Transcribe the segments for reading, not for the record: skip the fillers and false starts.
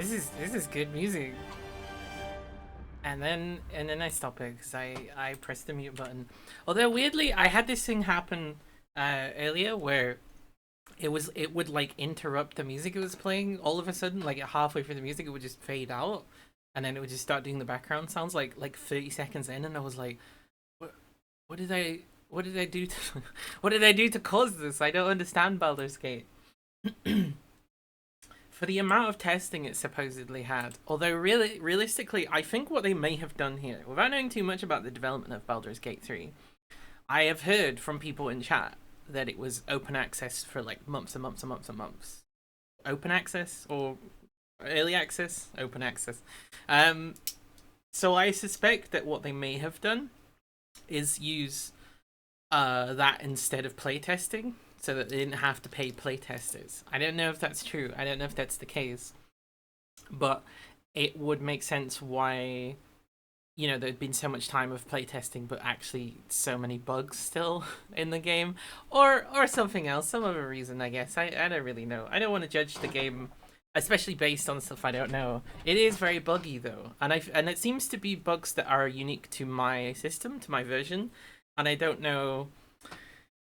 This is good music. And then I stop it because I pressed the mute button. Although weirdly, I had this thing happen earlier where it would like interrupt the music it was playing all of a sudden, like halfway through the music it would just fade out, and then it would just start doing the background sounds like 30 seconds in, and I was like, what what did I what did I do to what did I do to cause this? I don't understand Baldur's Gate. For the amount of testing it supposedly had, although really realistically, I think what they may have done here, without knowing too much about the development of Baldur's Gate 3, I have heard from people in chat that it was open access for like months and months and months and months. Open access or early access? Open access. Um, so I suspect that what they may have done is use that instead of playtesting, so that they didn't have to pay playtesters. I don't know if that's true. I don't know if that's the case, but it would make sense why there'd been so much time of playtesting, but actually so many bugs still in the game, or something else, some other reason. I guess I don't really know. I don't want to judge the game, especially based on stuff I don't know. It is very buggy though, and it seems to be bugs that are unique to my system, to my version, and I don't know.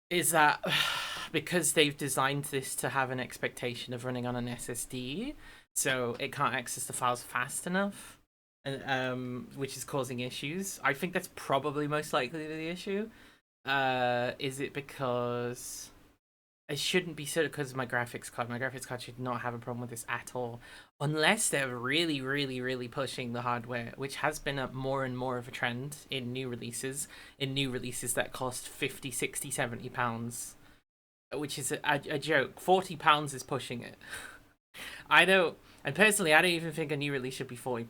Is that because they've designed this to have an expectation of running on an SSD, so it can't access the files fast enough, and which is causing issues? I think that's probably most likely the issue. Is it because it shouldn't be so because of my graphics card? My graphics card should not have a problem with this at all, unless they're really, really, really pushing the hardware, which has been a more and more of a trend in new releases. In new releases that cost 50, 60, 70 pounds, which is a joke. £40 is pushing it. I don't, and personally, I don't even think a new release should be £40.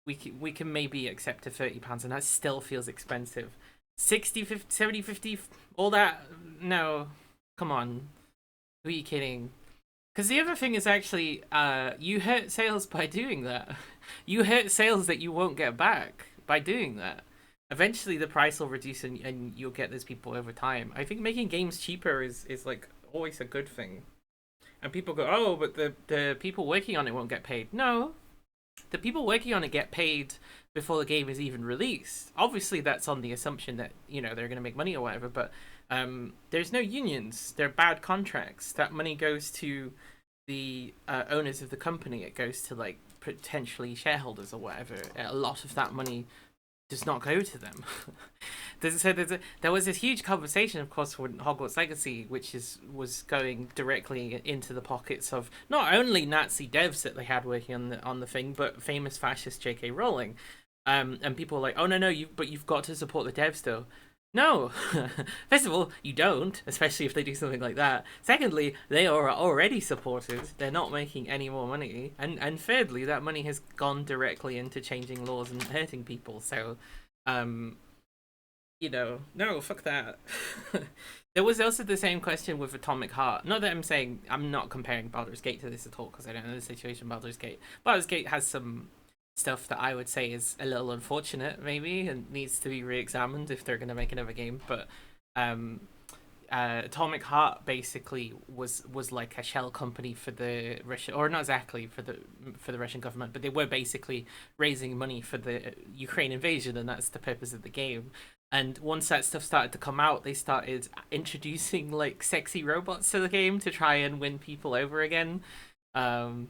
We can maybe accept a £30, and that still feels expensive. 60, 50, 70, 50, all that? No, come on. Who are you kidding? Because the other thing is actually, you hurt sales by doing that. You hurt sales that you won't get back by doing that. Eventually, the price will reduce, and you'll get those people over time. I think making games cheaper is like always a good thing. And people go, oh, but the people working on it won't get paid. No, the people working on it get paid before the game is even released. Obviously, that's on the assumption that they're going to make money or whatever. But there's no unions. They're bad contracts. That money goes to the owners of the company. It goes to like potentially shareholders or whatever. A lot of that money does not go to them. There was this huge conversation, of course, with Hogwarts Legacy, which was going directly into the pockets of not only Nazi devs that they had working on the thing, but famous fascist J.K. Rowling. And people were like, oh no, you've got to support the devs though. No, first of all, you don't, especially if they do something like that. Secondly, they are already supported. They're not making any more money. And thirdly, that money has gone directly into changing laws and hurting people. So, um, no, fuck that. There was also the same question with Atomic Heart. Not that I'm saying, I'm not comparing Baldur's Gate to this at all, because I don't know the situation Baldur's Gate. Baldur's Gate has some stuff that I would say is a little unfortunate, maybe, and needs to be re-examined if they're going to make another game. But um, Atomic Heart basically was like a shell company for the Russian, or not exactly for the Russian government, but they were basically raising money for the Ukraine invasion, and that's the purpose of the game. And once that stuff started to come out, they started introducing like sexy robots to the game to try and win people over again. Um,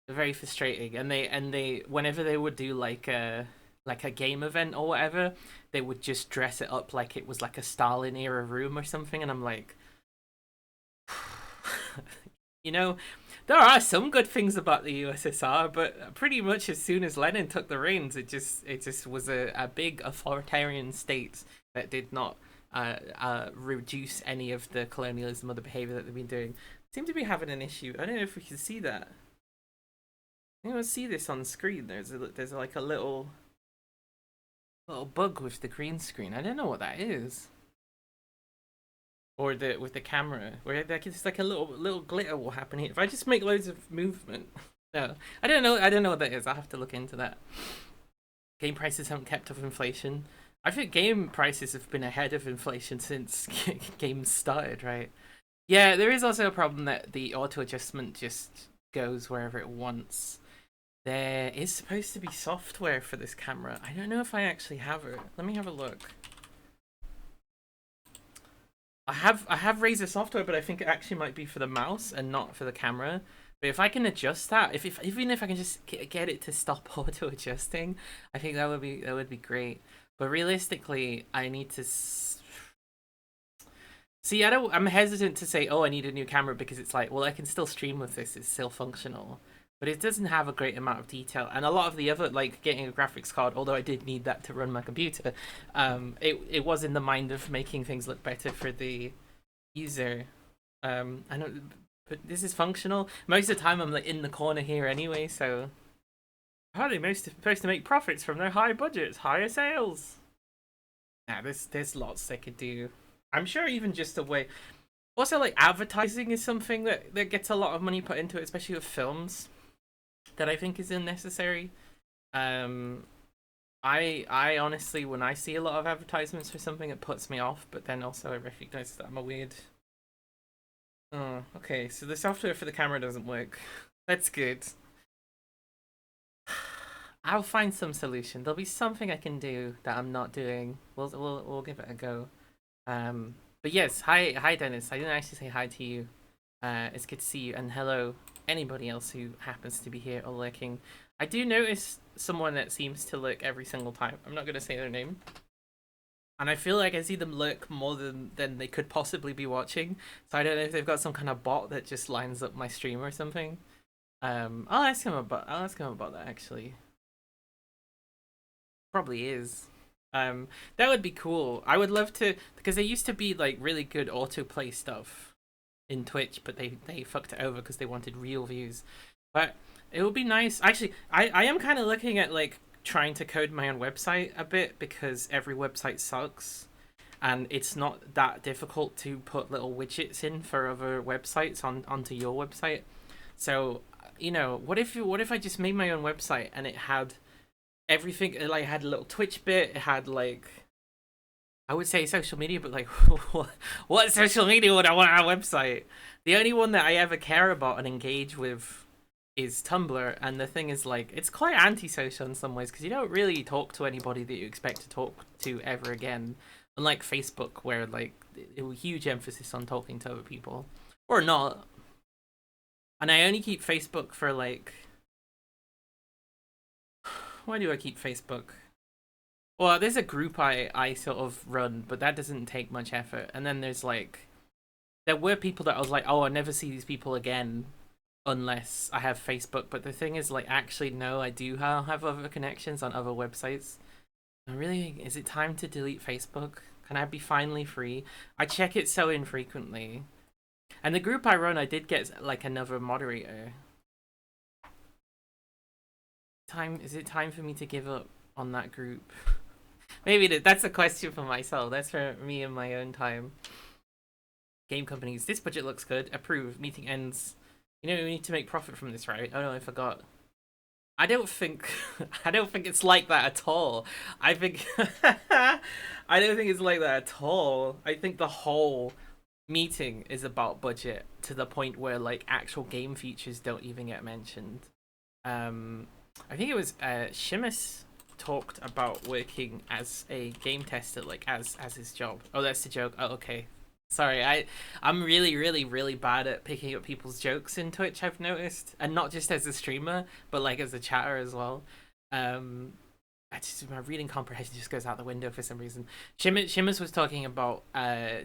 Very frustrating. And they whenever they would do like a game event or whatever, they would just dress it up like it was like a Stalin era room or something, and I'm like, you know, there are some good things about the USSR, but pretty much as soon as Lenin took the reins, it just was a big authoritarian state that did not reduce any of the colonialism or the behavior that they've been doing. Seem to be having an issue. I don't know if we can see that. Anyone see this on screen? There's like a little bug with the green screen. I don't know what that is. Or the with the camera, where like it's like a little glitter will happen here. If I just make loads of movement, no, I don't know. I don't know what that is. I'll have to look into that. Game prices haven't kept up with inflation. I think game prices have been ahead of inflation since games started, right? Yeah, there is also a problem that the auto adjustment just goes wherever it wants. There is supposed to be software for this camera. I don't know if I actually have it. Let me have a look. I have Razer software, but I think it actually might be for the mouse and not for the camera. But if I can adjust that, if even if I can just get it to stop auto adjusting, I think that would be great. But realistically, I need to see. I'm hesitant to say, oh, I need a new camera because it's like, well, I can still stream with this. It's still functional, but it doesn't have a great amount of detail. And a lot of the other, like getting a graphics card, although I did need that to run my computer, it was in the mind of making things look better for the user. I don't, but this is functional. Most of the time, I'm like in the corner here anyway, so how are they most supposed to make profits from their high budgets, higher sales? Nah, there's lots they could do. I'm sure even just a way. Also, like advertising is something that gets a lot of money put into it, especially with films, that I think is unnecessary. Um, I honestly, when I see a lot of advertisements for something, it puts me off. But then also, I recognize that I'm a weird. Oh, okay. So the software for the camera doesn't work. That's good. I'll find some solution. There'll be something I can do that I'm not doing. We'll give it a go. But yes, hi Dennis. I didn't actually say hi to you. It's good to see you, and hello anybody else who happens to be here or lurking. I do notice someone that seems to lurk every single time. I'm not gonna say their name, and I feel like I see them lurk more than they could possibly be watching. So I don't know if they've got some kind of bot that just lines up my stream or something. I'll ask him about that actually. Probably is. That would be cool. I would love to, because there used to be like really good autoplay stuff in Twitch, but they fucked it over because they wanted real views. But it would be nice. Actually, I am kind of looking at like trying to code my own website a bit because every website sucks, and it's not that difficult to put little widgets in for other websites onto your website. So, what if I just made my own website and it had everything, like had a little Twitch bit, it had like, I would say social media, but like what social media would I want on our website? The only one that I ever care about and engage with is Tumblr, and the thing is like it's quite antisocial in some ways because you don't really talk to anybody that you expect to talk to ever again, unlike Facebook where like it was huge emphasis on talking to other people or not. And I only keep Facebook for like, why do I keep Facebook? Well, there's a group I sort of run, but that doesn't take much effort. And then there's like, there were people that I was like, oh, I'll never see these people again unless I have Facebook. But the thing is, like, actually, no, I do have other connections on other websites. And really, is it time to delete Facebook? Can I be finally free? I check it so infrequently. And the group I run, I did get like another moderator. Is it time for me to give up on that group? Maybe that's a question for myself. That's for me in my own time. Game companies. This budget looks good. Approve. Meeting ends. We need to make profit from this, right? Oh no, I forgot. I don't think I don't think it's like that at all. I think I don't think it's like that at all. I think the whole meeting is about budget to the point where like actual game features don't even get mentioned. Um I think it was Shimus talked about working as a game tester, like as his job. Oh, that's the joke. Oh, okay. Sorry, I'm really, really, really bad at picking up people's jokes in Twitch. I've noticed, and not just as a streamer, but like as a chatter as well. My reading comprehension just goes out the window for some reason. Shimmers was talking about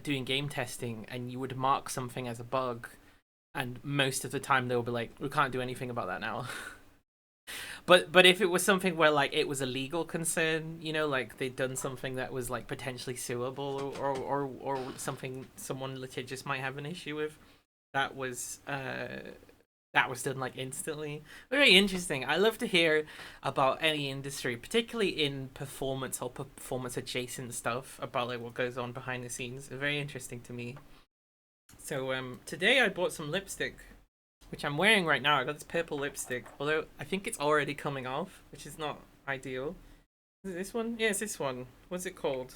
doing game testing, and you would mark something as a bug, and most of the time they'll be like, "We can't do anything about that now." But if it was something where like it was a legal concern, like they'd done something that was like potentially suable or something someone legit just might have an issue with, that was done like instantly. Very interesting. I love to hear about any industry, particularly in performance or performance adjacent stuff, about like what goes on behind the scenes. Very interesting to me. So today I bought some lipstick, which I'm wearing right now. I got this purple lipstick, although I think it's already coming off, which is not ideal. Is it this one? Yeah, it's this one. What's it called?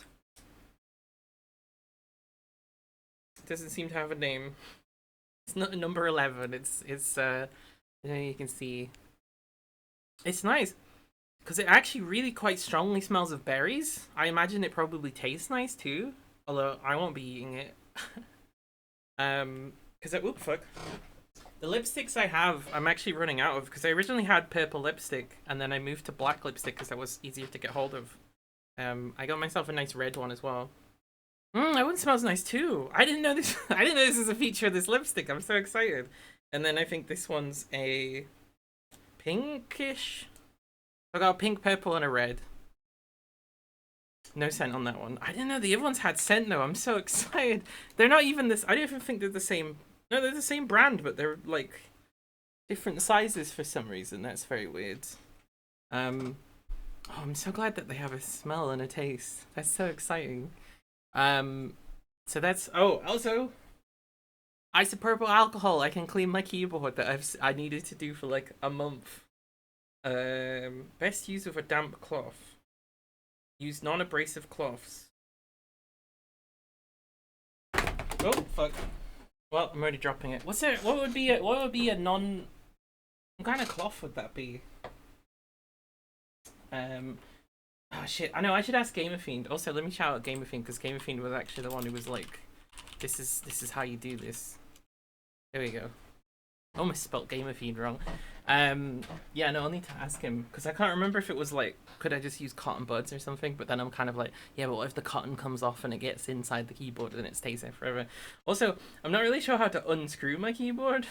It doesn't seem to have a name. It's not number 11. It's And then you can see it's nice because it actually really quite strongly smells of berries. I imagine it probably tastes nice too, although I won't be eating it. Because it, oop, fuck. The lipsticks I have, I'm actually running out of because I originally had purple lipstick and then I moved to black lipstick because that was easier to get hold of. I got myself a nice red one as well. That one smells nice too. I didn't know this. I didn't know this was a feature of this lipstick. I'm so excited. And then I think this one's a pinkish. I got a pink, purple, and a red. No scent on that one. I didn't know the other ones had scent though. I'm so excited. They're not even this. I don't even think they're the same. No, they're the same brand, but they're like different sizes for some reason. That's very weird. Oh, I'm so glad that they have a smell and a taste. That's so exciting. So that's also isopropyl alcohol. I can clean my keyboard that I needed to do for like a month. Best use with a damp cloth. Use non-abrasive cloths. Oh fuck. Well, I'm already dropping it. What's it? What would be a non? What kind of cloth would that be? Oh shit! I know I should ask GamerFiend. Also, let me shout out GamerFiend because GamerFiend was actually the one who was like, "This is how you do this." There we go. Almost spelt GamerFiend wrong. Yeah, no, I'll need to ask him because I can't remember if it was like, could I just use cotton buds or something? But then I'm kind of like, yeah, but what if the cotton comes off and it gets inside the keyboard and it stays there forever? Also, I'm not really sure how to unscrew my keyboard.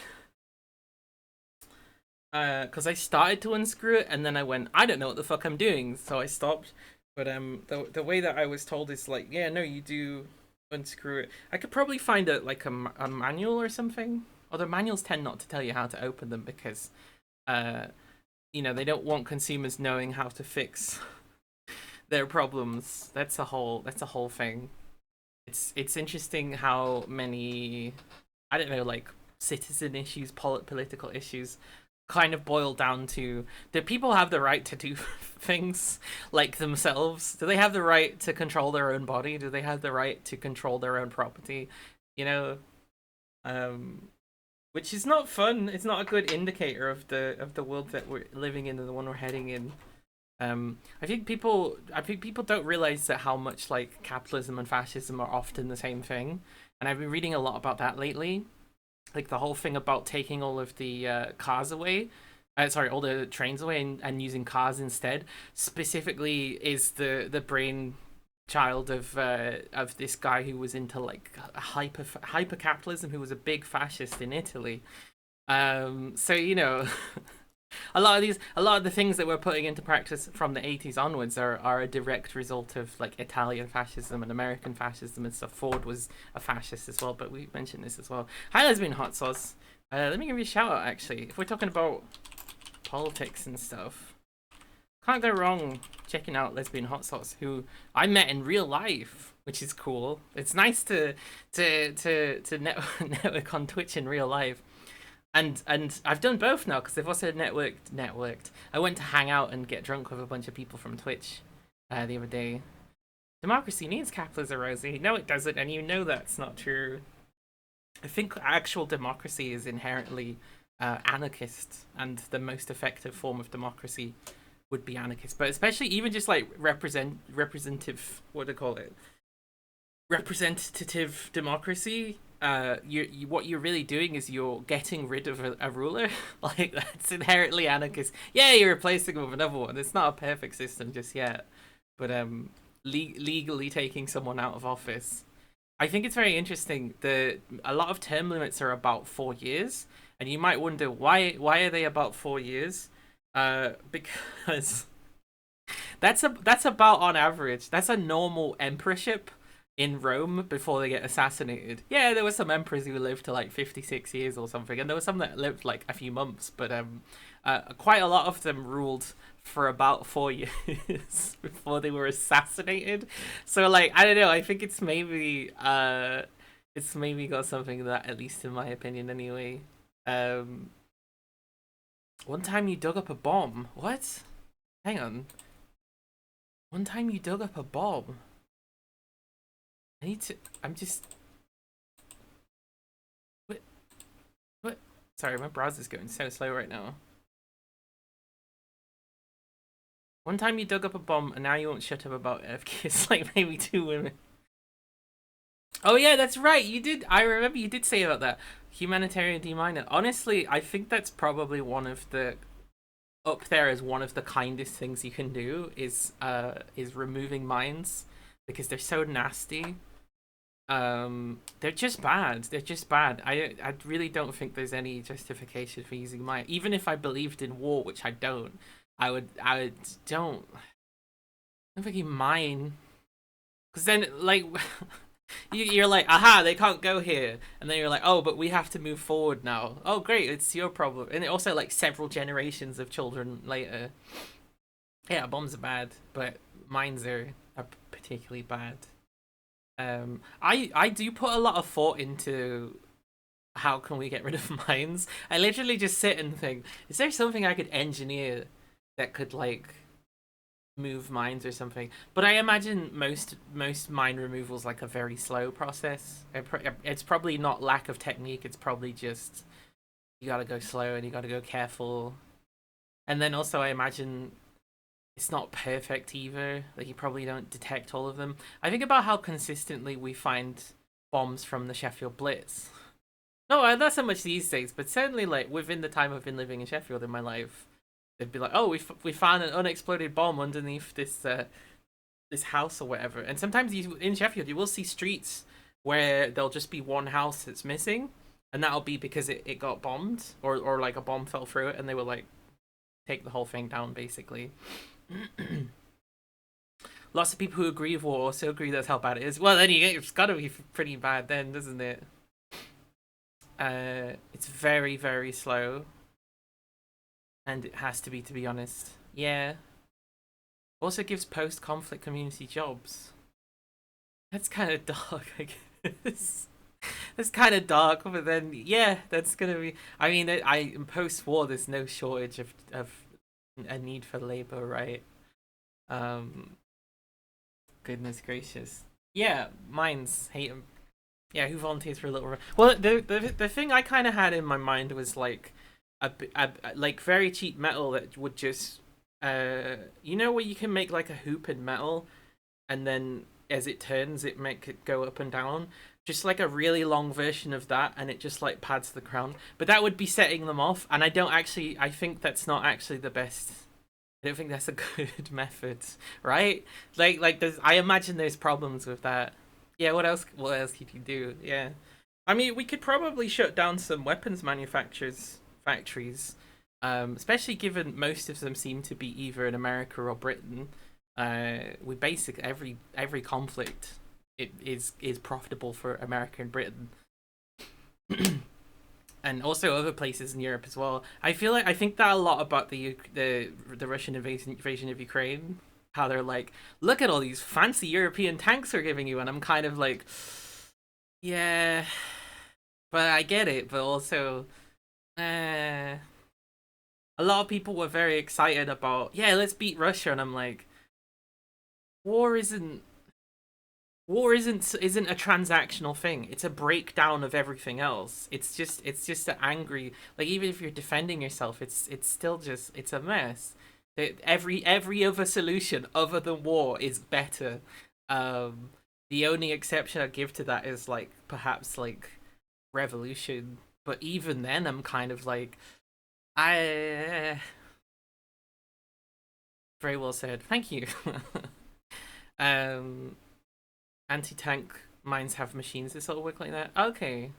Because I started to unscrew it and then I went, I don't know what the fuck I'm doing, so I stopped. But the way that I was told is like, yeah, no, you do unscrew it. I could probably find a manual or something. Although manuals tend not to tell you how to open them because, you know, they don't want consumers knowing how to fix their problems. That's a whole thing. It's interesting how many, I don't know, like citizen issues, political issues kind of boil down to, do people have the right to do things like themselves? Do they have the right to control their own body? Do they have the right to control their own property? You know, which is not fun. It's not a good indicator of the world that we're living in and the one we're heading in. I think people don't realize that how much like capitalism and fascism are often the same thing, and I've been reading a lot about that lately. Like the whole thing about taking all of the cars away, all the trains away and using cars instead. Specifically, is the brain child of this guy who was into like hyper capitalism, who was a big fascist in Italy. So you know, a lot of the things that we're putting into practice from the 80s onwards are a direct result of like Italian fascism and American fascism and stuff. Ford was a fascist as well, but we mentioned this as well. Hi, Lesbian Hot Sauce. Let me give you a shout out actually. If we're talking about politics and stuff, can't go wrong checking out Lesbian Hot Sauce, who I met in real life, which is cool. It's nice to network on Twitch in real life. And I've done both now because they've also networked. I went to hang out and get drunk with a bunch of people from Twitch the other day. Democracy needs capitalism, Rosie. No, it doesn't, and you know that's not true. I think actual democracy is inherently anarchist, and the most effective form of democracy would be anarchist. But especially even just like representative, what do you call it? Representative democracy. What you're really doing is you're getting rid of a ruler. Like that's inherently anarchist. Yeah, you're replacing him with another one. It's not a perfect system just yet, but legally taking someone out of office. I think it's very interesting. A lot of term limits are about 4 years, and you might wonder why are they about 4 years? Because that's about on average. That's a normal emperorship in Rome before they get assassinated. Yeah, there were some emperors who lived to like 56 years or something, and there were some that lived like a few months, but quite a lot of them ruled for about 4 years before they were assassinated. So like, I don't know, I think it's maybe got something that, at least in my opinion anyway. One time you dug up a bomb. What? Hang on. One time you dug up a bomb. I'm just... What? Sorry, my browser's going so slow right now. One time you dug up a bomb, and now you won't shut up about it. It's like maybe 2 women. Oh yeah, that's right. You did. I remember you did say about that humanitarian deminer. Honestly, I think that's probably one of the up there as one of the kindest things you can do is removing mines because they're so nasty. They're just bad. They're just bad. I really don't think there's any justification for using mine. Even if I believed in war, which I don't, I don't think you mine because then like you're like, aha, they can't go here, and then you're like, oh, but we have to move forward now. Oh, great, it's your problem. And it also like several generations of children later. Yeah, bombs are bad, but mines are particularly bad. I do put a lot of thought into how can we get rid of mines. I literally just sit and think, is there something I could engineer that could like move mines or something? But I imagine most mine removals like a very slow process. It's probably not lack of technique. It's probably just you gotta go slow and you gotta go careful. And then also I imagine it's not perfect either. Like you probably don't detect all of them. I think about how consistently we find bombs from the Sheffield Blitz. No, not so much these days, but certainly like within the time I've been living in Sheffield in my life, they'd be like, "Oh, we found an unexploded bomb underneath this house or whatever." And sometimes you in Sheffield you will see streets where there'll just be one house that's missing, and that'll be because it got bombed or like a bomb fell through it, and they will like take the whole thing down basically. Lots of people who agree with war also agree that's how bad it is. Well, then it's got to be pretty bad then, doesn't it? It's very, very slow. And it has to be honest. Yeah. Also gives post-conflict community jobs. That's kind of dark, I guess. That's kind of dark, but then, yeah, that's gonna be... I mean, in post-war, there's no shortage of a need for labor, right? Um, Goodness gracious. Yeah, mines, hate them. Yeah, who volunteers for a little? Well, the thing I kind of had in my mind was like a like very cheap metal that would just you know where you can make like a hoop in metal, and then as it turns, it make it go up and down. Just like a really long version of that, and it just like pads the ground. But that would be setting them off, and I don't actually. I think that's not actually the best. I don't think that's a good method, right? Like there's. I imagine there's problems with that. Yeah, what else? What else could you do? Yeah, I mean, we could probably shut down some weapons manufacturers factories, especially given most of them seem to be either in America or Britain. We basically every conflict it is profitable for America and Britain, and also other places in Europe as well. I think that a lot about the Russian invasion of Ukraine. How they're like, look at all these fancy European tanks they're giving you, and I'm kind of like, yeah, but I get it. But also, a lot of people were very excited about, yeah, let's beat Russia, and I'm like, war isn't isn't a transactional thing. It's a breakdown of everything else. It's just an angry, like, even if you're defending yourself, it's still just it's a mess. Every other solution other than war is better. The only exception I give to that is like perhaps like revolution, but even then I'm kind of like I very well said. Thank you. um Anti-tank mines have machines that sort of work like that. Okay.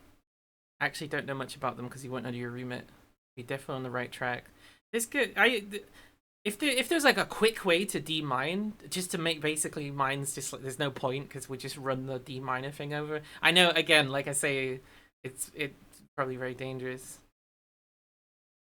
Actually don't know much about them because you weren't under your remit. You're definitely on the right track. It's good. If there's like a quick way to demine, just to make basically mines just like there's no point because we just run the deminer thing over. I know, again, like I say, it's probably very dangerous.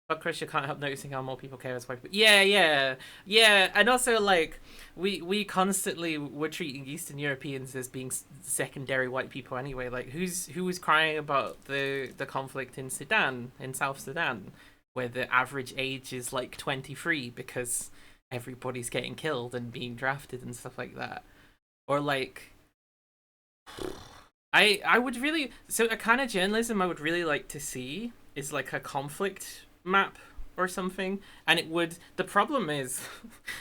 But Chris, you can't help noticing how more people care as white people. Yeah, yeah, yeah, and also like we constantly were treating Eastern Europeans as being secondary white people anyway. Like who was crying about the conflict in Sudan, in South Sudan, where the average age is like 23 because everybody's getting killed and being drafted and stuff like that, or like I would really, so a kind of journalism I would really like to see is like a conflict map or something, and it would. The problem is,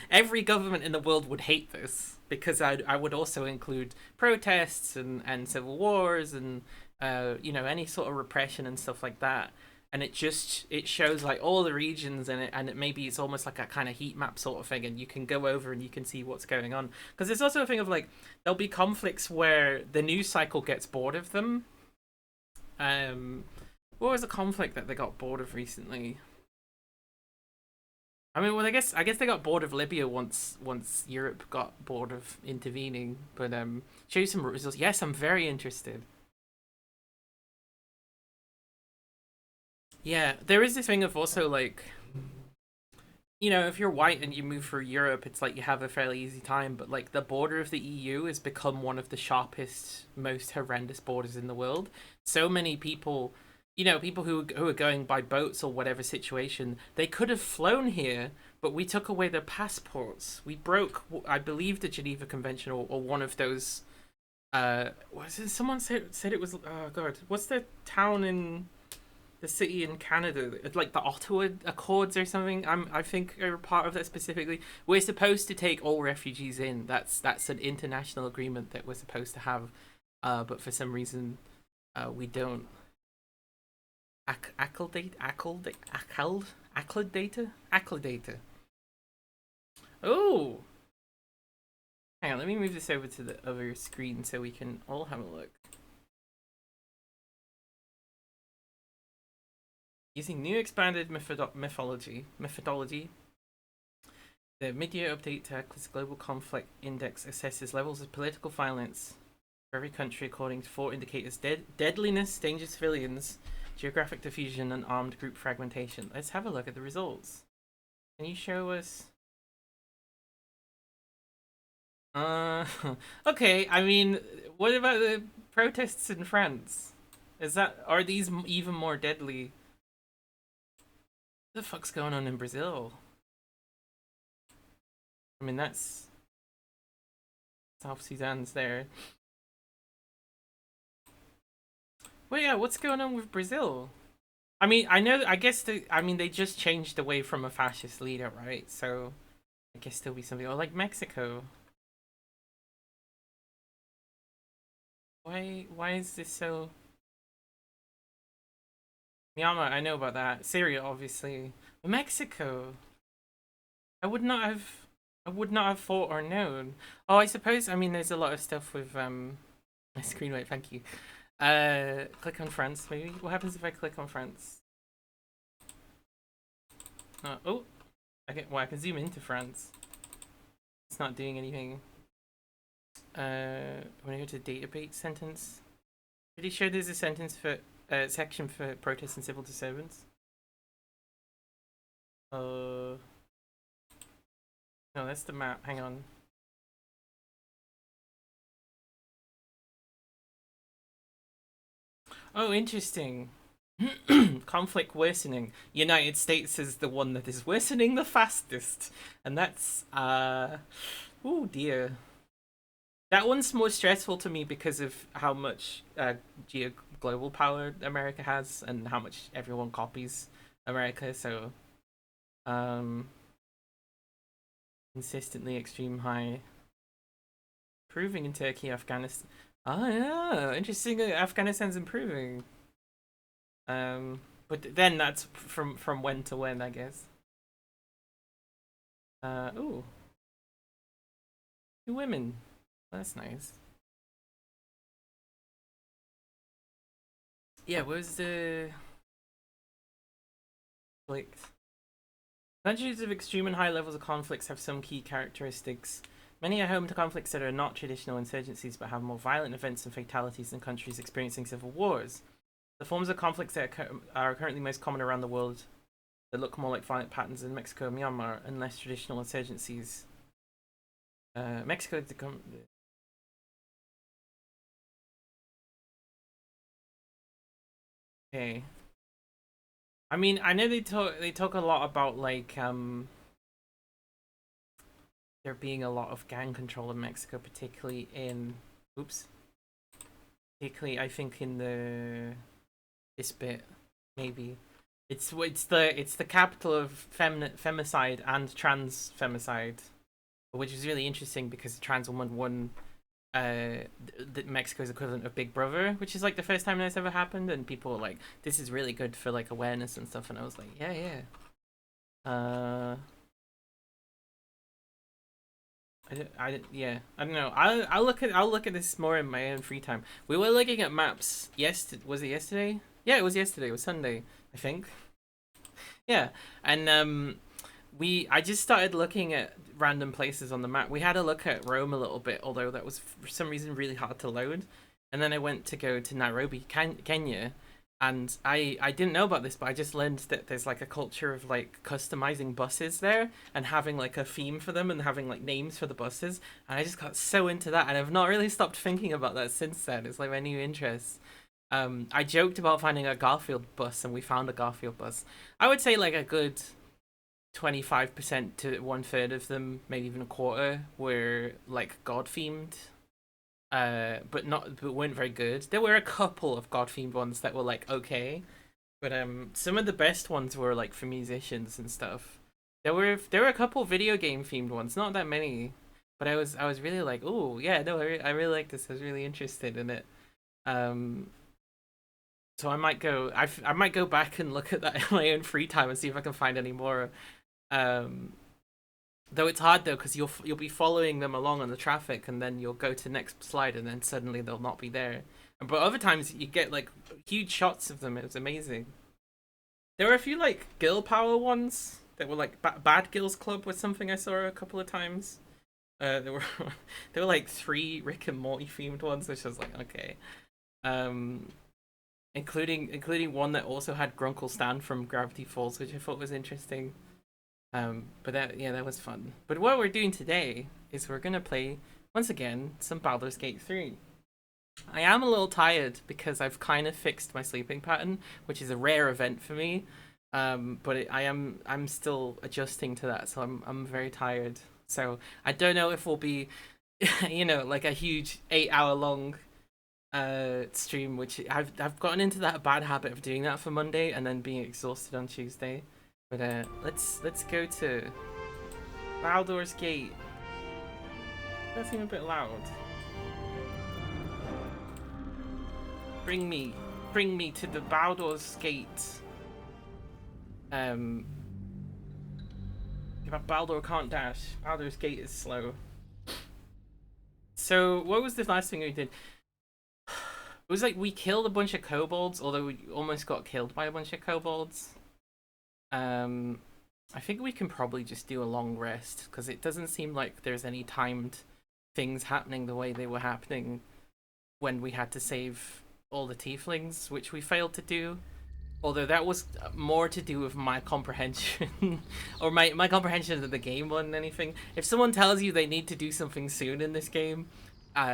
every government in the world would hate this because I would also include protests and civil wars and any sort of repression and stuff like that. And it shows like all the regions in it, and maybe it's almost like a kind of heat map sort of thing, and you can go over and you can see what's going on. Because there's also a thing of like there'll be conflicts where the news cycle gets bored of them. What was a conflict that they got bored of recently? I mean, well, I guess they got bored of Libya once Europe got bored of intervening. But show you some results. Yes, I'm very interested. Yeah, there is this thing of also like if you're white and you move through Europe, it's like you have a fairly easy time. But like the border of the EU has become one of the sharpest, most horrendous borders in the world. So many people, people who are going by boats or whatever situation, they could have flown here, but we took away their passports. We broke, I believe, the Geneva Convention or one of those. Was it someone said it was? Oh God, what's the town in the city in Canada, like the Ottawa Accords or something. I think are part of that specifically. We're supposed to take all refugees in. That's an international agreement that we're supposed to have, but for some reason, we don't. Accladata. Oh, hang on. Let me move this over to the other screen so we can all have a look. Using new expanded methodology, the mid-year update to ACLA's Global Conflict Index assesses levels of political violence for every country according to 4 indicators: deadliness, danger to civilians, geographic diffusion, and armed group fragmentation. Let's have a look at the results. Can you show us? Okay. I mean, what about the protests in France? Are these even more deadly? What the fuck's going on in Brazil? I mean, that's South Sudan's there. Well, yeah, what's going on with Brazil? I mean, I know. I guess they just changed away from a fascist leader, right? So I guess there'll be something. Or like Mexico. Why is this so? Myanmar, I know about that. Syria, obviously. Mexico. I would not have. I would not have thought or known. Oh, I suppose. I mean, there's a lot of stuff with my screen rate. Thank you. Click on France. Maybe. What happens if I click on France? Oh, I can zoom into France. It's not doing anything. When I go to database sentence, pretty sure there's a sentence for section for protests and civil disturbance. No, that's the map. Hang on. Oh, interesting. Conflict worsening. United States is the one that is worsening the fastest, and that's oh dear. That one's more stressful to me because of how much global power America has and how much everyone copies America. So, um, consistently extreme high. Improving in Turkey, Afghanistan. Oh yeah, interesting. Afghanistan's improving. But then that's from when to when, I guess. Ooh, 2 women. That's nice. Yeah, what was the like countries of extreme and high levels of conflicts have some key characteristics. Many are home to conflicts that are not traditional insurgencies but have more violent events and fatalities than countries experiencing civil wars. The forms of conflicts that are currently most common around the world that look more like violent patterns in Mexico and Myanmar and less traditional insurgencies. Mexico okay. I mean, I know they talk a lot about like there being a lot of gang control in Mexico, particularly in particularly I think in this bit maybe. It's the capital of femicide and trans femicide, which is really interesting because the trans woman won Mexico's equivalent of Big Brother, which is like the first time that's ever happened, and people were like, "This is really good for like awareness and stuff," and I was like, "Yeah, yeah." Yeah, I don't know. I'll look at this more in my own free time. We were looking at maps. Was it yesterday? Yeah, it was yesterday. It was Sunday, I think. Yeah, and I just started looking at random places on the map. We had a look at Rome a little bit, although that was for some reason really hard to load. And then I went to go to Nairobi, Kenya, and I didn't know about this, but I just learned that there's like a culture of like customizing buses there and having like a theme for them and having like names for the buses. And I just got so into that, and I've not really stopped thinking about that since then. It's like my new interest. I joked about finding a Garfield bus, and we found a Garfield bus. I would say like a good 25% to 1/3 of them, maybe even a quarter, were like God themed. But weren't very good. There were a couple of God themed ones that were like okay, but some of the best ones were like for musicians and stuff. There were a couple video game themed ones, not that many, but I was really like, oh yeah, no, I really like this. I was really interested in it. Um, so I might go back and look at that in my own free time and see if I can find any more. Um, Though it's hard though, because you'll be following them along on the traffic, and then you'll go to the next slide, and then suddenly they'll not be there. But other times you get like huge shots of them. It was amazing. There were a few like girl power ones that were like Bad Girls Club was something I saw a couple of times. There were there were like 3 Rick and Morty themed ones, which was like okay. Um, including one that also had Grunkle Stan from Gravity Falls, which I thought was interesting. But that was fun. But what we're doing today is we're gonna play once again some Baldur's Gate 3. I am a little tired because I've kind of fixed my sleeping pattern, which is a rare event for me. But I'm still adjusting to that, so I'm very tired. So I don't know if we'll be, like a huge 8 hour long stream, which I've gotten into that bad habit of doing that for Monday and then being exhausted on Tuesday. But let's go to Baldur's Gate. That seemed a bit loud. Bring me to the Baldur's Gate. Baldur can't dash. Baldur's Gate is slow. So what was the last thing we did? It was like we killed a bunch of kobolds, although we almost got killed by a bunch of kobolds. I think we can probably just do a long rest because it doesn't seem like there's any timed things happening the way they were happening when we had to save all the tieflings, which we failed to do. Although that was more to do with my comprehension or my comprehension of the game more than anything. If someone tells you they need to do something soon in this game,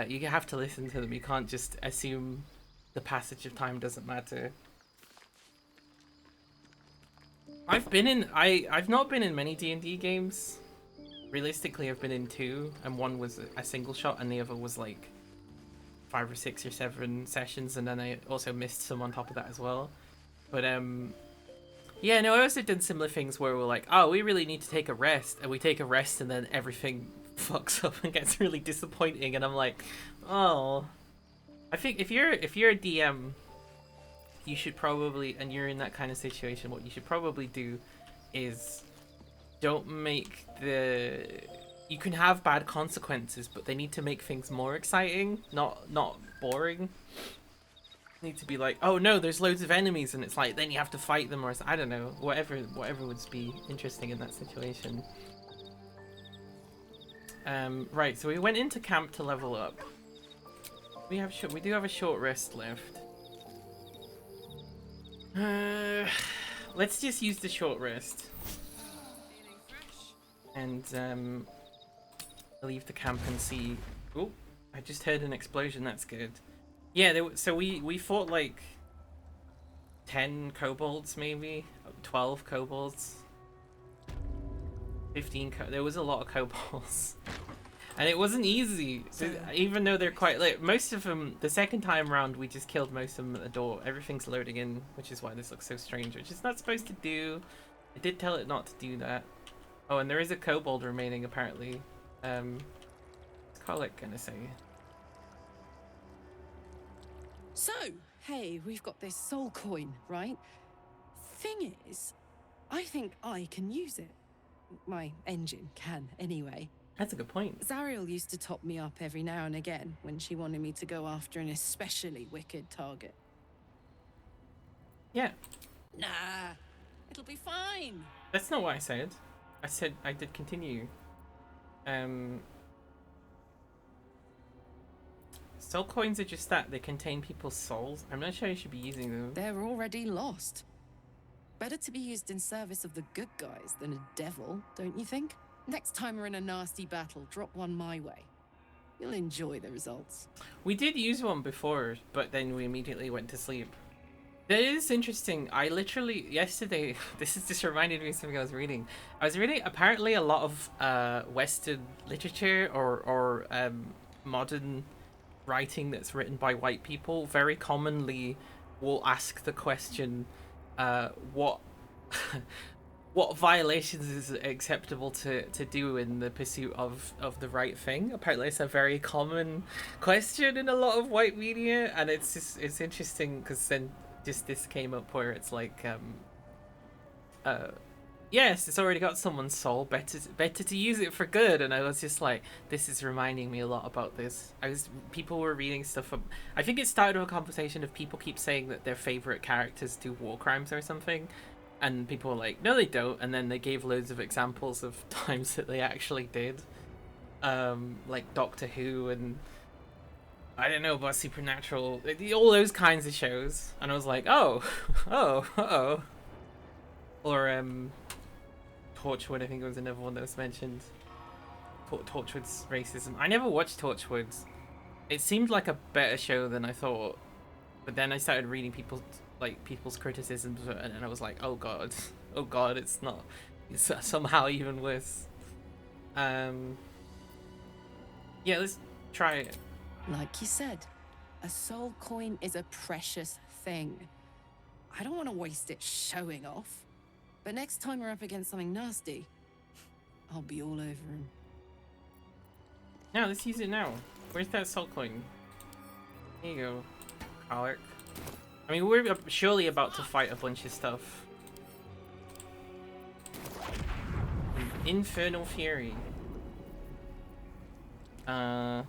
you have to listen to them. You can't just assume the passage of time doesn't matter. I've not been in many D&D games. Realistically, I've been in 2, and one was a single shot, and the other was like 5 or 6 or 7 sessions, and then I also missed some on top of that as well. But yeah, no, I also did similar things where we're like, oh, we really need to take a rest, and we take a rest, and then everything fucks up and gets really disappointing, and I'm like, oh. I think if you're a DM, you should probably, and you're in that kind of situation, what you should probably do is don't make you can have bad consequences, but they need to make things more exciting, not boring. Need to be like, oh no, there's loads of enemies, and it's like then you have to fight them, or I don't know, whatever would be interesting in that situation. Right, so we went into camp to level up. We do have a short rest left. Let's just use the short rest and leave the camp and see. Oh, I just heard an explosion. That's good. Yeah, so we fought like 10 kobolds, maybe 12 kobolds, 15. There was a lot of kobolds. And it wasn't easy, So, even though they're quite late. Most of them, the second time round, we just killed most of them at the door. Everything's loading in, which is why this looks so strange, which it's not supposed to do. I did tell it not to do that. Oh, and there is a kobold remaining, apparently. What's Colic gonna say? So, hey, we've got this soul coin, right? Thing is, I think I can use it. My engine can, anyway. That's a good point. Zariel used to top me up every now and again when she wanted me to go after an especially wicked target. Yeah. Nah, it'll be fine. That's not what I said. I said I did continue. Soul coins are just that. They contain people's souls. I'm not sure you should be using them. They're already lost. Better to be used in service of the good guys than a devil, don't you think? Next time we're in a nasty battle, drop one my way. You'll enjoy the results. We did use one before, but then we immediately went to sleep. That is interesting. I literally, yesterday, this is just reminded me of something I was reading. I was reading, apparently a lot of Western literature or modern writing that's written by white people very commonly will ask the question, what what violations is it acceptable to do in the pursuit of the right thing? Apparently it's a very common question in a lot of white media, and it's interesting because then just this came up where it's like yes, it's already got someone's soul, better to use it for good. And I was just like, this is reminding me a lot about this. People were reading stuff I think it started with a conversation of people keep saying that their favorite characters do war crimes or something, and people were like, no they don't, and then they gave loads of examples of times that they actually did, like Doctor Who and I don't know about Supernatural, all those kinds of shows. And I was like, oh or Torchwood, I think it was another one that was mentioned. Torchwood's racism. I never watched Torchwood. It seemed like a better show than I thought, but then I started reading people's criticisms, and I was like, oh god, it's not. It's somehow even worse. Yeah, let's try it. Like you said, a soul coin is a precious thing. I don't want to waste it showing off. But next time we're up against something nasty, I'll be all over him. Now, let's use it now. Where's that soul coin? Here you go, Colic. I mean, we're surely about to fight a bunch of stuff. Infernal Fury. Her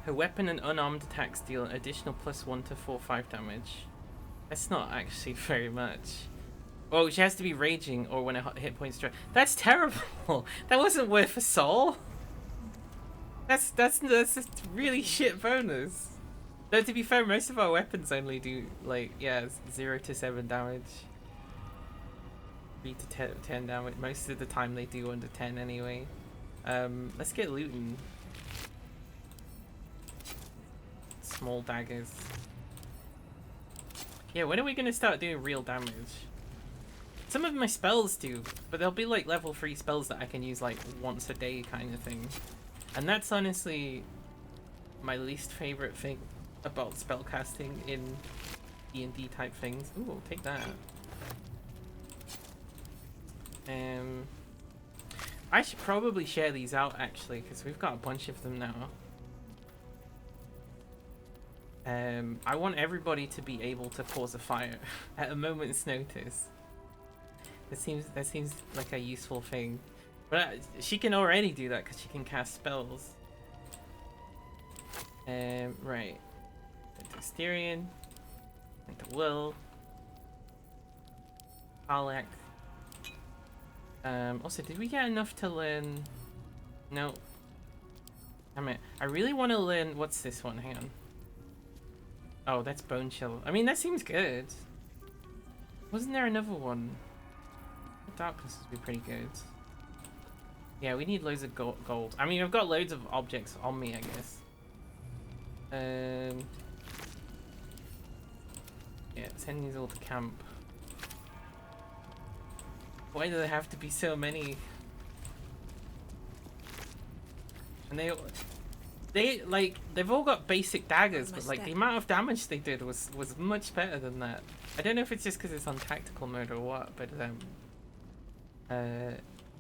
weapon and unarmed attacks deal an additional +1 to 4/5 damage. That's not actually very much. Oh, she has to be raging or when a hit points drop. That's terrible. That wasn't worth a soul. That's just really shit bonus. Though to be fair, most of our weapons only do like 0 to 7 damage. 3 to 10 damage. Most of the time they do under 10 anyway. Let's get looting. Small daggers. Yeah, when are we gonna start doing real damage? Some of my spells do, but they'll be like level 3 spells that I can use like once a day kind of thing. And that's honestly my least favorite thing about spellcasting in D&D type things. Ooh, I'll take that. I should probably share these out actually, because we've got a bunch of them now. I want everybody to be able to pause a fire at a moment's notice. That seems like a useful thing. But she can already do that because she can cast spells. Right. Dexterian. Into Will. Alec. Also, did we get enough to learn? No. I really want to learn. What's this one? Hang on. Oh, that's Bone Chill. I mean, that seems good. Wasn't there another one? Darkness would be pretty good. Yeah, we need loads of gold. I mean, I've got loads of objects on me, I guess. Yeah, send these all to camp. Why do there have to be so many? And they've all got basic daggers, but like the amount of damage they did was much better than that. I don't know if it's just because it's on tactical mode or what, but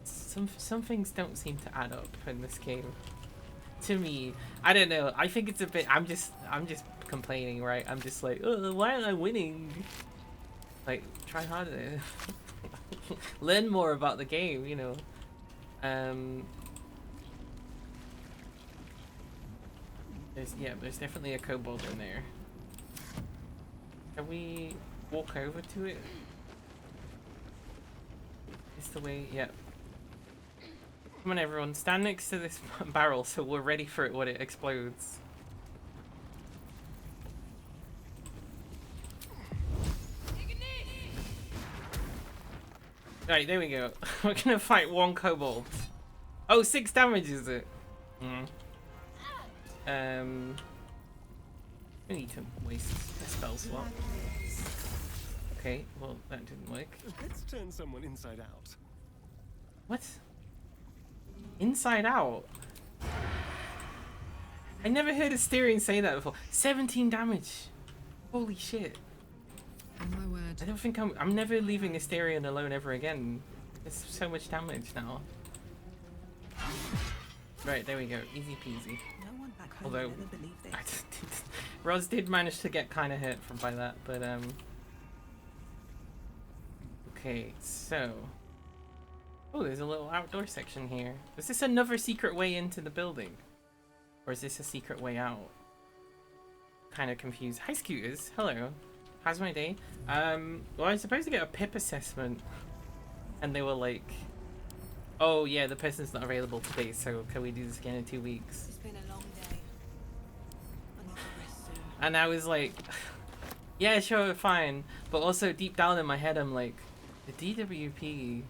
some things don't seem to add up in this game. To me, I don't know. I think it's a bit. I'm just complaining, right? I'm just like, oh, why aren't I winning? Like, try harder. Learn more about the game, you know. There's definitely a kobold in there. Can we walk over to it? Is the way? Yep. Come on, everyone, stand next to this barrel so we're ready for it when it explodes. Right, there we go. We're gonna fight one kobold. Oh, 6 damage is it? We need to waste a spell slot. Okay, well that didn't work. Let's turn someone inside out. What? Inside out? I never heard Asterion say that before. 17 damage. Holy shit. Oh my word. I don't think I'm never leaving Asterion alone ever again. There's so much damage now. Right, there we go. Easy peasy. No one back home Although, will ever believe this. Roz did manage to get kind of hurt by that, but okay, so oh, there's a little outdoor section here. Is this another secret way into the building, or is this a secret way out? Kind of confused. Hi, Scooters. Hello. How's my day? Well, I was supposed to get a PIP assessment, and they were like, "Oh yeah, the person's not available today, so can we do this again in 2 weeks?" It's been a long day. I need to rest soon. And I was like, "Yeah, sure, fine." But also deep down in my head, I'm like, the DWP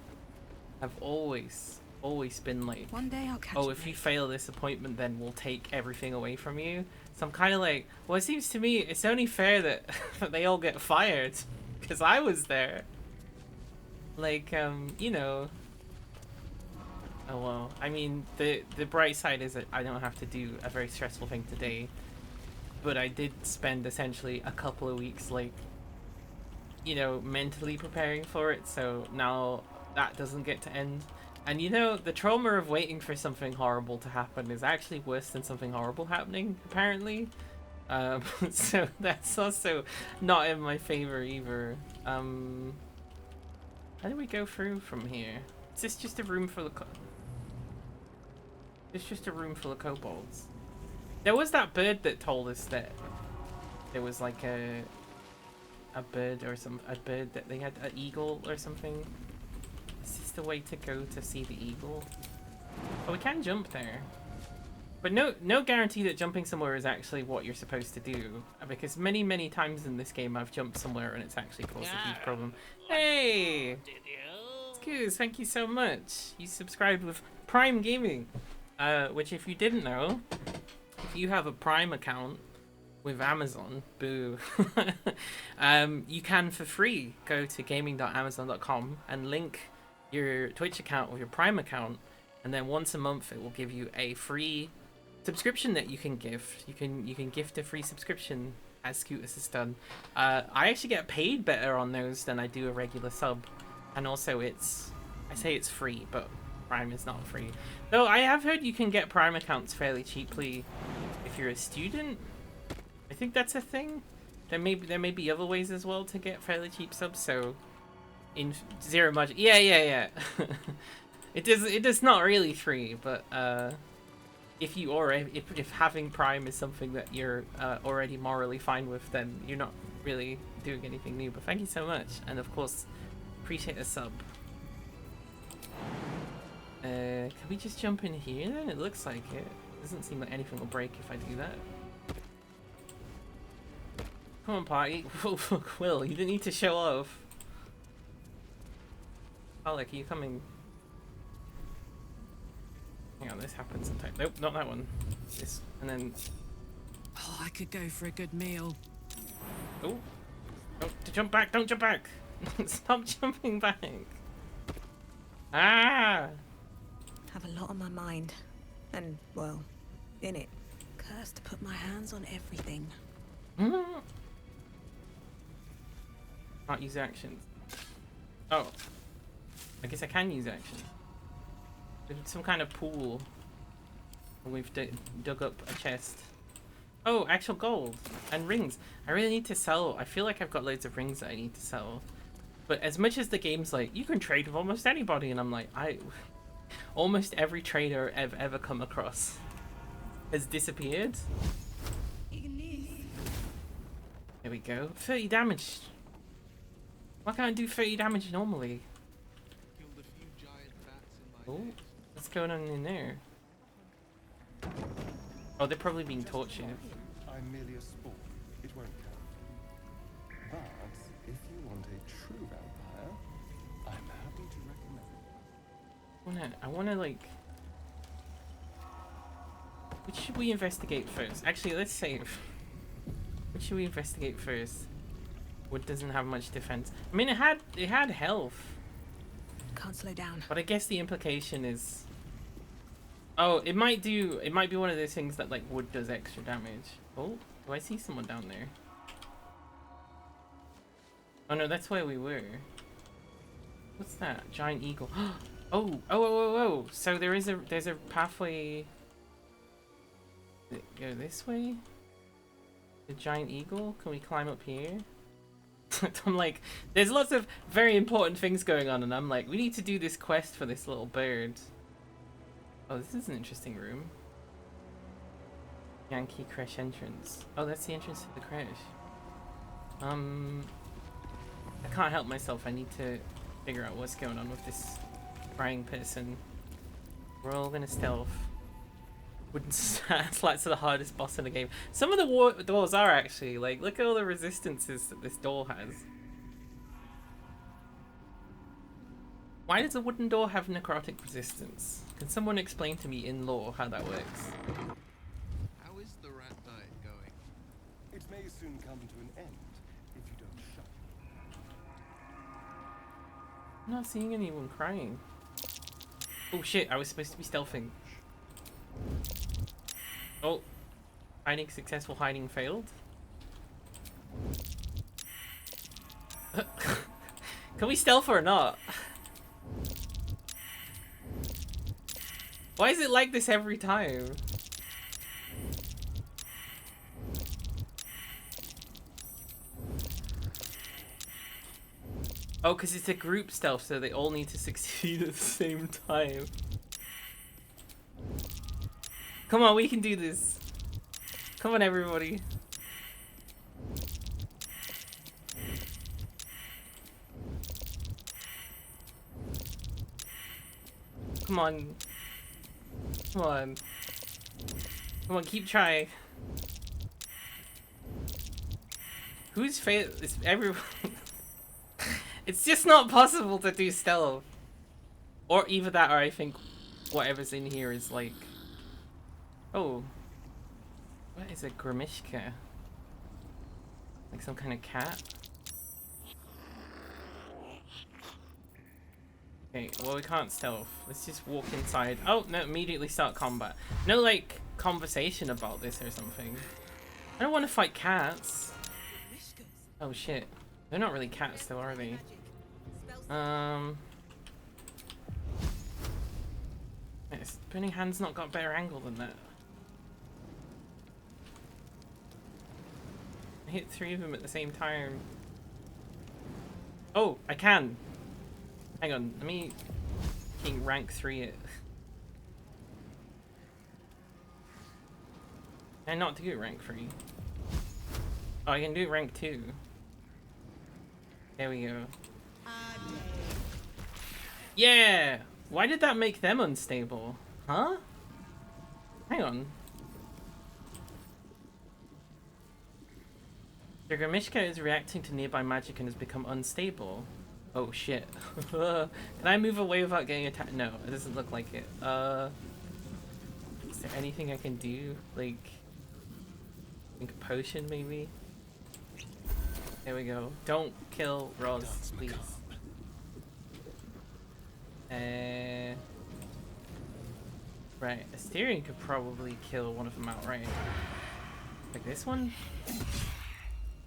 have always been like, One day I'll catch oh, you if you later. fail this appointment, then we'll take everything away from you. So I'm kind of like, well, it seems to me it's only fair that, that they all get fired, because I was there. Like, you know. Oh well, I mean, the bright side is that I don't have to do a very stressful thing today. But I did spend essentially a couple of weeks, like, you know, mentally preparing for it, so now that doesn't get to end. And you know, the trauma of waiting for something horrible to happen is actually worse than something horrible happening, apparently. So that's also not in my favor either. How do we go through from here? Is this just a room full of it's just a room full of kobolds? There was that bird that told us that there was like a bird or a bird that they had, an eagle or something. Is this the way to go to see the eagle? Oh, we can jump there. But no guarantee that jumping somewhere is actually what you're supposed to do, because many times in this game I've jumped somewhere and it's actually caused a huge problem. Hey! Excuse, thank you so much. You subscribed with Prime Gaming, which if you didn't know, if you have a Prime account with Amazon, boo, you can for free go to gaming.amazon.com and link your Twitch account with your Prime account, and then once a month it will give you a free subscription that you can gift. You can gift a free subscription, as Scootus has done. I actually get paid better on those than I do a regular sub, and also I say it's free, but Prime is not free. Though I have heard you can get Prime accounts fairly cheaply if you're a student. I think that's a thing. There may be other ways as well to get fairly cheap subs. So in zero budget, yeah. It is not really free, but if you if having Prime is something that you're already morally fine with, then you're not really doing anything new. But thank you so much, and of course, appreciate a sub. Can we just jump in here then? It looks like it. Doesn't seem like anything will break if I do that. Come on, party. Will, you didn't need to show off. Alec, are you coming? Hang on, this happens sometimes. Nope, not that one. This, and then... Oh, I could go for a good meal. Oh! Don't jump back! Don't jump back! Stop jumping back! Ah! Have a lot on my mind. And, well, In it. Cursed to put my hands on everything. Not use actions. Oh. I guess I can use actions. There's some kind of pool. We've dug up a chest. Oh, actual gold and rings. I really need to sell. I feel like I've got loads of rings that I need to sell. But as much as the game's like, you can trade with almost anybody, and I'm like, almost every trader I've ever come across has disappeared. There we go. 30 damage. Why can't I do 30 damage normally? Oh, what's going on in there? Oh, they're probably being tortured. I'm merely a sport. It won't count. But if you want a true vampire, I'm happy to recommend. I wanna like. Which should we investigate first? Actually, let's save. Which should we investigate first? What doesn't have much defense? I mean, it had health. Can't slow down. But I guess the implication is. Oh, it might be one of those things that like wood does extra damage. Oh, do I see someone down there? Oh no, that's where we were. What's that? Giant eagle. Oh. So there's a pathway. Does it go this way? The giant eagle? Can we climb up here? I'm like, there's lots of very important things going on, and I'm like, we need to do this quest for this little bird. Oh, this is an interesting room. Yankee Crash entrance. Oh, that's the entrance to the crash. I can't help myself. I need to figure out what's going on with this crying person. We're all gonna stealth. Wooden slats are the hardest boss in the game. Some of the doors are actually, like, look at all the resistances that this door has. Why does a wooden door have necrotic resistance? Can someone explain to me in lore how that works? How is the rat diet going? It may soon come to an end if you don't shut. I'm not seeing anyone crying. Oh shit, I was supposed to be stealthing. Oh, hiding successful, hiding failed. Can we stealth or not? Why is it like this every time? Oh, because it's a group stealth, so they all need to succeed at the same time. Come on, we can do this. Come on, everybody. Come on. Come on. Come on, keep trying. Who's fail? It's everyone. It's just not possible to do stealth. Or either that, or I think whatever's in here is like. Oh. What is a Grimishka? Like some kind of cat? Okay, well we can't stealth. Let's just walk inside. Oh, no, immediately start combat. No, like, conversation about this or something. I don't want to fight cats. Oh shit. They're not really cats though, are they? Yes, Burning Hand's not got a better angle than that. I hit 3 of them at the same time. Oh, I can. Hang on, let me rank 3 it. And not do it rank 3. Oh, I can do it rank 2. There we go. Yeah! Why did that make them unstable? Huh? Hang on. The Grimishka is reacting to nearby magic and has become unstable. Oh shit. Can I move away without getting attacked? No, it doesn't look like it. Is there anything I can do? Like, I think a potion maybe? There we go. Don't kill Roz, please. Right, Asterion could probably kill one of them outright. Like this one?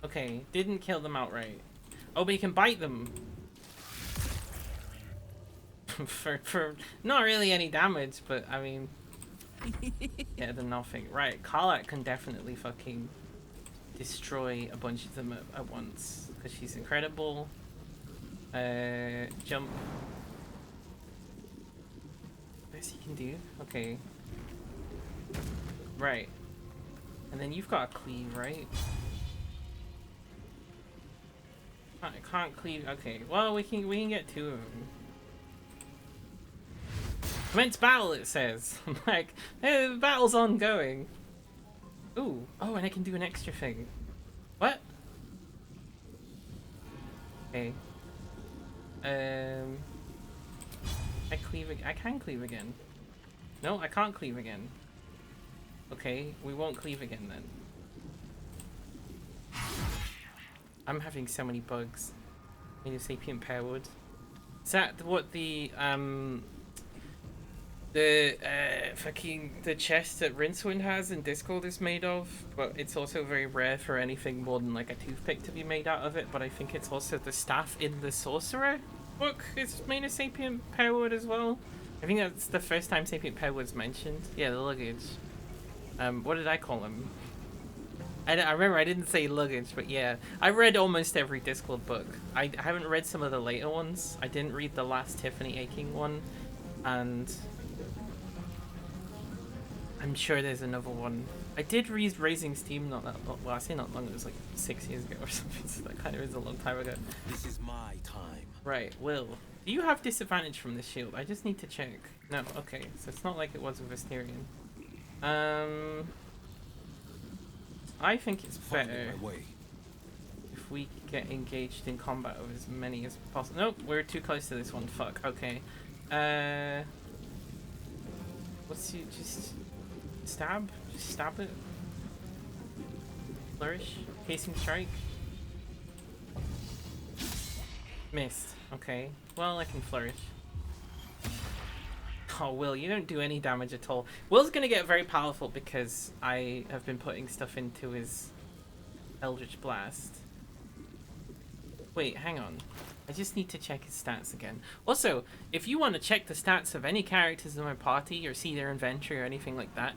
Okay, didn't kill them outright. Oh, but he can bite them. for not really any damage, but I mean... yeah, they're nothing. Right, Karlach can definitely fucking destroy a bunch of them at once. Because she's incredible. Jump. Best he can do? Okay. Right. And then you've got a cleave, right? I can't cleave. Okay. Well, we can get two of them. Commence battle, it says. I'm like, hey, the battle's ongoing. Ooh. Oh, and I can do an extra thing. What? Okay. I cleave. I can cleave again. No, I can't cleave again. Okay, we won't cleave again then. I'm having so many bugs. Made of sapient pearwood. Is that what the fucking the chest that Rincewind has in Discord is made of? But it's also very rare for anything more than like a toothpick to be made out of it. But I think it's also the staff in the Sorcerer book is made of sapient pearwood as well. I think that's the first time sapient pearwood's mentioned. Yeah, the luggage. What did I call him? I remember I didn't say luggage, but yeah. I read almost every Discord book. I haven't read some of the later ones. I didn't read the last Tiffany Aching one. And I'm sure there's another one. I did read Raising Steam not that long. Well, I say not long, it was like 6 years ago or something. So that kind of is a long time ago. This is my time. Right, Will. Do you have disadvantage from this shield? I just need to check. No, okay. So it's not like it was with Asterion. I think it's better if we get engaged in combat with as many as possible. Nope, we're too close to this one. Fuck. Okay. What's you just stab? Just stab it. Flourish. Casing strike. Missed. Okay. Well, I can flourish. Oh, Will, you don't do any damage at all. Will's gonna get very powerful because I have been putting stuff into his Eldritch Blast. Wait, hang on. I just need to check his stats again. Also, if you want to check the stats of any characters in my party or see their inventory or anything like that,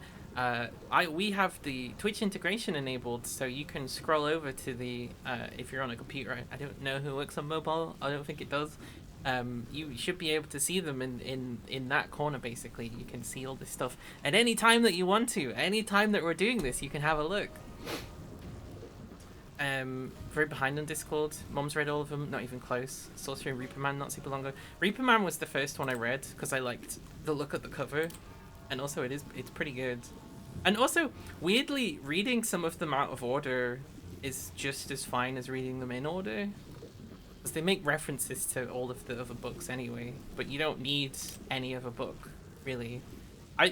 we have the Twitch integration enabled, so you can scroll over to the, if you're on a computer, I don't know who works on mobile, I don't think it does. You should be able to see them in that corner, basically. You can see all this stuff at any time that you want to. Any time that we're doing this, you can have a look. Very behind on Discord. Mom's read all of them, not even close. Sorcery and Reaper Man, not super long ago. Reaper Man was the first one I read, because I liked the look of the cover. And also it's pretty good. And also, weirdly, reading some of them out of order is just as fine as reading them in order. They make references to all of the other books anyway, but you don't need any other book, really.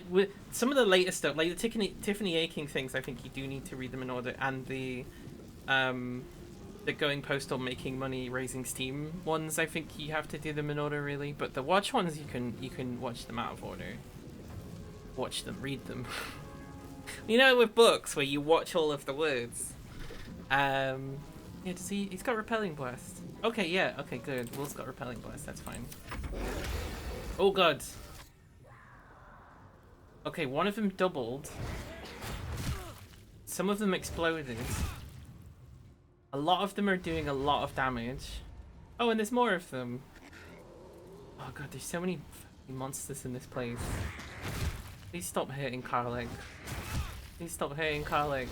With some of the later stuff, like the Tiffany Aching things, I think you do need to read them in order, and the going postal, making money, raising steam ones, I think you have to do them in order, really. But the watch ones, you can watch them out of order. Watch them, read them. You know, with books where you watch all of the words. Yeah, does he's got Repelling Blast. Okay, yeah, okay, good. Will's got Repelling Blast, that's fine. Oh god. Okay, one of them doubled. Some of them exploded. A lot of them are doing a lot of damage. Oh, and there's more of them. Oh god, there's so many monsters in this place. Please stop hurting Karlach. Please stop hurting Karlach.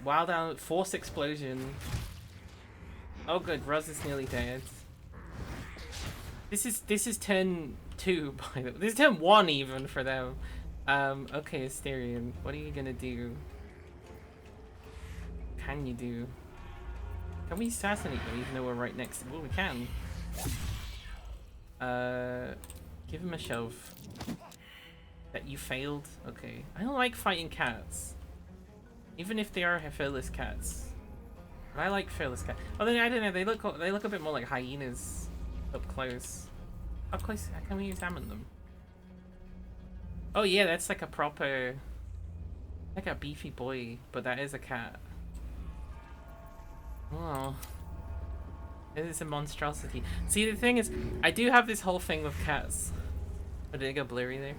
Wild out, Force Explosion. Oh good, Ruz is nearly dead. This is turn 2 by the way. This is turn 1 even for them. Okay, Asterion, what are you gonna do? Can you do? Can we assassinate them even though we're right next to... Well, we can. Give him a shove. That you failed? Okay. I don't like fighting cats. Even if they are fearless cats. But I like fearless cats. Oh, I don't know, they look a bit more like hyenas up close. Up close, how can we examine them? Oh yeah, that's like a proper, like a beefy boy, but that is a cat. Oh, it is a monstrosity. See, the thing is, I do have this whole thing with cats. Oh, did it go blurry there?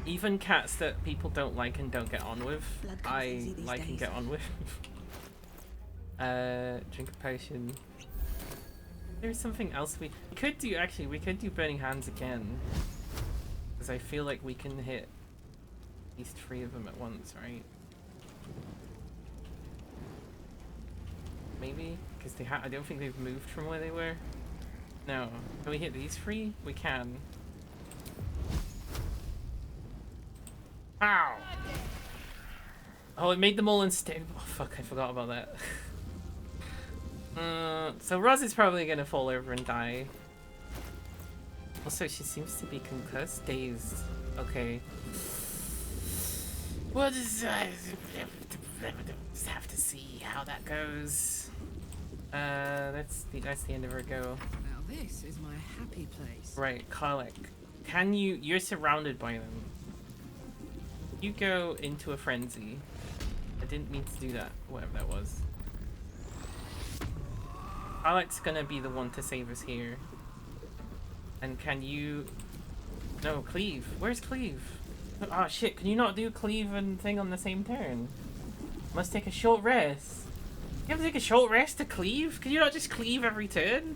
Even cats that people don't like and don't get on with, Blood comes I easy these like and days. get on with. Drink a potion. There's something else we could do. Actually, we could do Burning Hands again, because I feel like we can hit at least 3 of them at once, right? Maybe, because I don't think they've moved from where they were. No, can we hit these 3? We can. Ow! Oh, it made them all unstable. Oh, fuck, I forgot about that. So Roz is probably gonna fall over and die. Also, she seems to be concussed, dazed. Okay. What is just have to see how that goes. That's the end of her go. Now this is my happy place. Right, Karlek. Can you're surrounded by them. You go into a frenzy. I didn't mean to do that, whatever that was. Karlek's gonna be the one to save us here. And can you... No, cleave. Where's cleave? Oh shit, can you not do cleave and thing on the same turn? Must take a short rest. You have to take a short rest to cleave? Can you not just cleave every turn?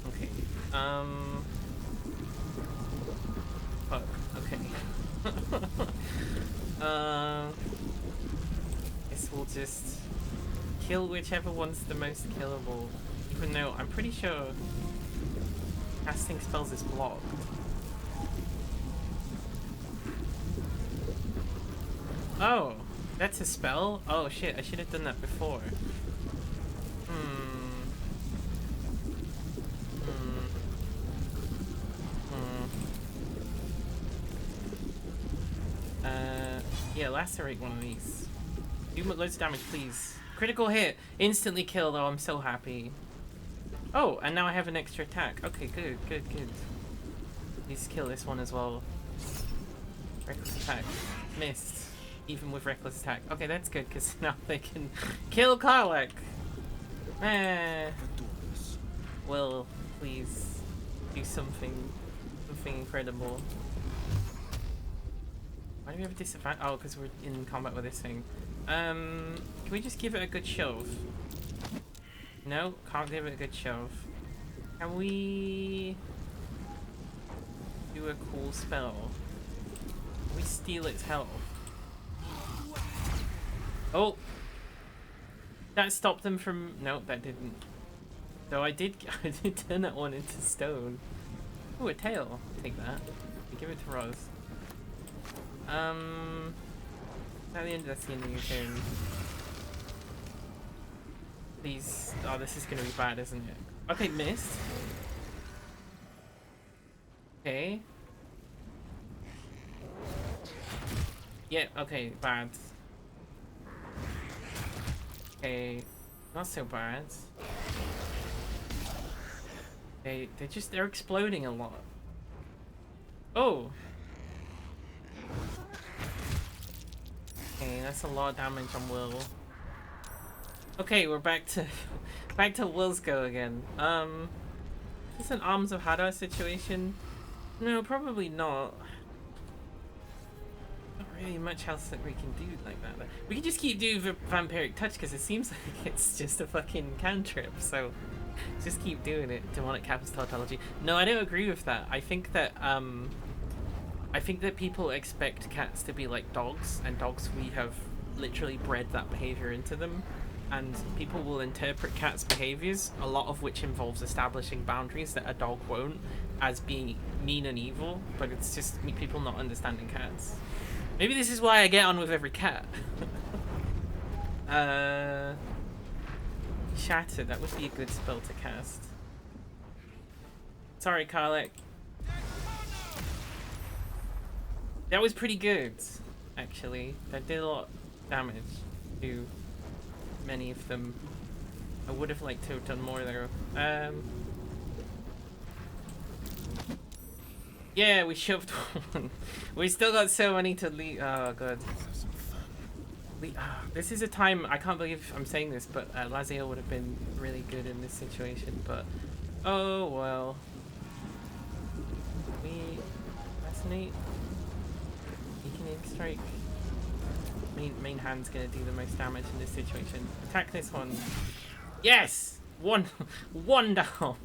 Okay. Fuck. Okay. Guess we'll just kill whichever one's the most killable. Even though I'm pretty sure casting spells is blocked. Oh, that's a spell? Oh shit, I should have done that before. Yeah, lacerate one of these. Do loads of damage, please. Critical hit! Instantly kill, though, I'm so happy. Oh, and now I have an extra attack. Okay, good, good, good. Please kill this one as well. Reckless attack. Missed. Even with reckless attack. Okay, that's good, because now they can kill Karlek! Well, please do something incredible. Why do we have a disadvantage? Oh, because we're in combat with this thing. Can we just give it a good shove? No, can't give it a good shove. Can we do a cool spell? Can we steal its health? Oh! That stopped them from... Nope, that didn't. Though I did turn that one into stone. Ooh, a tail. Take that. Give it to Roz. That's the end of your turn. Please. Oh, this is gonna be bad, isn't it? Okay, missed. Okay. Yeah, okay, bad. Okay, not so bad. They're exploding a lot. Oh! Okay, that's a lot of damage on Will. Okay, we're back to Will's go again. Is this an Arms of Hadar situation? No, probably not. Not really much else that we can do like that. We can just keep doing Vampiric Touch because it seems like it's just a fucking cantrip, so just keep doing it. Demonic Capital Tautology. No, I don't agree with that. I think that people expect cats to be like dogs, and dogs, we have literally bred that behavior into them, and people will interpret cats' behaviors, a lot of which involves establishing boundaries that a dog won't, as being mean and evil, but it's just people not understanding cats. Maybe this is why I get on with every cat. Shatter, that would be a good spell to cast. Sorry, Karlek. That was pretty good, actually. That did a lot of damage to many of them. I would have liked to have done more though. Yeah, we shoved one. We still got so many to leave. Oh, god. This is a time, I can't believe I'm saying this, but Laziel would have been really good in this situation, but oh well. We fascinate. Weakening strike. Main hand's gonna do the most damage in this situation. Attack this one. Yes! One down.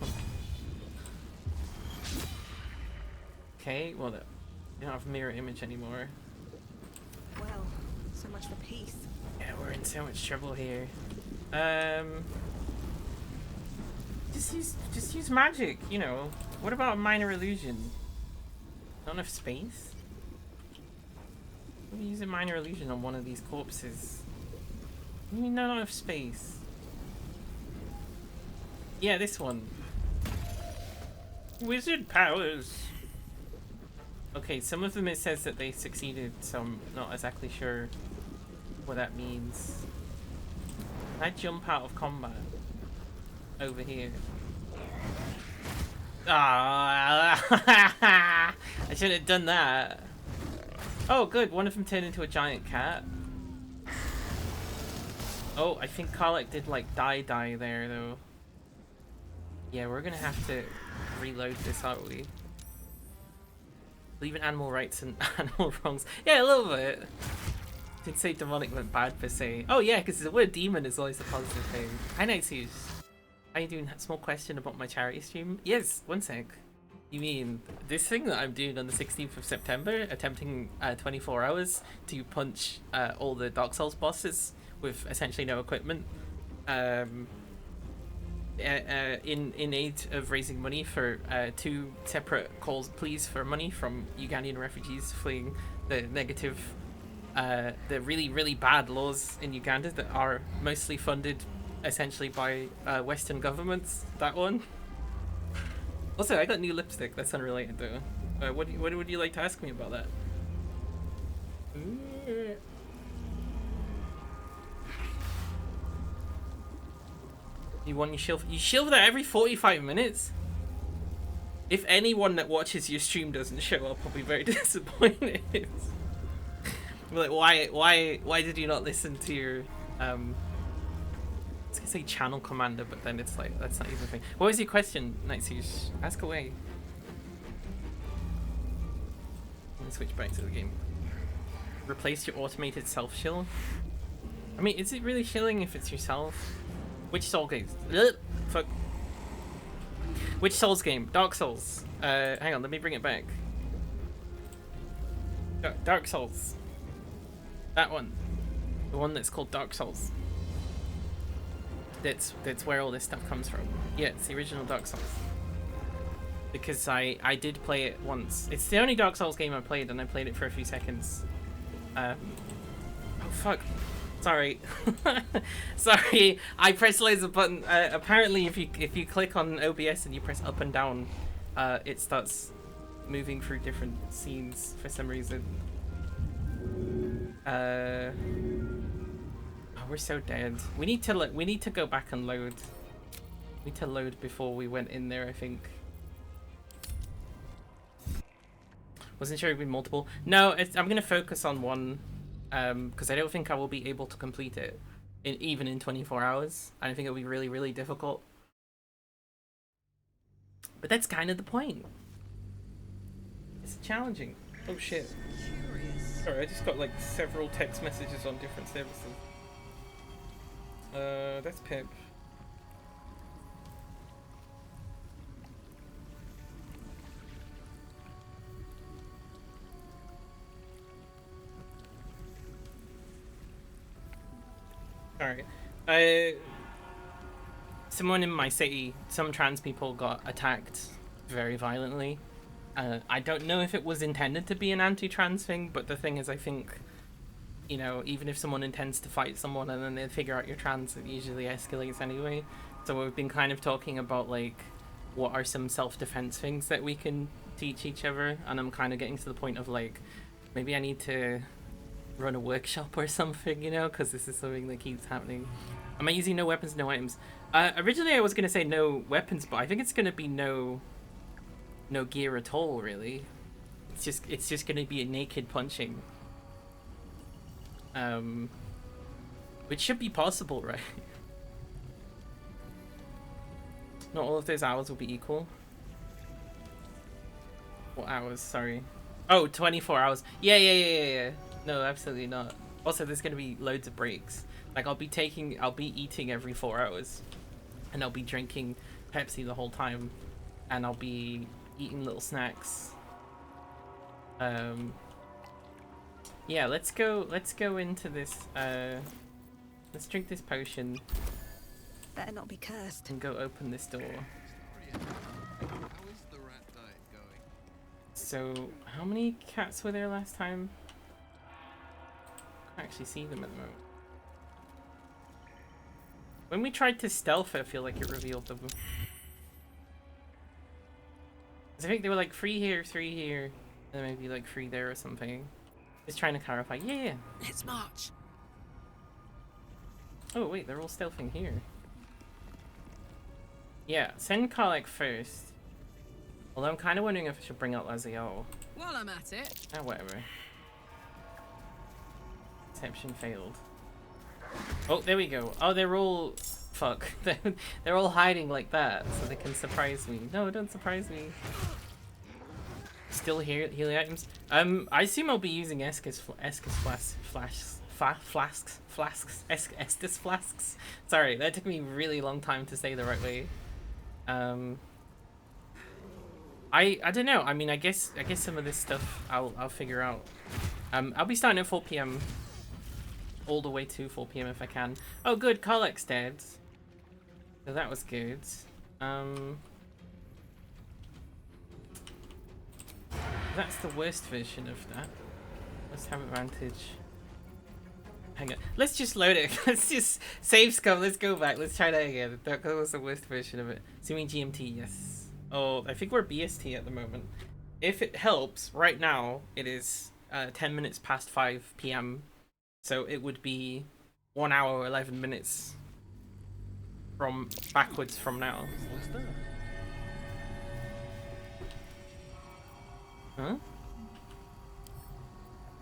Okay, well, we don't have mirror image anymore. Well, so much for peace. Yeah, we're in so much trouble here. Just use magic, you know. What about a minor illusion? Not enough space? Maybe use a minor illusion on one of these corpses. I mean, not enough space. Yeah, this one. Wizard powers. Okay, some of them it says that they succeeded, so I'm not exactly sure what that means. Can I jump out of combat? Over here. Ah! I shouldn't have done that. Oh, good. One of them turned into a giant cat. Oh, I think Karlach did like die there though. Yeah, we're gonna have to reload this, aren't we? Leaving animal rights and animal wrongs. Yeah, a little bit. Didn't say demonic went bad per se. Oh yeah, because the word demon is always a positive thing. Hi Nightsues. How you doing? Small question about my charity stream. Yes, one sec. You mean this thing that I'm doing on the 16th of September, attempting 24 hours to punch all the Dark Souls bosses with essentially no equipment, in aid of raising money for 2 separate calls pleas for money from Ugandan refugees fleeing the negative, the really bad laws in Uganda that are mostly funded essentially by Western governments. That one. Also, I got new lipstick. That's unrelated though. What would you like to ask me about that? You want your shield? You shield that every 45 minutes? If anyone that watches your stream doesn't show up, I'll be very disappointed. Like, why did you not listen to your I was gonna say channel commander, but then it's like that's not even a thing. What was your question, Nightsues? Ask away. Let me switch back to the game. Replace your automated self shield. I mean, is it really shilling if it's yourself? Which Soul game? Fuck. Which Souls game? Dark Souls. Hang on, let me bring it back. Dark Souls. That one. The one that's called Dark Souls. That's where all this stuff comes from. Yeah, it's the original Dark Souls. Because I did play it once. It's the only Dark Souls game I played, and I played it for a few seconds. Oh fuck. Sorry. Sorry, I pressed laser button. Apparently if you click on OBS and you press up and down, it starts moving through different scenes for some reason. Oh, we're so dead. We need to go back and load. We need to load before we went in there, I think. Wasn't sure it'd be multiple. No, I'm gonna focus on one. Because I don't think I will be able to complete it even in 24 hours. I think it'll be really difficult. But that's kind of the point. It's challenging. Oh shit. Curious. Sorry, I just got like several text messages on different services. That's Pip. Alright. Someone in my city, some trans people got attacked very violently. I don't know if it was intended to be an anti-trans thing, but the thing is, I think, you know, even if someone intends to fight someone and then they figure out you're trans, it usually escalates anyway. So we've been kind of talking about, like, what are some self-defense things that we can teach each other, and I'm kind of getting to the point of, like, maybe I need to run a workshop or something, you know, because this is something that keeps happening. Am I using no weapons, no items? Originally I was going to say no weapons, but I think it's going to be no gear at all, really. it's just gonna be a naked punching. Which should be possible, right? Not all of those hours will be equal. What hours? Sorry. Oh, 24 hours. Yeah. No, absolutely not. Also, there's gonna be loads of breaks. Like, I'll be eating every 4 hours. And I'll be drinking Pepsi the whole time. And I'll be eating little snacks. Yeah, let's go into this, let's drink this potion. Better not be cursed. And go open this door. How is the rat diet going? So, how many cats were there last time? I can't actually see them at the moment. When we tried to stealth, I feel like it revealed them. 'Cause I think they were like 3 here, 3 here, and maybe like 3 there or something. Just trying to clarify. Yeah. Let's march. Oh wait, they're all stealthing here. Yeah, send Karlek first. Although I'm kind of wondering if I should bring out Lazial. While I'm at it, Ah, whatever. Deception failed. Oh, there we go. Oh, they're all... Fuck. They're all hiding like that, so they can surprise me. No, don't surprise me. Still here, healing items. I assume I'll be using Estus flasks. Sorry, that took me a really long time to say the right way. I don't know. I mean, I guess some of this stuff I'll figure out. I'll be starting at 4 PM. All the way to 4 PM if I can. Oh, good. Karlek's dead. So that was good. That's the worst version of that. Let's have advantage. Hang on. Let's just load it. Let's just save scum. Let's go back. Let's try that again. That was the worst version of it. Assuming GMT, yes. Oh, I think we're BST at the moment. If it helps, right now it is 10 minutes past 5 PM. So it would be 1 hour 11 minutes from backwards from now. What's that? Huh?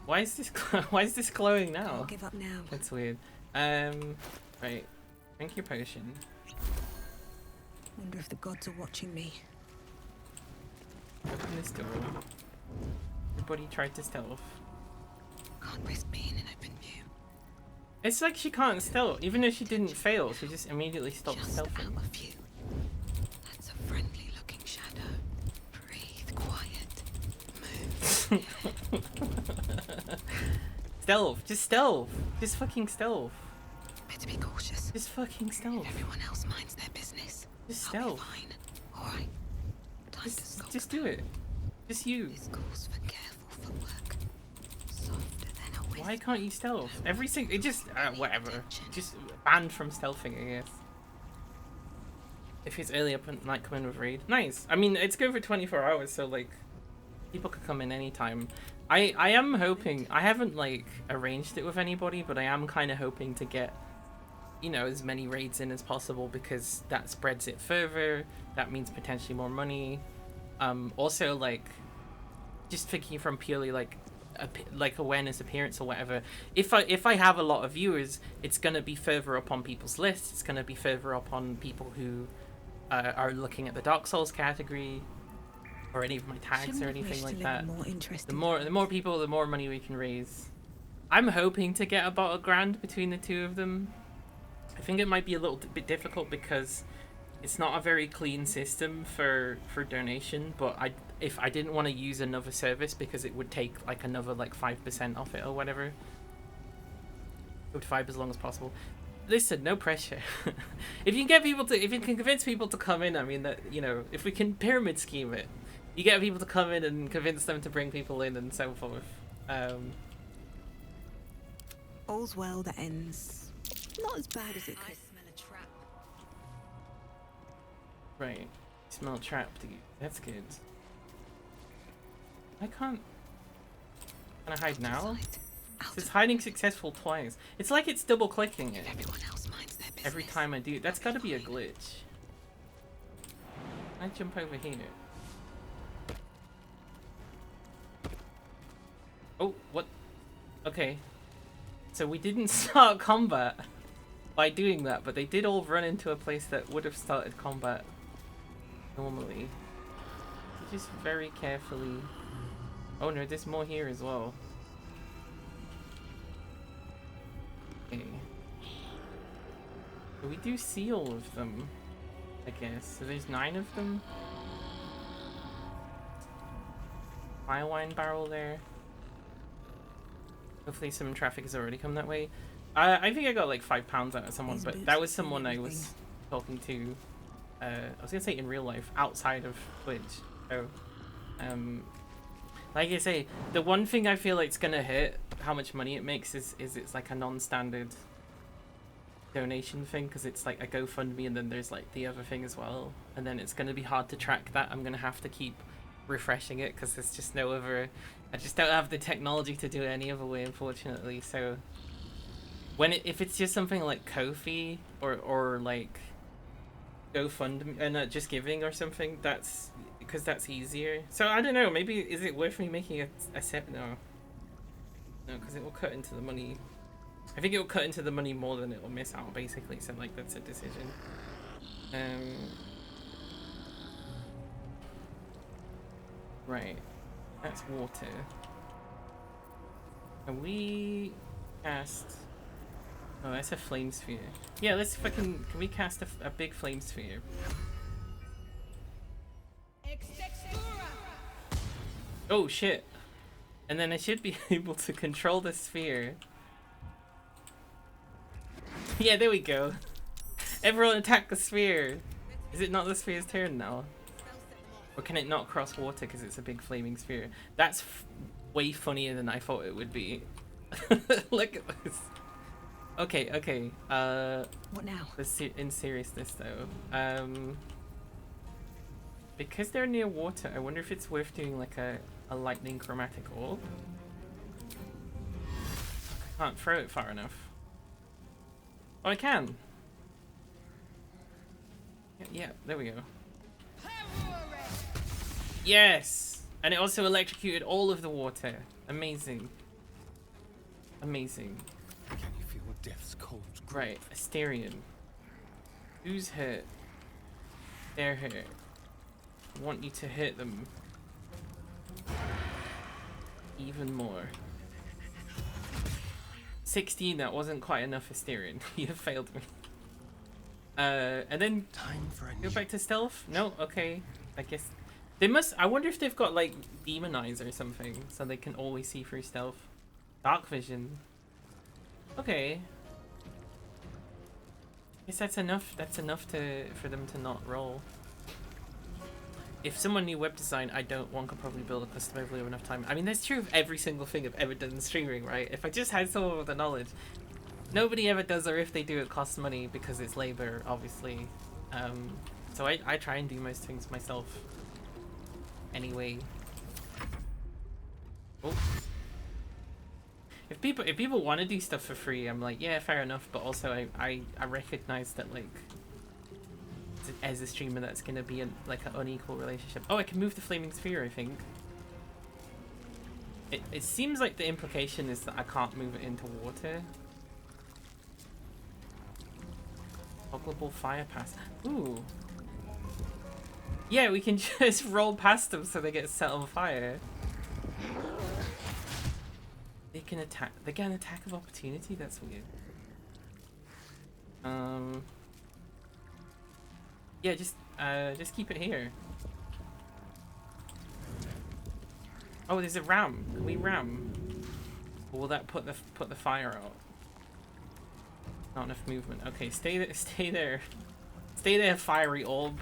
Why is this why is this glowing now? I'll give up now. That's weird. Right. Drink your potion. Wonder if the gods are watching me. Open this door. Everybody tried to stealth. Can't risk being in open view. It's like she can't stealth. Even if she didn't fail, she just immediately stopped Just stealthing. out of view. That's a friendly looking shadow. Breathe quiet. Move. Stealth. Just stealth. Just fucking stealth. Better be cautious. Just fucking stealth. Everyone else minds their business. Just I'll stealth. be fine. Alright. Time to skulk. Just do it. Just you. This calls for careful footwork. Softer than a whisper. Why can't you stealth? Every single... It just... whatever. Just banned from stealthing, I guess. If it's early up and might come in with raid. Nice. I mean, it's good for 24 hours, so, like, people could come in anytime. I am hoping... I haven't, like, arranged it with anybody, but I am kind of hoping to get, you know, as many raids in as possible, because that spreads it further. That means potentially more money. Also, like, just thinking from purely, like awareness, appearance, or whatever. If I have a lot of viewers, it's gonna be further up on people's lists. It's gonna be further up on people who are looking at the Dark Souls category, or any of my tags or anything like that. The more people, the more money we can raise. I'm hoping to get about $1,000 between the two of them. I think it might be a little bit difficult because it's not a very clean system for donation, but if I didn't want to use another service because it would take like another like 5% off it or whatever. Go to 5 as long as possible. Listen, no pressure. If you can convince people to come in, I mean, that, you know, if we can pyramid scheme it, you get people to come in and convince them to bring people in and so forth. All's well that ends not as bad as it could. smell a trap. Right. Smell trapped. That's good. I can't... Can I hide now? It's hiding successful twice. It's like it's double clicking it Everyone else minds their business. every time I do. That's gotta be a glitch. I jump over here. Oh, what? Okay. So we didn't start combat by doing that, but they did all run into a place that would have started combat normally. Just very carefully. Oh no, there's more here as well. Okay. But we do see all of them, I guess. So there's 9 of them. Fire wine barrel there. Hopefully some traffic has already come that way. I think I got like £5 out of someone, but that was someone I was talking to. I was gonna say in real life, outside of Twitch. So, like I say, the one thing I feel like it's gonna hit how much money it makes is it's like a non-standard donation thing, because it's like a GoFundMe and then there's like the other thing as well, and then it's gonna be hard to track that. I'm gonna have to keep refreshing it because there's just no other. I just don't have the technology to do it any other way, unfortunately. So when if it's just something like Ko-fi or like GoFundMe and just giving or something, that's because that's easier. So I don't know, maybe is it worth me making a set? No, because it will cut into the money. I think it will cut into the money more than it will miss out, basically. So like that's a decision. Right, that's water. Can we cast? Oh, that's a flame sphere. Yeah, let's fucking. Can we cast a big flame sphere? Oh shit! And then I should be able to control the sphere. Yeah, there we go. Everyone attack the sphere. Is it not the sphere's turn now? Or can it not cross water because it's a big flaming sphere? That's way funnier than I thought it would be. Look at this. Okay, okay. What now? In seriousness though, because they're near water, I wonder if it's worth doing like a lightning chromatic orb. I can't throw it far enough. Oh, I can. Yeah, there we go. Yes! And it also electrocuted all of the water. Amazing. Amazing. Can you feel death's cold grip? Right, Asterion. Who's hurt? They're hurt. I want you to hit them. Even more. 16, that wasn't quite enough, Asterion. You have failed me. And then Time for a go new back to stealth? No? Okay. I guess they must. I wonder if they've got like demon eyes or something, so they can always see through stealth. Dark vision. Okay. Guess that's enough. That's enough for them to not roll. If someone knew web design, I don't. One could probably build a custom overlay with enough time. I mean, that's true of every single thing I've ever done in streaming, right? If I just had someone with the knowledge, nobody ever does, or if they do, it costs money because it's labor, obviously. So I try and do most things myself. Anyway. Oh. If people want to do stuff for free, I'm like, yeah, fair enough. But also, I recognize that like, as a streamer, that's gonna be like an unequal relationship. Oh, I can move the flaming sphere, I think. It seems like the implication is that I can't move it into water. Toggleable fire pass. Ooh. Yeah, we can just roll past them so they get set on fire. They can attack. They get an attack of opportunity. That's weird. Yeah, just keep it here. Oh, there's a ram. Can we ram? Or will that put the fire out? Not enough movement. Okay, stay there. Stay there. Stay there, fiery orb.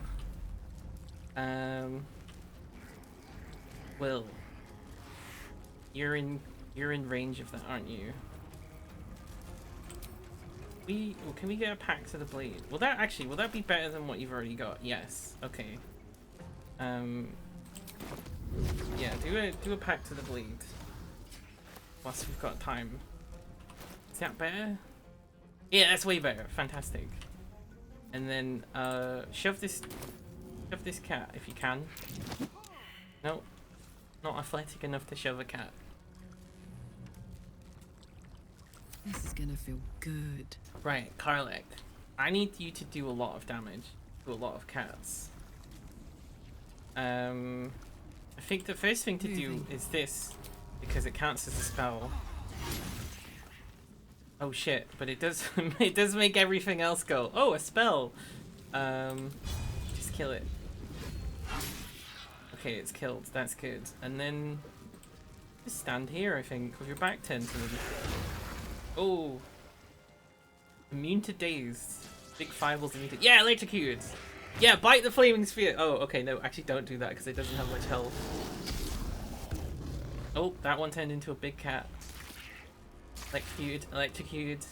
Will. You're in range of that, aren't you? Can we get a pack to the blade? Will that be better than what you've already got? Yes. Okay. Yeah, do a pack to the blade. Whilst we've got time. Is that better? Yeah, that's way better. Fantastic. And then shove this cat if you can. No, not athletic enough to shove a cat. gonna feel good. Right, Karlek. I need you to do a lot of damage to a lot of cats. I think the first thing to do is this, because it counts as a spell. Oh shit, but it does it does make everything else go. Oh, a spell. Just kill it. Okay, it's killed. That's good. And then just stand here, I think, with your back turned to them. Oh. Immune to daze. Big fireballs immune to... Yeah, electrocuted! Yeah, bite the flaming sphere! Oh, okay, no, actually don't do that because it doesn't have much health. Oh, that one turned into a big cat. Electrocuted, electrocuted.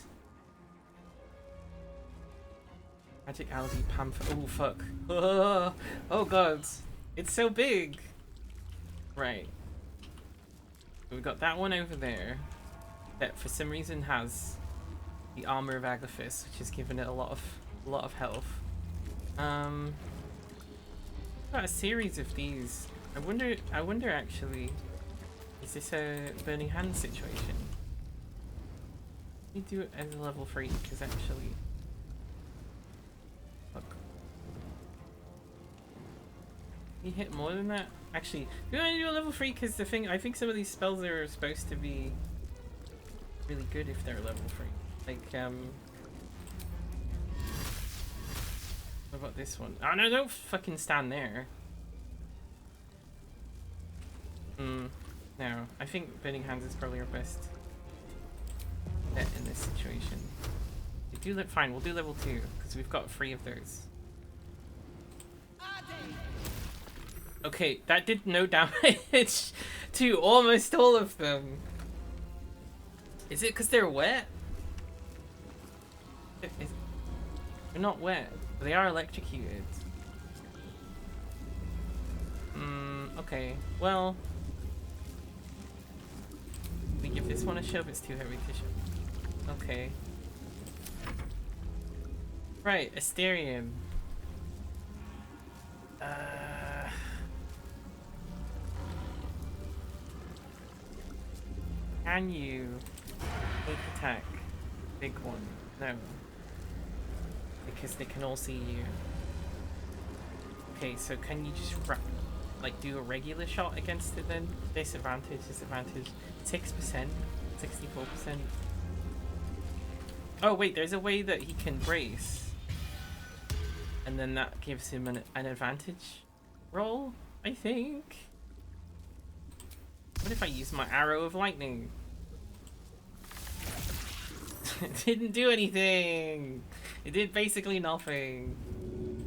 Magic algae panther. Oh, fuck. Oh, god. It's so big! Right. We've got that one over there that for some reason has the armor of Agathis, which is giving it a lot of health. Got a series of these. I wonder actually, is this a burning hand situation? Let me do it as a level 3 because actually, look, you hit more than that. Actually, we want to do a level 3 because the thing, I think some of these spells are supposed to be really good if they're level 3. Like, what about this one? Oh no, don't fucking stand there. No, I think Burning Hands is probably our best bet in this situation. We do look fine, we'll do level 2, because we've got 3 of those. Okay, that did no damage to almost all of them. Is it because they're wet? They're not wet. They are electrocuted. Okay. Well, we give this one a shove. It's too heavy to shove. Okay. Right, Asterion. Can you quick attack big one? No. Because they can all see you. Okay, so can you just like do a regular shot against it then? Disadvantage, disadvantage. 6%, 64%. Oh wait, there's a way that he can brace. And then that gives him an advantage roll, I think. What if I use my arrow of lightning? It didn't do anything! It did basically nothing.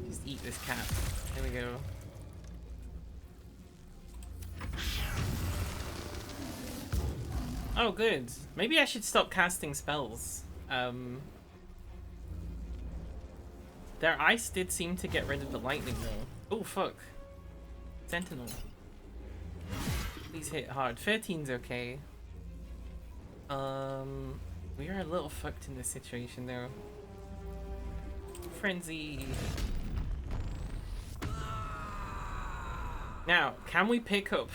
Just eat this cat. There we go. Oh, good. Maybe I should stop casting spells. Their ice did seem to get rid of the lightning though. Oh, fuck. Sentinel. Please hit hard. 13's okay. We are a little fucked in this situation though. Frenzy. Now, can we pick up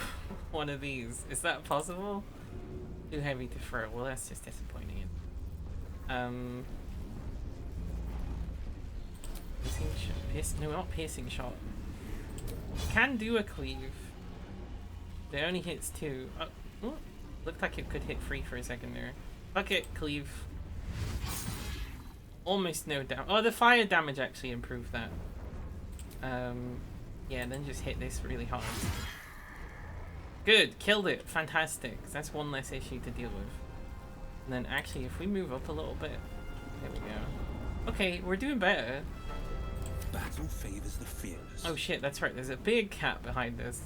one of these? Is that possible? Too heavy to throw. Well, that's just disappointing. No, not piercing shot. Can do a cleave. It only hits 2. Oh, looked like it could hit 3 for a second there. Fuck it, cleave. Almost no damage. Oh, the fire damage actually improved that. Yeah, and then just hit this really hard. Good, killed it. Fantastic. That's one less issue to deal with. And then actually, if we move up a little bit, there we go. Okay, we're doing better. Battle favors the fearless. Oh shit, that's right. There's a big cat behind us.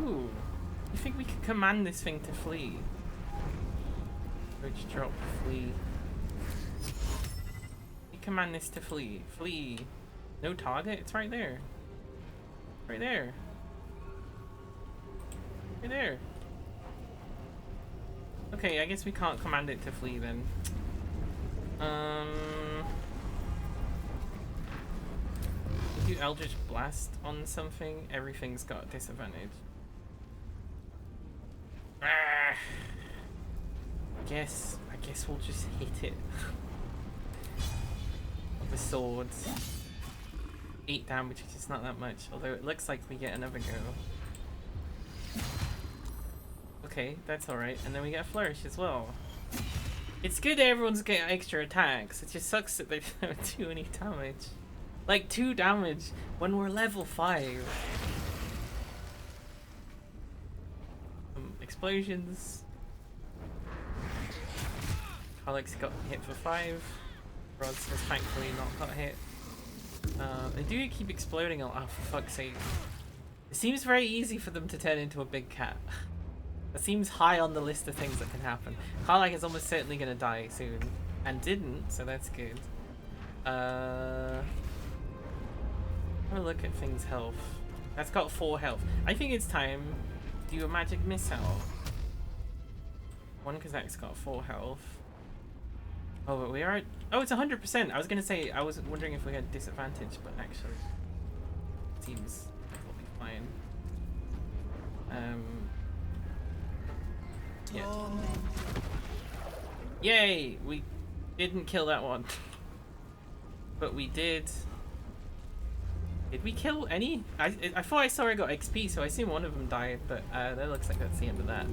Ooh. You think we could command this thing to flee? Bridge drop, flee. We command this to flee. Flee. No target? It's right there. Right there. Right there. Okay, I guess we can't command it to flee then. If you Eldritch Blast on something, everything's got disadvantage. guess we'll just hit it with swords. 8 damage, which is not that much, although it looks like we get another go. Okay, that's alright. And then we get a flourish as well. It's good that everyone's getting extra attacks. It just sucks that they don't do any damage. Like 2 damage when we're level 5. Explosions. Alex got hit for 5. Rods has thankfully not got hit. They do keep exploding a lot. Oh, for fuck's sake. It seems very easy for them to turn into a big cat. That seems high on the list of things that can happen. Karlach is almost certainly gonna die soon. And didn't, so that's good. Have a look at things' health. That's got 4 health. I think it's time to do a magic missile. 1, because that's got 4 health. Oh, but we are... Oh, it's 100%! I was gonna say, I was wondering if we had disadvantage, but actually... Seems like we'll be fine. Yeah. Yay! We didn't kill that one. But we did... Did we kill any? I thought I saw I got XP, so I assume one of them died, but that looks like that's the end of that.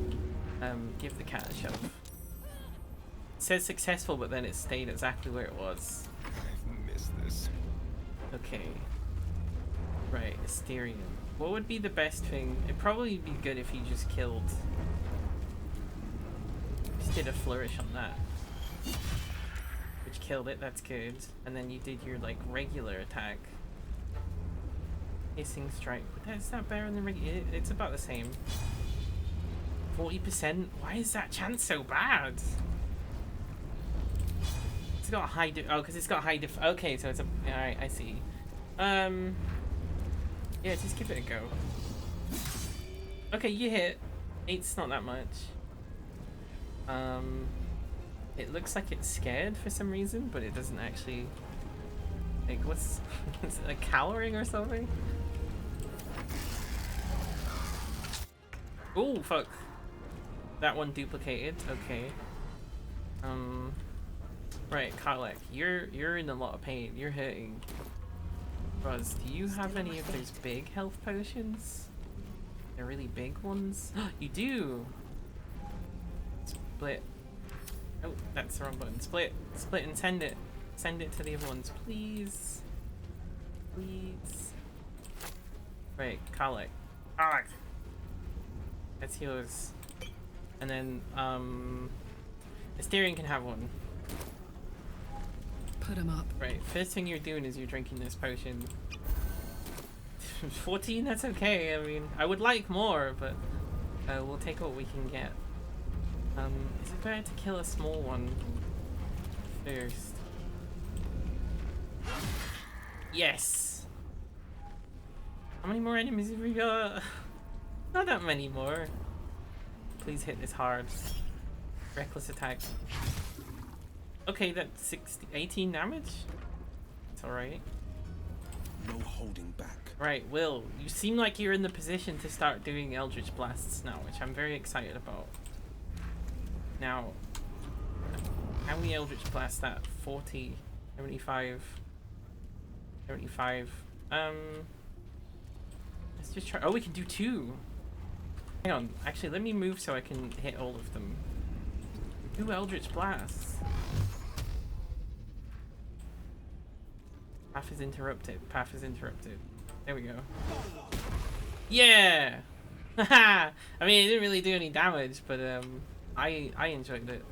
Give the cat a shove. It says successful, but then it stayed exactly where it was. I've missed this. Okay. Right, Asterion. What would be the best thing? It'd probably be good if you just killed... Just did a flourish on that. Which killed it, that's good. And then you did your, like, regular attack. Hissing strike, but that's not better than regular. It's about the same. 40%? Why is that chance so bad? It's got a high oh, because it's got high okay, so it's a... Alright, I see. Yeah, just give it a go. Okay, you hit. 8's not that much. It looks like it's scared for some reason, but it doesn't actually... Like, what's... is it like cowering or something? Oh, fuck. That one duplicated. Okay. Right, Karlach, you're in a lot of pain. You're hurting. Roz, do you have any of those big health potions? They're really big ones? You do! Split. Oh, that's the wrong button. Split. Split and send it. Send it to the other ones, please. Please. Right, Karlach. Karlach! That's yours. And then, Asterion can have one. Put him up. Right, first thing you're doing is you're drinking this potion. 14? That's okay. I mean, I would like more, but we'll take what we can get. Is it better to kill a small one first? Yes! How many more enemies have we got? Not that many more. Please hit this hard. Reckless attack. Okay, that's 18 damage? It's alright. No holding back. Right, Will, you seem like you're in the position to start doing Eldritch Blasts now, which I'm very excited about. Now, how we Eldritch Blast that? 40, 75, 75. Let's just try. Oh, we can do 2. Hang on, actually, let me move so I can hit all of them. 2 Eldritch Blasts. Path is interrupted. Path is interrupted. There we go. Yeah! Haha! I mean, it didn't really do any damage, but I enjoyed it.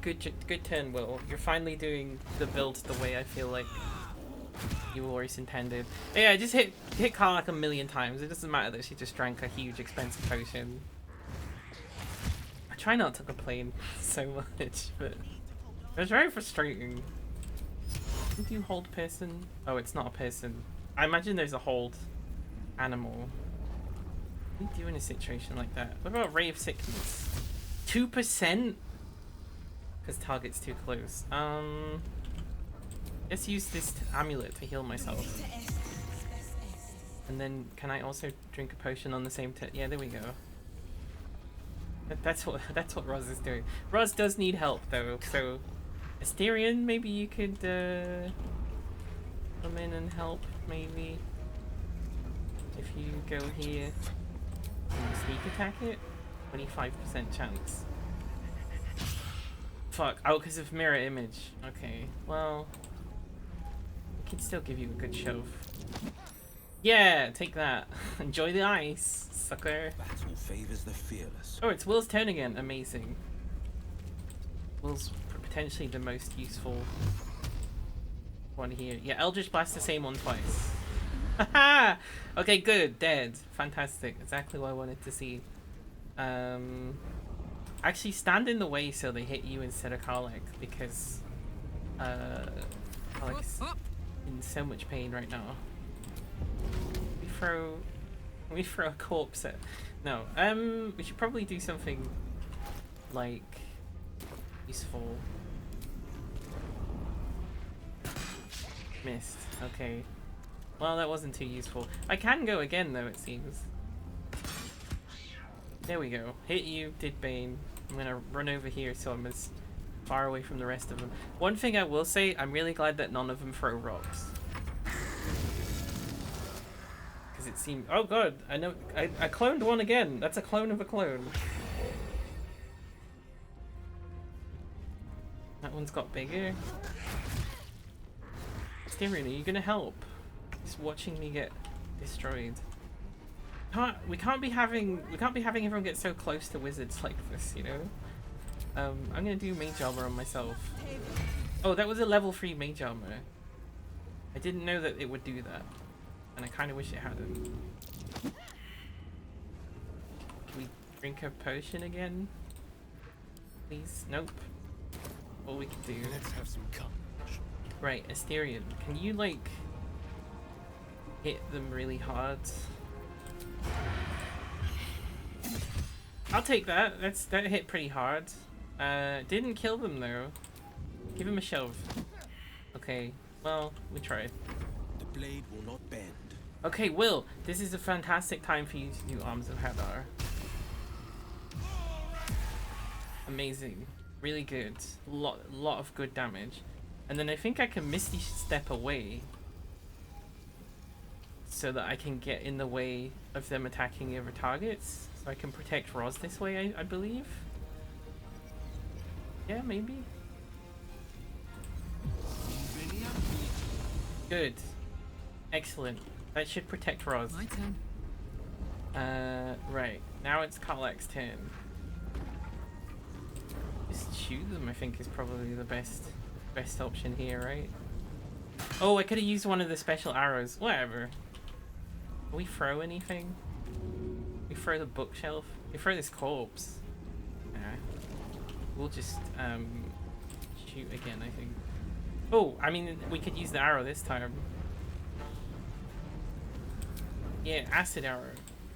Good turn, Will. You're finally doing the build the way I feel like you always intended. But yeah, just hit Karlach a million times. It doesn't matter that she just drank a huge expensive potion. I try not to complain so much, but it's very frustrating. Did you hold person? Oh, it's not a person. I imagine there's a hold animal. What do you do in a situation like that? What about Ray of Sickness? 2%? Because target's too close. Let's use this amulet to heal myself. And then, can I also drink a potion on the same yeah, there we go. That's what Roz is doing. Roz does need help though, so Asterion, maybe you could come in and help, maybe. If you go here, can you sneak attack it? 25% chance. Fuck. Oh, because of mirror image. Okay. Well, I can still give you a good shove. Yeah, take that. Enjoy the ice, sucker. Battle favors the fearless. Oh, it's Will's turn again. Amazing. Will's potentially the most useful one here. Yeah, Eldritch Blast the same one twice. Haha! Okay, good. Dead. Fantastic. Exactly what I wanted to see. Actually, stand in the way so they hit you instead of Karlek, because Karlek's in so much pain right now. We throw a corpse at... No, we should probably do something like useful. Missed. Okay. Well, that wasn't too useful. I can go again though, it seems. There we go. Hit you, did Bane. I'm gonna run over here so I'm as far away from the rest of them. One thing I will say, I'm really glad that none of them throw rocks. Because it seemed... Oh god, I know... I cloned one again. That's a clone of a clone. That one's got bigger. Styrian, are you gonna help? Just watching me get destroyed. We can't be having everyone get so close to wizards like this, you know? I'm gonna do mage armor on myself. Oh, that was a level 3 mage armor. I didn't know that it would do that. And I kinda wish it hadn't. Can we drink a potion again? Please? Nope. What we can do. Let's have some courage. Right, Asterion, can you like hit them really hard? I'll take that. That hit pretty hard. Didn't kill them though. Give him a shove. Okay, well, we tried. The blade will not bend. Okay, Will, this is a fantastic time for you to do Arms of Hadar. Amazing. Really good. Lot of good damage. And then I think I can Misty Step away so that I can get in the way of them attacking other targets. So I can protect Roz this way, I believe. Yeah, maybe. Good. Excellent. That should protect Roz. My turn. Right. Now it's Karlek's turn. Just shoot them, I think, is probably the best option here, right? Oh, I could have used one of the special arrows. Whatever. Can we throw anything? We throw the bookshelf? We throw this corpse? Nah. We'll just shoot again, I think. Oh, I mean, we could use the arrow this time. Yeah, acid arrow.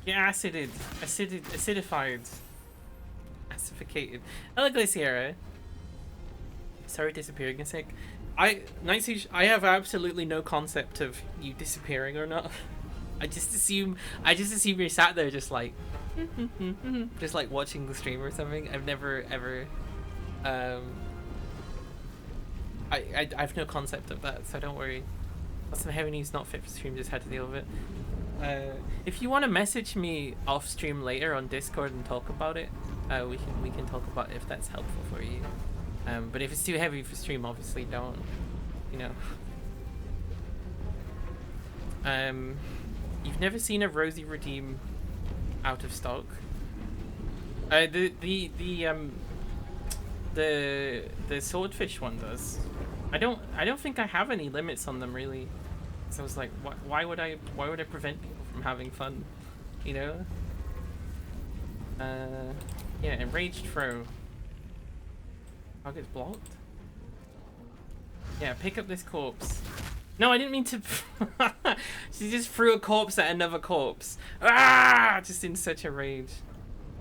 Get acidified. Acidificated. Hello, Glaciera. Sorry, disappearing a sec. Night Siege, I have absolutely no concept of you disappearing or not. I just assume you're sat there just like just like watching the stream or something. I've never ever I have no concept of that, so don't worry. That's some heavy news, not fit for stream, just had to deal with it. If you want to message me off stream later on Discord and talk about it, we can talk about it if that's helpful for you. But if it's too heavy for stream, obviously don't, you know. You've never seen a Rosie Redeem out of stock? The swordfish one does. I don't think I have any limits on them really. So I was like, why would I prevent people from having fun, you know? Yeah, enraged throw. Target's blocked? Yeah, pick up this corpse. No, I didn't mean to. She just threw a corpse at another corpse. Ah! Just in such a rage.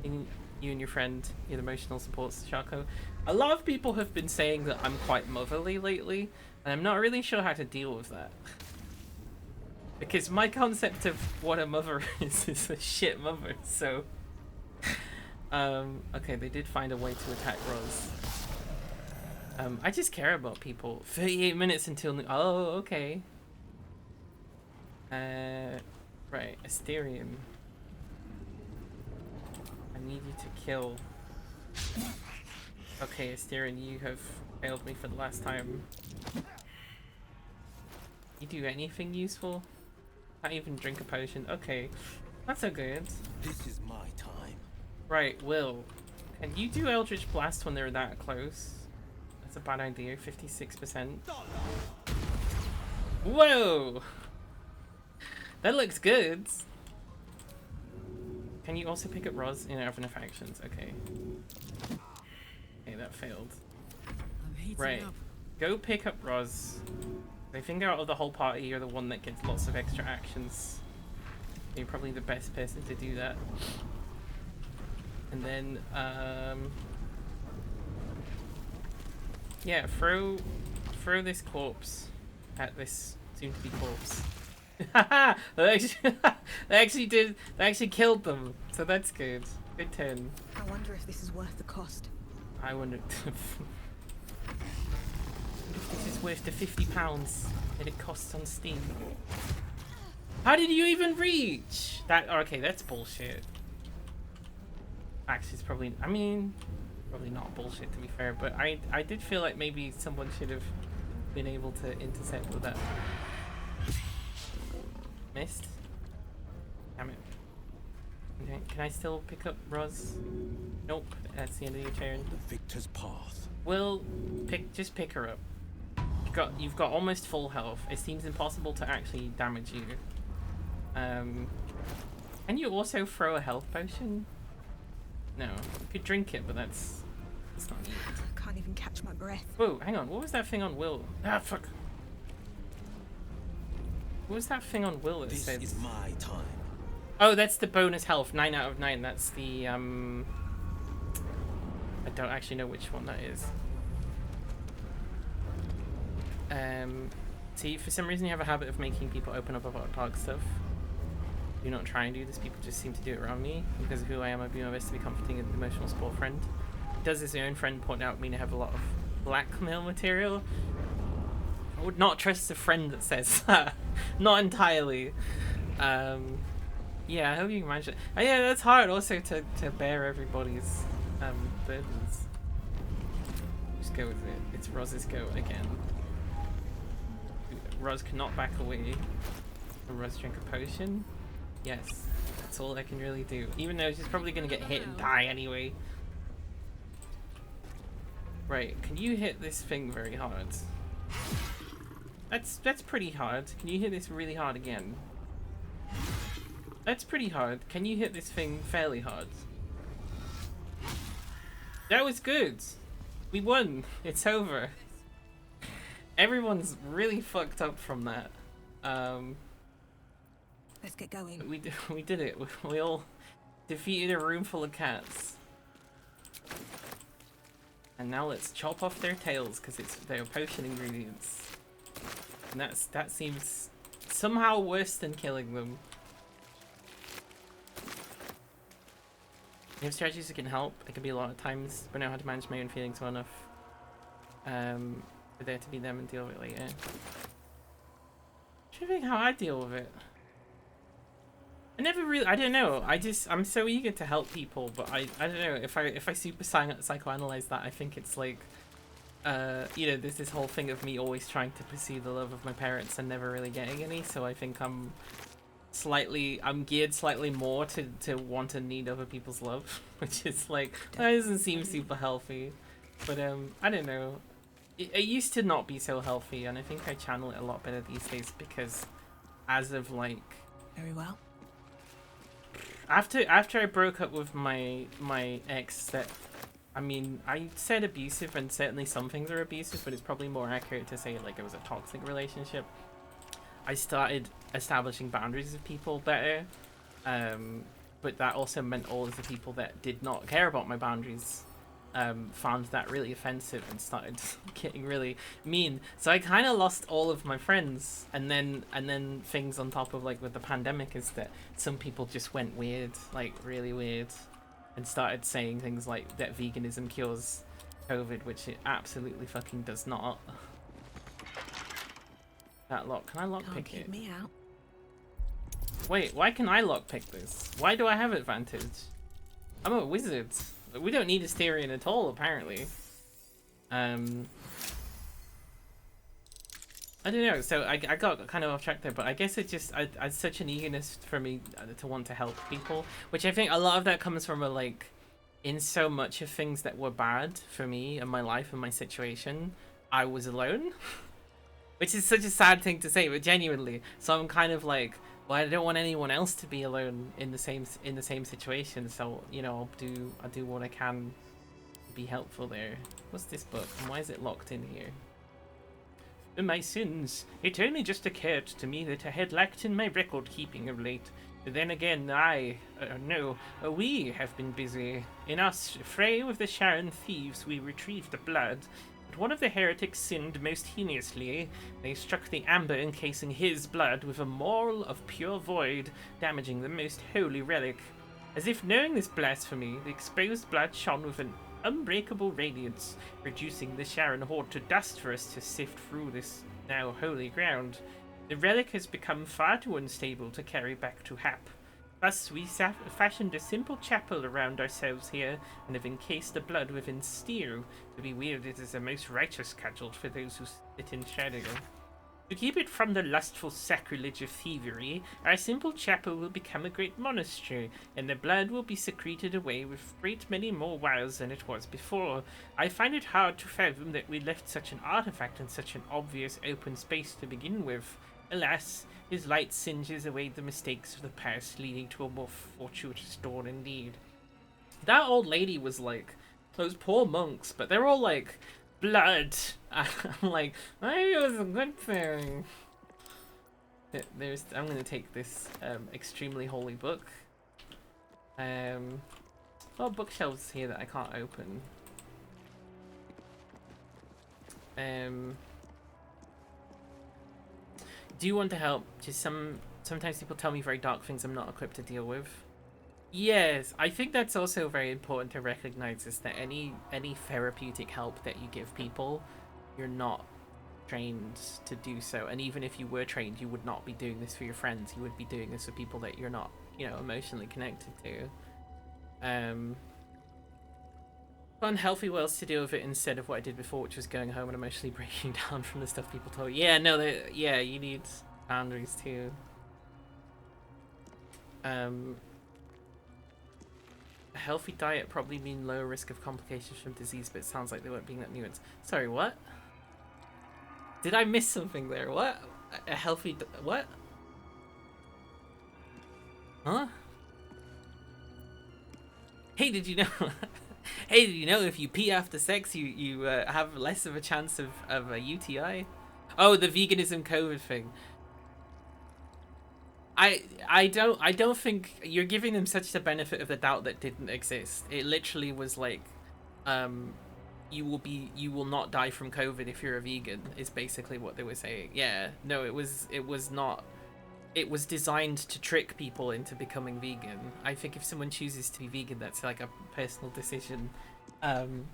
You and your friend, your emotional support, Shako. A lot of people have been saying that I'm quite motherly lately, and I'm not really sure how to deal with that. Because my concept of what a mother is a shit mother, so... Okay, they did find a way to attack Roz. I just care about people. 38 minutes until oh, okay. Right, Asterion. I need you to kill. Okay, Asterion, you have failed me for the last time. You do anything useful? Can't even drink a potion. Okay, that's so good. This is my time. Right, Will. Can you do Eldritch Blast when they're that close? That's a bad idea. 56%. Whoa! That looks good. Can you also pick up Roz? You don't have enough actions. Okay. Okay, that failed. I'm heating Right. up. Go pick up Roz. I think out of the whole party, you're the one that gets lots of extra actions. You're probably the best person to do that. And then, yeah, throw this corpse at this soon-to-be corpse. Haha! They actually killed them, so that's good. Good turn. I wonder if this is worth the cost. I wonder if this is worth the £50 that it costs on Steam. How did you even reach that? Okay, that's bullshit. Actually, it's probably, I mean, probably not bullshit to be fair, but I did feel like maybe someone should have been able to intercept with that. Missed. Damn it. Okay, can I still pick up Roz? Nope, that's the end of your turn. The victor's path. Will, just pick her up. You've got almost full health. It seems impossible to actually damage you. Can you also throw a health potion? No, you could drink it, but that's not needed. Can't even catch my breath. Whoa, hang on. What was that thing on Will? Ah, fuck. What was that thing on Will that This said? is my time. Oh, that's the bonus health. 9 out of 9. That's the I don't actually know which one that is. See, for some reason you have a habit of making people open up about dark stuff. Do not try and do this. People just seem to do it around me. Because of who I am, I'd be my best to be comforting and emotional support friend. Does this your own friend point out me to have a lot of blackmail material? I would not trust a friend that says that. Not entirely. Yeah, I hope you can manage it. Yeah, that's hard also to bear everybody's burdens. Just go with it. It's Roz's go again. Roz cannot back away. Roz drink a potion. Yes, that's all I can really do. Even though she's probably gonna get hit and die anyway. Right, can you hit this thing very hard? That's pretty hard. Can you hit this really hard again? That's pretty hard. Can you hit this thing fairly hard? That was good. We won. It's over. Everyone's really fucked up from that. Let's get going. We did it. We all defeated a room full of cats. And now let's chop off their tails because they're potion ingredients. And that seems somehow worse than killing them. You have strategies that can help. It can be a lot of times, but I know how to manage my own feelings well enough. For there to be them and deal with it later. I'm trying to think how I deal with it. I don't know. I'm so eager to help people, but I don't know, if I super psychoanalyze that, I think it's like, you know, there's this whole thing of me always trying to pursue the love of my parents and never really getting any, so I think I'm geared slightly more to want and need other people's love, which is like, that doesn't seem super healthy, but I don't know. It used to not be so healthy, and I think I channel it a lot better these days because as of like, Very well. after I broke up with my ex, that, I mean, I said abusive, and certainly some things are abusive, but it's probably more accurate to say like it was a toxic relationship. I started establishing boundaries with people better, but that also meant all of the people that did not care about my boundaries found that really offensive and started getting really mean. So I kind of lost all of my friends, and then things on top of, like, with the pandemic is that some people just went weird, like really weird, and started saying things like that veganism cures COVID, which it absolutely fucking does not. That lock, can I Can't lockpick keep it? me out. Wait, why can I lockpick this? Why do I have advantage? I'm a wizard. We don't need Asterion at all, apparently. I don't know, so I got kind of off track there, but I guess it just, I such an eagerness for me to want to help people, which I think a lot of that comes from a, like, in so much of things that were bad for me and my life and my situation, I was alone. Which is such a sad thing to say, but genuinely. So I'm kind of like, well, I don't want anyone else to be alone in the same situation. So, you know, I'll do what I can to be helpful there. What's this book? And why is it locked in here? For my sins, it only just occurred to me that I had lacked in my record keeping of late. But then again, we have been busy. In our fray with the Sharon thieves, we retrieved the blood. But one of the heretics sinned most heinously. They struck the amber encasing his blood with a maul of pure void, damaging the most holy relic. As if knowing this blasphemy, the exposed blood shone with an unbreakable radiance, reducing the Sharon hoard to dust for us to sift through this now holy ground. The relic has become far too unstable to carry back to Hap. Thus, we fashioned a simple chapel around ourselves here, and have encased the blood within steel, to be wielded as a most righteous cudgel for those who sit in shadow. To keep it from the lustful sacrilege of thievery, our simple chapel will become a great monastery, and the blood will be secreted away with great many more wiles than it was before. I find it hard to fathom that we left such an artifact in such an obvious open space to begin with. Alas, his light singes away the mistakes of the past, leading to a more fortuitous dawn indeed. That old lady was like, those poor monks, but they're all like, blood. I'm like, maybe it was a good thing. I'm gonna take this extremely holy book. Oh, bookshelves here that I can't open. Do you want to help? Just sometimes people tell me very dark things I'm not equipped to deal with. Yes, I think that's also very important to recognize, is that any therapeutic help that you give people, you're not trained to do so. And even if you were trained, you would not be doing this for your friends. You would be doing this for people that you're not, you know, emotionally connected to. Unhealthy ways to deal with it instead of what I did before, which was going home and emotionally breaking down from the stuff people told you. Yeah, no, yeah, you need boundaries too. A healthy diet probably mean lower risk of complications from disease, but it sounds like they weren't being that nuanced. Sorry, what? Did I miss something there? What? A healthy what? Huh? Hey, did you know? Hey, did you know if you pee after sex, you have less of a chance of a UTI? Oh, the veganism COVID thing. I don't think you're giving them such the benefit of the doubt that didn't exist. It literally was like, you will not die from COVID if you're a vegan, is basically what they were saying. Yeah, no, it was not. It was designed to trick people into becoming vegan. I think if someone chooses to be vegan, that's like a personal decision. And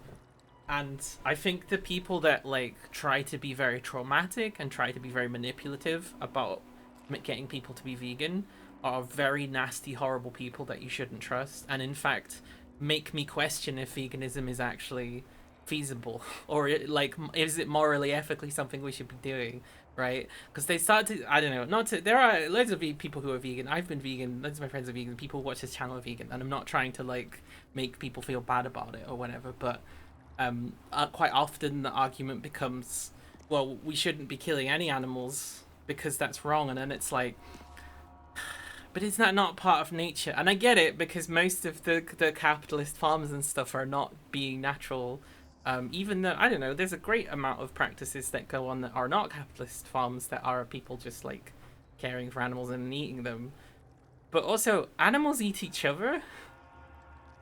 I think the people that like try to be very traumatic and try to be very manipulative about getting people to be vegan are very nasty, horrible people that you shouldn't trust. And in fact, make me question if veganism is actually feasible, or like, is it morally, ethically something we should be doing? Right? Because they start to, I don't know, not to, there are loads of people who are vegan. I've been vegan, loads of my friends are vegan, people who watch this channel are vegan, and I'm not trying to like make people feel bad about it or whatever, but quite often the argument becomes, well, we shouldn't be killing any animals because that's wrong. And then it's like, but is that not part of nature? And I get it, because most of the capitalist farms and stuff are not being natural. Even though, I don't know, there's a great amount of practices that go on that are not capitalist farms, that are people just like caring for animals and eating them. But also, animals eat each other.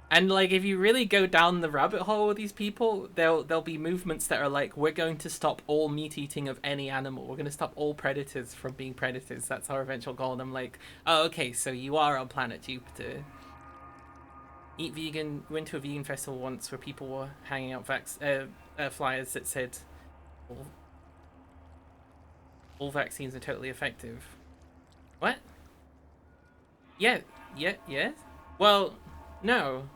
And like, if you really go down the rabbit hole with these people, there'll be movements that are like, we're going to stop all meat eating of any animal. We're going to stop all predators from being predators. That's our eventual goal. And I'm like, oh, okay, so you are on planet Jupiter. Eat vegan. Went to a vegan festival once where people were hanging out flyers that said all vaccines are totally effective. What? Yeah. Well, no.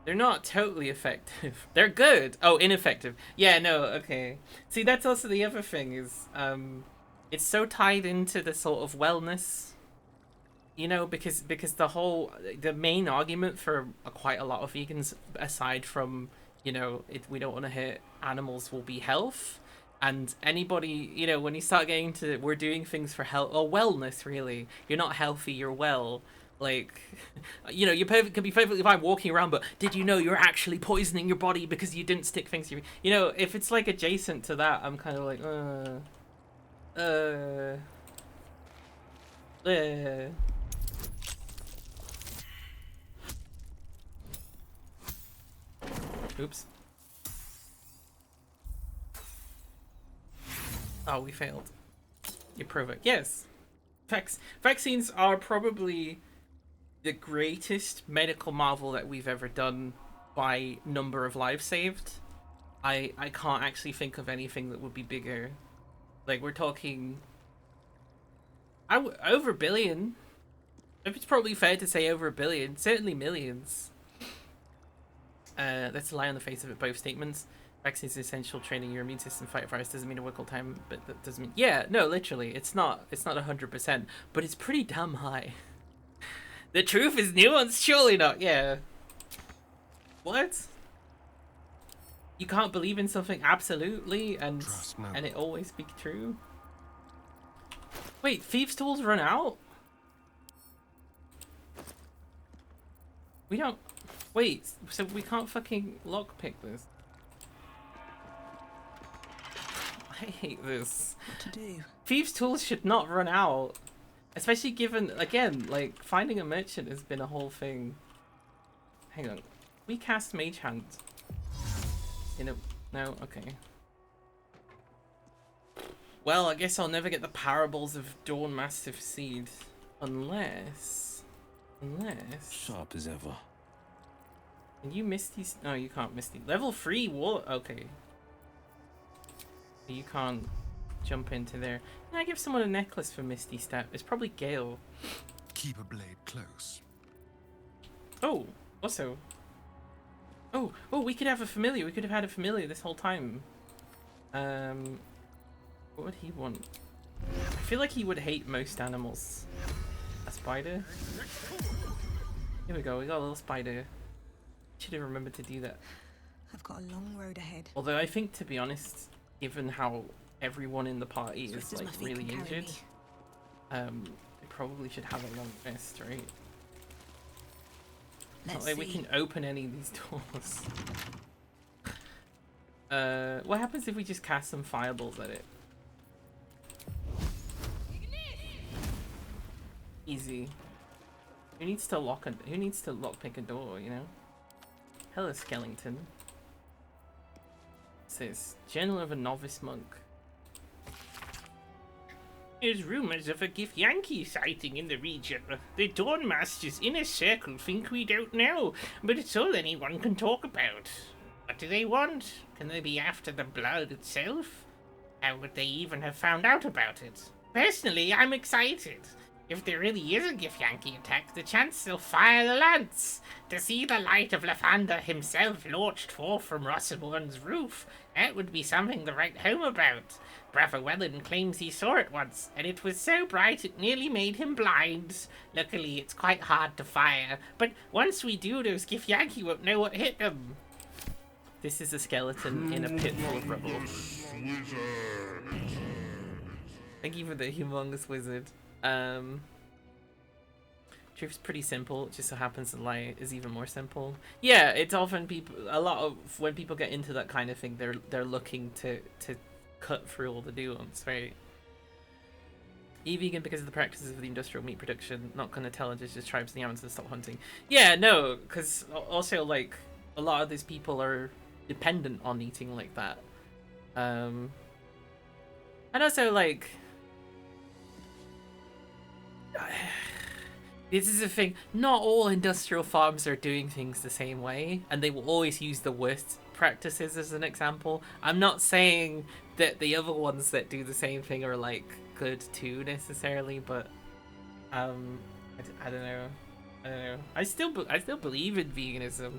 They're not totally effective. They're good. Oh, ineffective. Yeah, no, okay. See, that's also the other thing is, it's so tied into the sort of wellness, you know, because the main argument for quite a lot of vegans, aside from, you know, we don't want to hurt animals, will be health. And anybody, you know, when you start getting to we're doing things for health or wellness, really, you're not healthy, you're well. Like, you know, can be perfectly fine walking around, but did you know you're actually poisoning your body because you didn't stick things to your... You know, if it's like adjacent to that, I'm kind of like, Oops. Oh, we failed. You prove it. Yes. Vaccines are probably the greatest medical marvel that we've ever done by number of lives saved. I can't actually think of anything that would be bigger. Like, we're talking over a billion. It's probably fair to say over a billion, certainly millions. Let's lie on the face of it, both statements. Vaccines is essential. Training your immune system to fight virus doesn't mean a work all time, but that doesn't mean... Yeah, no, literally, it's not 100%, but it's pretty damn high. The truth is nuanced, surely not. Yeah. What? You can't believe in something absolutely and it always be true? Wait, thieves' tools run out? We don't... Wait, so we can't fucking lockpick this? I hate this. What to do? Thieves' tools should not run out. Especially given, again, like, finding a merchant has been a whole thing. Hang on. We cast Mage Hand. No? Okay. Well, I guess I'll never get the parables of Dawn Massive Seed. Unless... Sharp as ever. Can you Misty... No, you can't Misty. Level 3 wall... Okay. You can't jump into there. Can I give someone a necklace for Misty Step? It's probably Gale. Keep a blade close. Oh, also... Oh, we could have a familiar. We could have had a familiar this whole time. What would he want? I feel like he would hate most animals. A spider? Here we go, we got a little spider. Should have remembered to do that. I've got a long road ahead. Although I think, to be honest, given how everyone in the party is Swift as like my feet really can carry injured, they probably should have a long rest, right? Not Let's like see. we can open any of these doors. What happens if we just cast some fireballs at it? Easy. Who needs to lockpick a door, you know? Hello, skeleton. It says, Journal of a Novice Monk. There's rumours of a Githyanki sighting in the region. The Dawn Masters Inner Circle think we don't know, but it's all anyone can talk about. What do they want? Can they be after the blood itself? How would they even have found out about it? Personally, I'm excited. If there really is a Githyanki attack, the chance they'll fire the lance. To see the light of Lathander himself launched forth from Rossomorn's roof, that would be something to write home about. Brother Wellen claims he saw it once, and it was so bright it nearly made him blind. Luckily, it's quite hard to fire, but once we do, those Githyanki won't know what hit them. This is a skeleton in a pit full of rubble. Thank you for the humongous wizard. Truth's pretty simple. It just so happens that lie is even more simple. Yeah, it's often when people get into that kind of thing, they're looking to cut through all the nuance, right? Eat vegan because of the practices of the industrial meat production. Not gonna tell indigenous tribes and the Amazons to stop hunting. Yeah, no, because also like a lot of these people are dependent on eating like that. And also like This is the thing. Not all industrial farms are doing things the same way, and they will always use the worst practices as an example. I'm not saying that the other ones that do the same thing are like good too necessarily, but I don't know. I don't know. I still believe in veganism.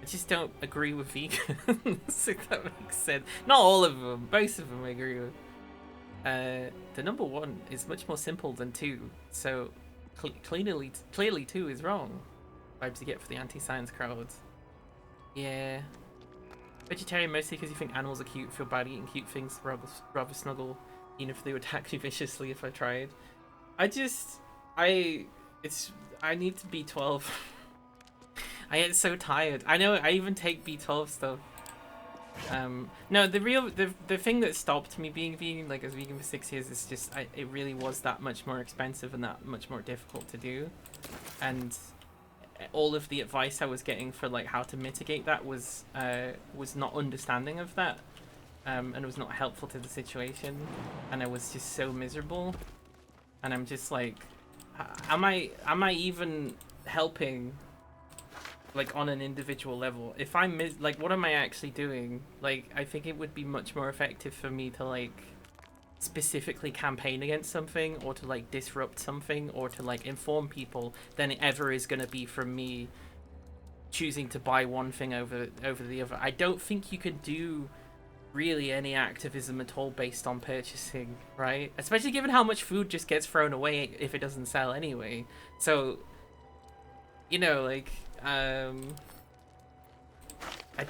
I just don't agree with vegans. If that makes sense. Not all of them. Most of them I agree with. The number 1 is much more simple than 2, so clearly 2 is wrong. Vibes you get for the anti-science crowds. Yeah. Vegetarian mostly because you think animals are cute, feel bad eating cute things, rather snuggle, even if they would attack me viciously if I tried. I need to be 12. I get so tired. I know, I even take B12 stuff. No, the thing that stopped me being vegan, like I was vegan for 6 years, is just it really was that much more expensive and that much more difficult to do, and all of the advice I was getting for like how to mitigate that was not understanding of that, and it was not helpful to the situation, and I was just so miserable, and I'm just like, am I even helping? Like on an individual level, if I'm like, what am I actually doing? Like, I think it would be much more effective for me to like specifically campaign against something, or to like disrupt something, or to like inform people, than it ever is going to be from me choosing to buy one thing over the other. I don't think you could do really any activism at all based on purchasing, right? Especially given how much food just gets thrown away if it doesn't sell anyway. So, you know, like, I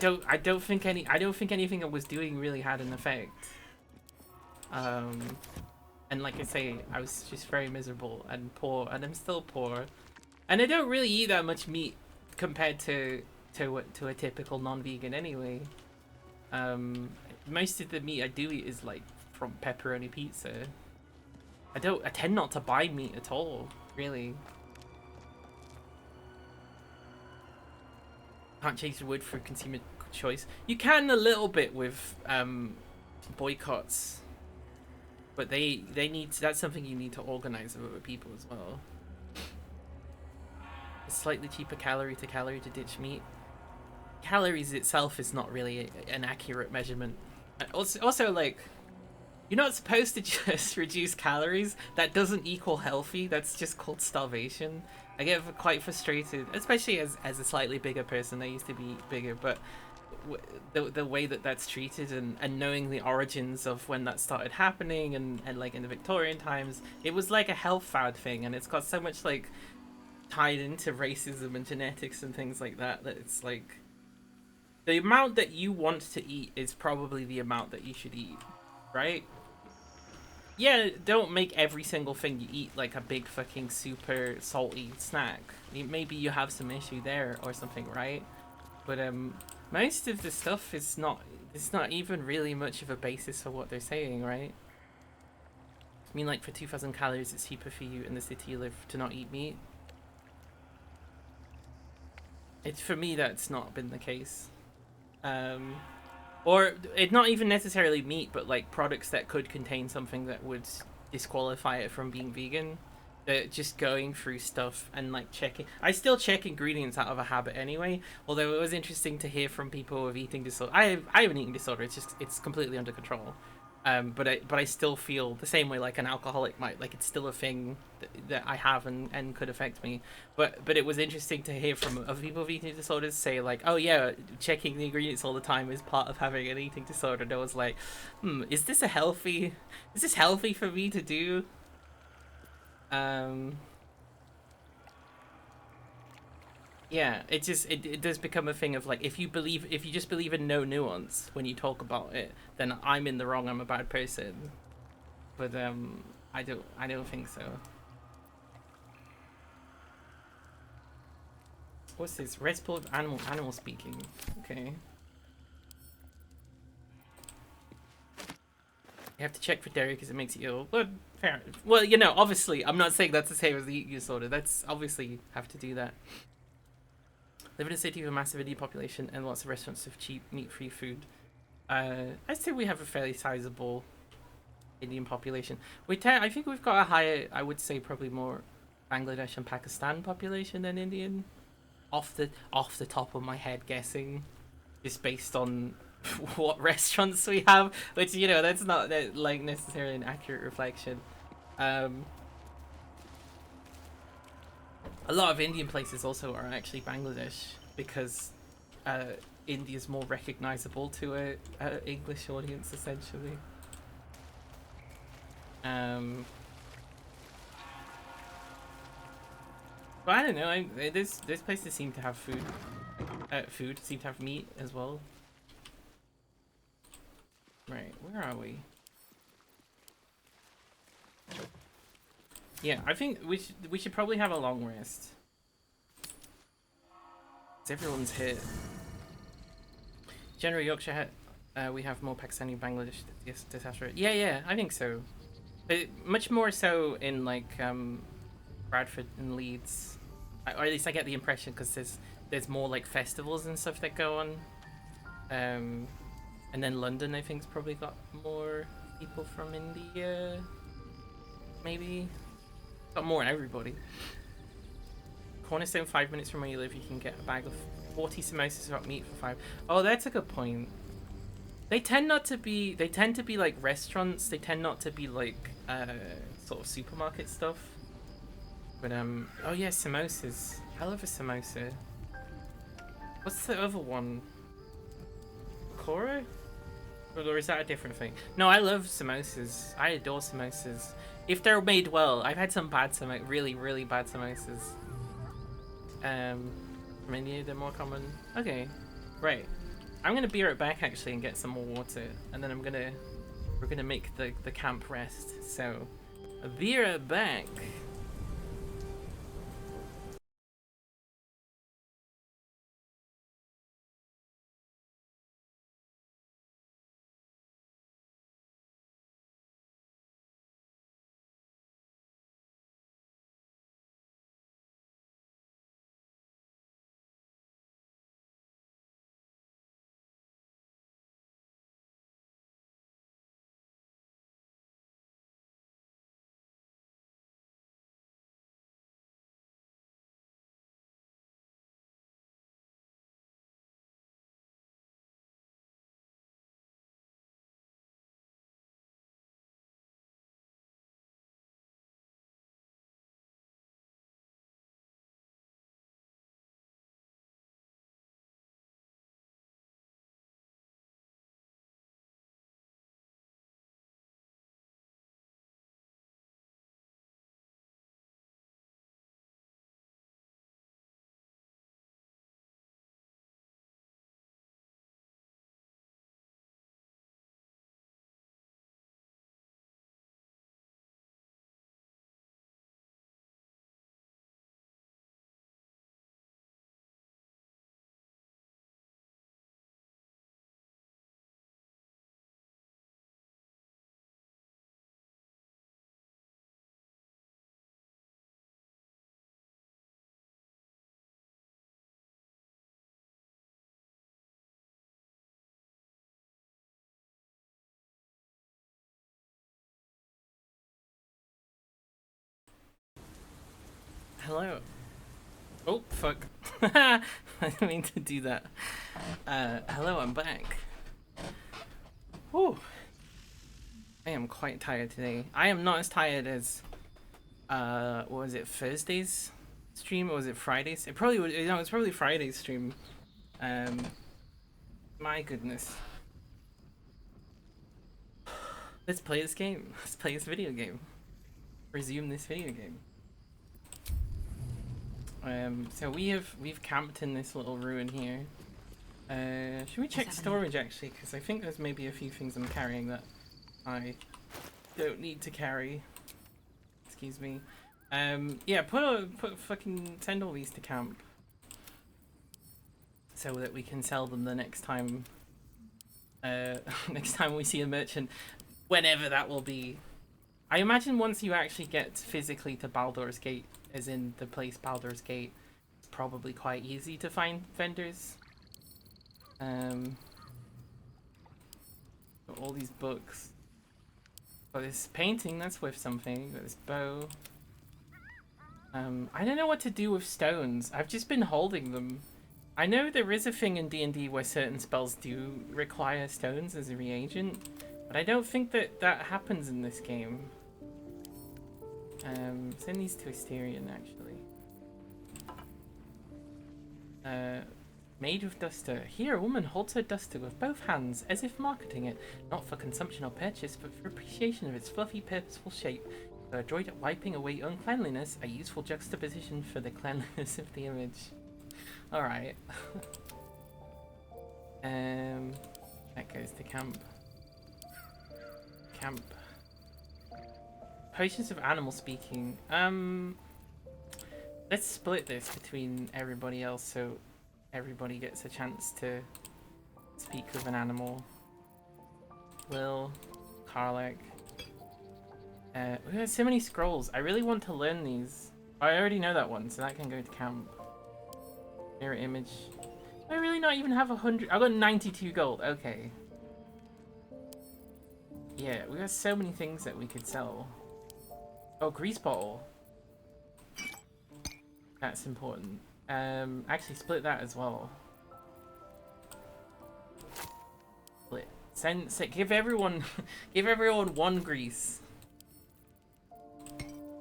don't think anything I was doing really had an effect. And like I say, I was just very miserable and poor, and I'm still poor, and I don't really eat that much meat compared to a typical non-vegan anyway. Most of the meat I do eat is like from pepperoni pizza. I tend not to buy meat at all, really. Can't change the word for consumer choice. You can a little bit with boycotts, but they need to, that's something you need to organize with other people as well. A slightly cheaper calorie to ditch meat. Calories itself is not really an accurate measurement. Also, like, you're not supposed to just reduce calories. That doesn't equal healthy. That's just called starvation. I get quite frustrated, especially as a slightly bigger person. I used to be bigger, but the way that that's treated, and knowing the origins of when that started happening, and like in the Victorian times, it was like a health fad thing, and it's got so much like tied into racism and genetics and things like that, that it's like the amount that you want to eat is probably the amount that you should eat, right? Yeah, don't make every single thing you eat like a big fucking super salty snack. Maybe you have some issue there or something, right? But most of the stuff is not, it's not even really much of a basis for what they're saying, right? I mean, like, for 2,000 calories, it's cheaper for you in the city you live to not eat meat. It's, for me, that's not been the case. Or it not even necessarily meat, but like products that could contain something that would disqualify it from being vegan. Just going through stuff and like checking. I still check ingredients out of a habit anyway. Although it was interesting to hear from people with eating disorder. I have an eating disorder. It's completely under control. But I still feel the same way like an alcoholic might. Like, it's still a thing that I have and could affect me. But it was interesting to hear from other people with eating disorders say like, oh yeah, checking the ingredients all the time is part of having an eating disorder. And I was like, is this healthy for me to do? Yeah, it does become a thing of like, if you just believe in no nuance when you talk about it, then I'm in the wrong, I'm a bad person. But I don't think so. What's this? Recipe of animal speaking. Okay. You have to check for dairy because it makes you ill. But fair. Well, you know, obviously, I'm not saying that's the same as the eating disorder. That's obviously you have to do that. Live in a city with a massive Indian population and lots of restaurants with cheap meat-free food. I'd say we have a fairly sizable Indian population. I think we've got a higher, I would say probably more Bangladesh and Pakistan population than Indian. Off the top of my head, guessing, just based on what restaurants we have, which you know that's not like necessarily an accurate reflection. A lot of Indian places also are actually Bangladesh because India's more recognizable to a English audience essentially. But I don't know. This places seem to have food. Seem to have meat as well. Right, where are we? Yeah, I think we should probably have a long rest. 'Cause everyone's hit. General Yorkshire, we have more Pakistani Bangladesh disaster. Yeah, I think so. But much more so in like Bradford and Leeds, or at least I get the impression because there's more like festivals and stuff that go on. And then London, I think's probably got more people from India. Maybe got more than everybody. Cornerstone, 5 minutes from where you live, you can get a bag of 40 samosas without meat for 5. Oh, that's a good point. They tend not to be. They tend to be like restaurants. They tend not to be like sort of supermarket stuff. But oh yeah, samosas. I love a samosa. What's the other one? Kora? Or is that a different thing? No, I love samosas. I adore samosas. If they're made well. I've had some bad really, really bad samosas. From India, they're more common. Okay, right. I'm gonna be right back actually and get some more water, and then we're gonna make the camp rest. So, I'll be right back. Hello. Oh, fuck. I didn't mean to do that. Hello, I'm back. Whew. I am quite tired today. I am not as tired as, what was it, Thursday's stream, or was it Friday's? It probably was, no, it's probably Friday's stream. My goodness. Let's play this game. Let's play this video game. Resume this video game. So we've camped in this little ruin here. Should we check storage actually? Because I think there's maybe a few things I'm carrying that I don't need to carry. Excuse me. Yeah, put fucking send all these to camp so that we can sell them the next time. Next time we see a merchant, whenever that will be. I imagine once you actually get physically to Baldur's Gate, as in the place Baldur's Gate, it's probably quite easy to find vendors. Got all these books. Got this painting, that's worth something. Got this bow. I don't know what to do with stones. I've just been holding them. I know there is a thing in D&D where certain spells do require stones as a reagent, but I don't think that that happens in this game. Send these to Asterion, actually. Made with duster. Here, a woman holds her duster with both hands, as if marketing it, not for consumption or purchase, but for appreciation of its fluffy, purposeful shape. So adroit at wiping away uncleanliness, a useful juxtaposition for the cleanliness of the image. Alright. That goes to camp. Camp. Potions of animal speaking. Let's split this between everybody else so everybody gets a chance to speak with an animal. Will, Karlek. We have so many scrolls. I really want to learn these. I already know that one, so that can go to camp. Mirror image. I really not even have 100. I got 92 gold. Okay. Yeah, we got so many things that we could sell. Oh, grease bottle. That's important. Actually split that as well. Split. Give everyone give everyone one grease.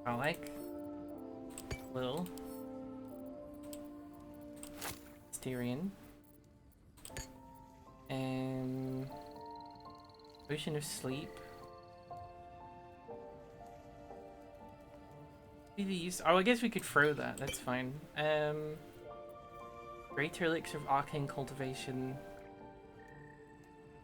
I like. Will. Styrian. Potion of sleep. Oh, I guess we could throw that. That's fine. Greater elixir of arcane cultivation.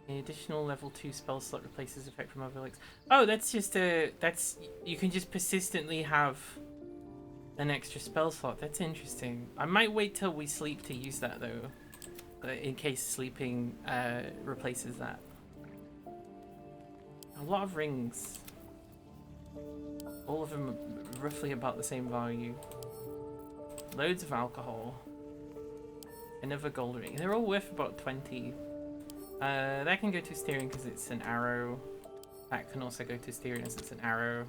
An additional level 2 spell slot replaces effect from other elixirs. Oh, that's just a. That's you can just persistently have an extra spell slot. That's interesting. I might wait till we sleep to use that though, in case sleeping replaces that. A lot of rings. All of them are roughly about the same value. Loads of alcohol. Another gold ring. They're all worth about 20. That can go to steering because it's an arrow. That can also go to steering as it's an arrow.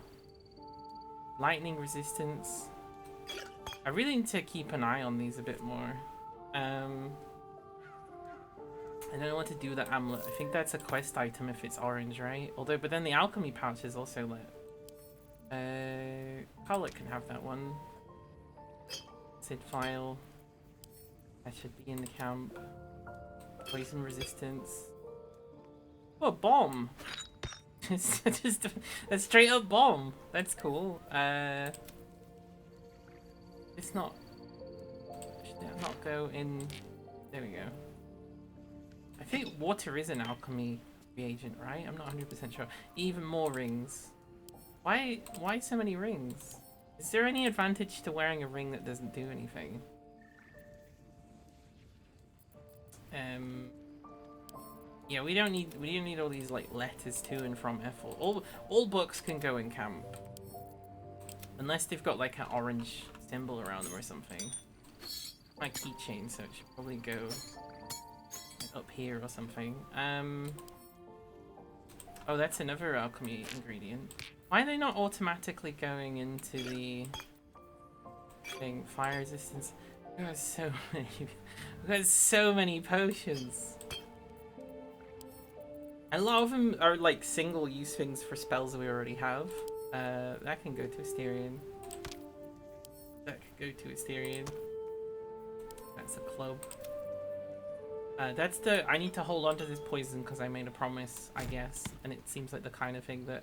Lightning resistance. I really need to keep an eye on these a bit more. I don't know what to do with that amulet. I think that's a quest item if it's orange, right? Although, but then the alchemy pouch is also lit. Carlet can have that one. Sid file. That should be in the camp. Poison resistance. Oh, a bomb! just a straight up bomb. That's cool. It's not. Should that not go in? There we go. I think water is an alchemy reagent, right? I'm not 100% sure. Even more rings. Why so many rings? Is there any advantage to wearing a ring that doesn't do anything? Yeah, we don't need all these like letters to and from Ethel. All books can go in camp. Unless they've got like an orange symbol around them or something. My keychain, so it should probably go up here or something. Oh, that's another alchemy ingredient. Why are they not automatically going into the thing? Fire resistance. We got so many. We got so many potions. A lot of them are like single-use things for spells we already have. That can go to Asterion. That could go to Asterion. That's a club. That's the. I need to hold on to this poison because I made a promise, I guess, and it seems like the kind of thing that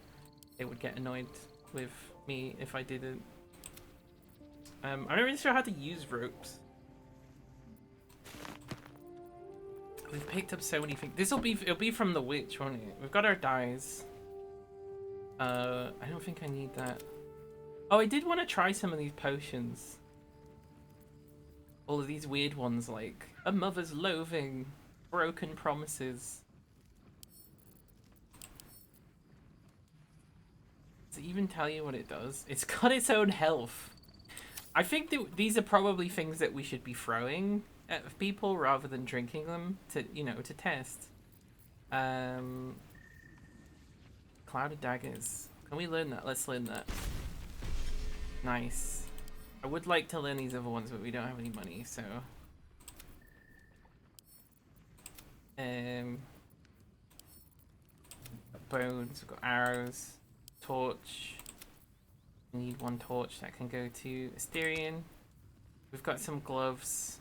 it would get annoyed with me if I didn't. I'm not really sure how to use ropes. We've picked up so many things. It'll be from the witch, won't it? We've got our dyes. I don't think I need that. Oh, I did want to try some of these potions. All of these weird ones like a mother's loathing, broken promises. Does it even tell you what it does? It's got its own health. I think that these are probably things that we should be throwing at people rather than drinking them to, you know, to test. Clouded daggers. Can we learn that? Let's learn that. Nice. I would like to learn these other ones, but we don't have any money, so. Bones, we've got arrows, torch. We need one torch that can go to Asterion. We've got some gloves.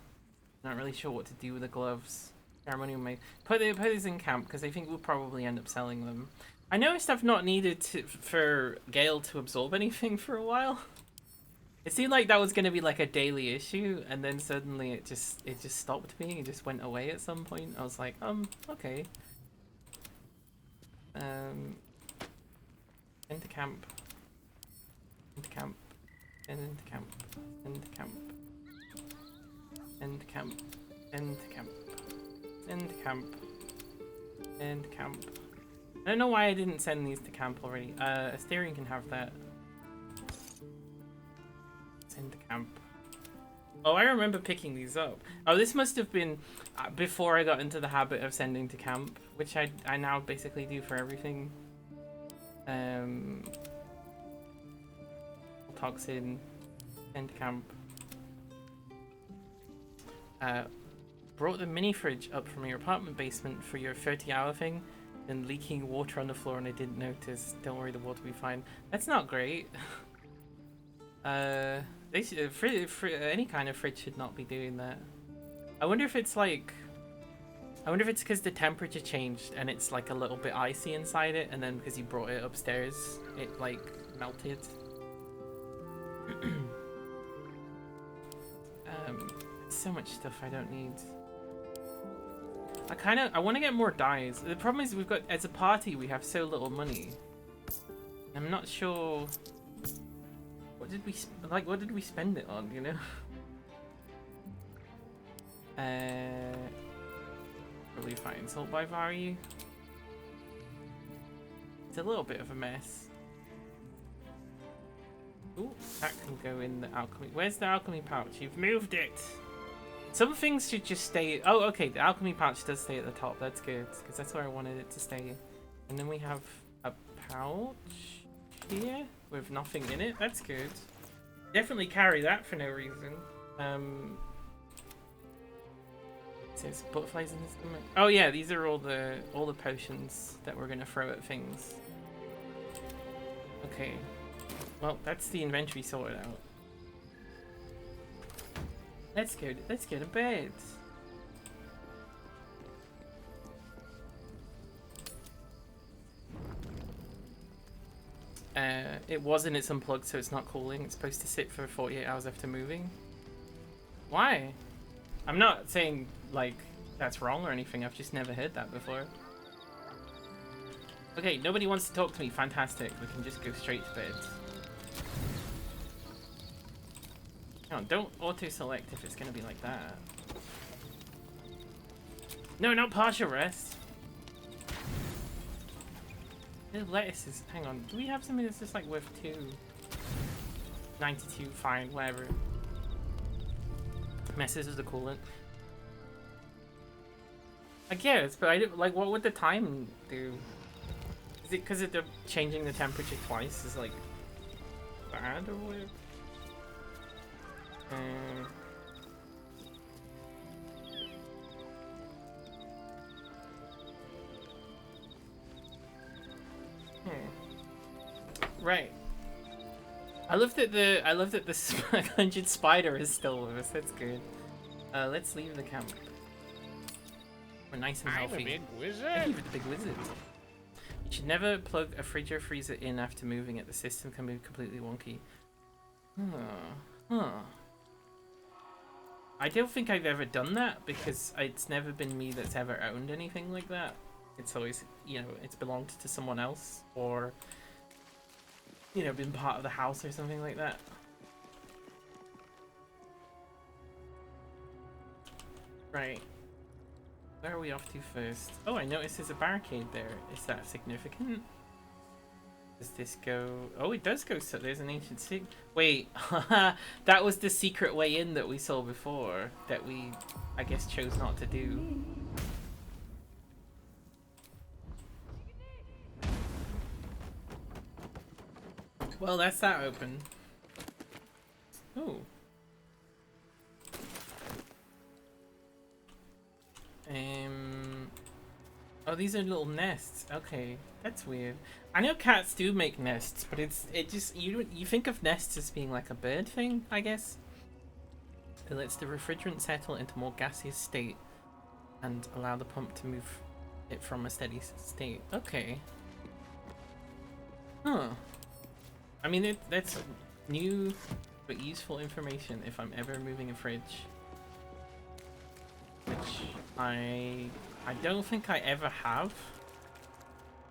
Not really sure what to do with the gloves. Ceremonial made. Put these in camp because I think we'll probably end up selling them. I noticed I've not needed for Gale to absorb anything for a while. It seemed like that was going to be like a daily issue, and then suddenly it just stopped being. It just went away at some point. I was like, okay. Into camp. Into camp. Into camp. Into camp. Into camp. Into camp. Into camp. Into camp. I don't know why I didn't send these to camp already. Asterion can have that. Send to camp. Oh, I remember picking these up. Oh, this must have been before I got into the habit of sending to camp, which I now basically do for everything. Toxin, send to camp. Brought the mini fridge up from your apartment basement for your 30-hour thing, and leaking water on the floor and I didn't notice. Don't worry, the water will be fine. That's not great. They should, any kind of fridge should not be doing that. I wonder if it's like, I wonder if it's because the temperature changed and it's like a little bit icy inside it, and then because you brought it upstairs, it like melted. So much stuff I don't need. I want to get more dyes. The problem is as a party we have so little money. I'm not sure. What did we spend it on, you know? Probably fine. Salt by value. It's a little bit of a mess. Ooh, that can go in the alchemy. Where's the alchemy pouch? You've moved it! Some things should just stay. Oh, okay, the alchemy pouch does stay at the top. That's good, because that's where I wanted it to stay. And then we have a pouch here with nothing in it. That's good. Definitely carry that for no reason. There's butterflies in this stomach. Oh yeah, these are all the potions that we're gonna throw at things. Okay. Well, that's the inventory sorted out. Let's go to bed. It wasn't, it's unplugged, so it's not cooling. It's supposed to sit for 48 hours after moving. Why? I'm not saying, like, that's wrong or anything. I've just never heard that before. Okay, nobody wants to talk to me. Fantastic. We can just go straight to bed. No, don't auto-select if it's gonna be like that. No, not partial rest. The lettuce is... Hang on. Do we have something that's just like worth 292? Fine, whatever. Messes with the coolant. I guess, but I didn't... Like, what would the time do? Is it because of the changing the temperature twice is like bad or whatever? Right. I love that the 100 spider is still with us. That's good. Let's leave the camp. We're nice and healthy. I'm a big wizard. Yeah, you're the big wizard. You should never plug a fridge or freezer in after moving it. The system can be completely wonky. Huh. I don't think I've ever done that because it's never been me that's ever owned anything like that. It's always, you know, it's belonged to someone else or, you know, been part of the house or something like that. Right. Where are we off to first? Oh, I noticed there's a barricade there. Is that significant? Does this go... Oh, it does go... So there's an ancient city. Wait, that was the secret way in that we saw before that we, I guess, chose not to do. Well, that's that open. Oh, Oh, these are little nests. Okay, that's weird. I know cats do make nests, but it just you think of nests as being like a bird thing, I guess. It lets the refrigerant settle into more gaseous state and allow the pump to move it from a steady state. Okay. Huh. I mean, that's new but useful information if I'm ever moving a fridge. Which I don't think I ever have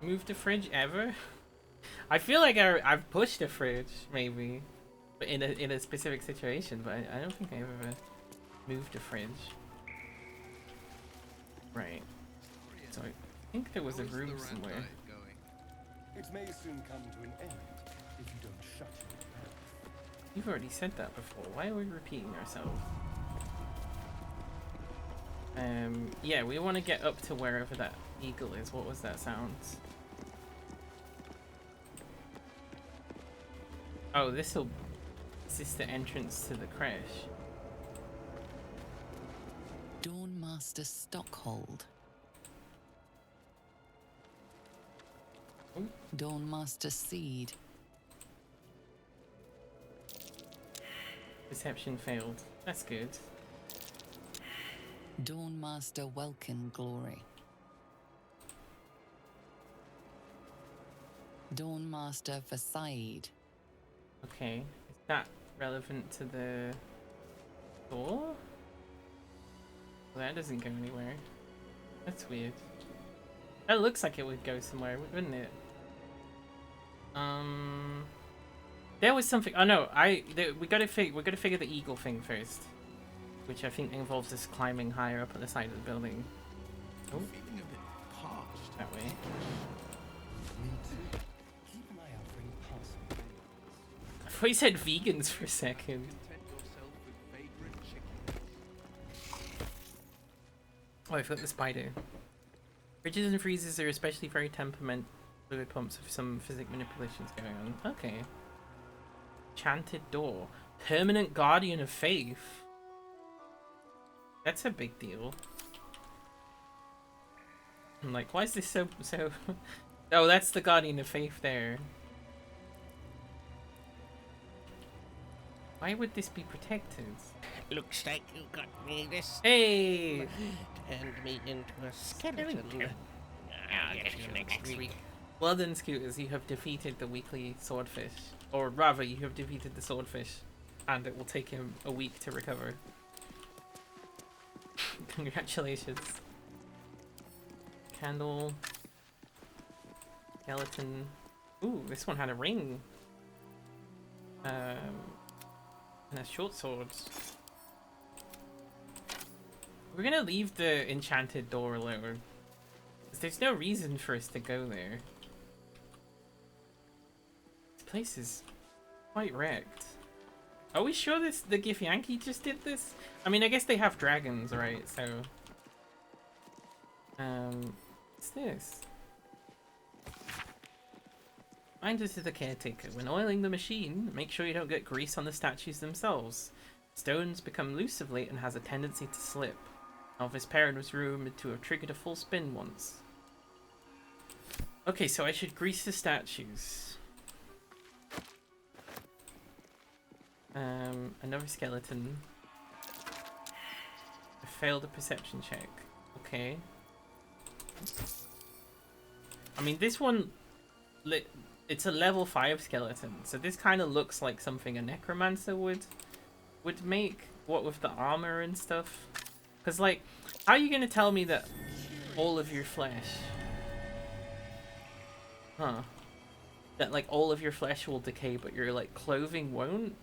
moved a fridge ever. I feel like I've pushed a fridge maybe, but in a specific situation. But I don't think I ever moved a fridge. Right. So I think there was a room somewhere. It may soon come to an end if you don't shut your mouth. You've already said that before. Why are we repeating ourselves? Yeah, we want to get up to wherever that eagle is. What was that sound? Oh, this is the entrance to the crash. Dawnmaster Stockhold. Ooh. Dawnmaster Seed. Perception failed. That's good. Dawnmaster Welkin Glory. Dawnmaster Versailles. Okay, is that relevant to the door? Well, that doesn't go anywhere. That's weird. That looks like it would go somewhere, wouldn't it? There was something. Oh no, we gotta figure the eagle thing first, which I think involves us climbing higher up on the side of the building. Oh, Feeling a bit parched. that way. Me too. Keep an eye out for any passing vehicles. I thought you said vegans for a second. Content yourself with vagrant chicken. Oh, I flipped the spider. Ridges and freezes are especially very temperament fluid pumps with some physic manipulations going on. Okay. Enchanted door. Permanent guardian of faith. That's a big deal. I'm like, why is this so... Oh, that's the guardian of faith there. Why would this be protected? Looks like you got me this. Hey! Turned me into a skeleton. I'll get you next week. Well done, Scooters. You have defeated the weekly swordfish. Or rather, you have defeated the swordfish. And it will take him a week to recover. Congratulations. Candle. Skeleton. Ooh, this one had a ring. And a short sword. We're gonna leave the enchanted door alone. 'Cause there's no reason for us to go there. This place is quite wrecked. Are we sure the Githyanki just did this? I mean, I guess they have dragons, right? So, what's this? Reminder to the caretaker: when oiling the machine, make sure you don't get grease on the statues themselves. Stones become loose of late and has a tendency to slip. Elvis Perrin was rumored to have triggered a full spin once. Okay, so I should grease the statues. Another skeleton. I failed a perception check. Okay. I mean, this one, it's a level 5 skeleton, so this kind of looks like something a necromancer would make. What with the armor and stuff. Because, like, how are you gonna tell me that all of your flesh... Huh. That, like, all of your flesh will decay, but your, like, clothing won't?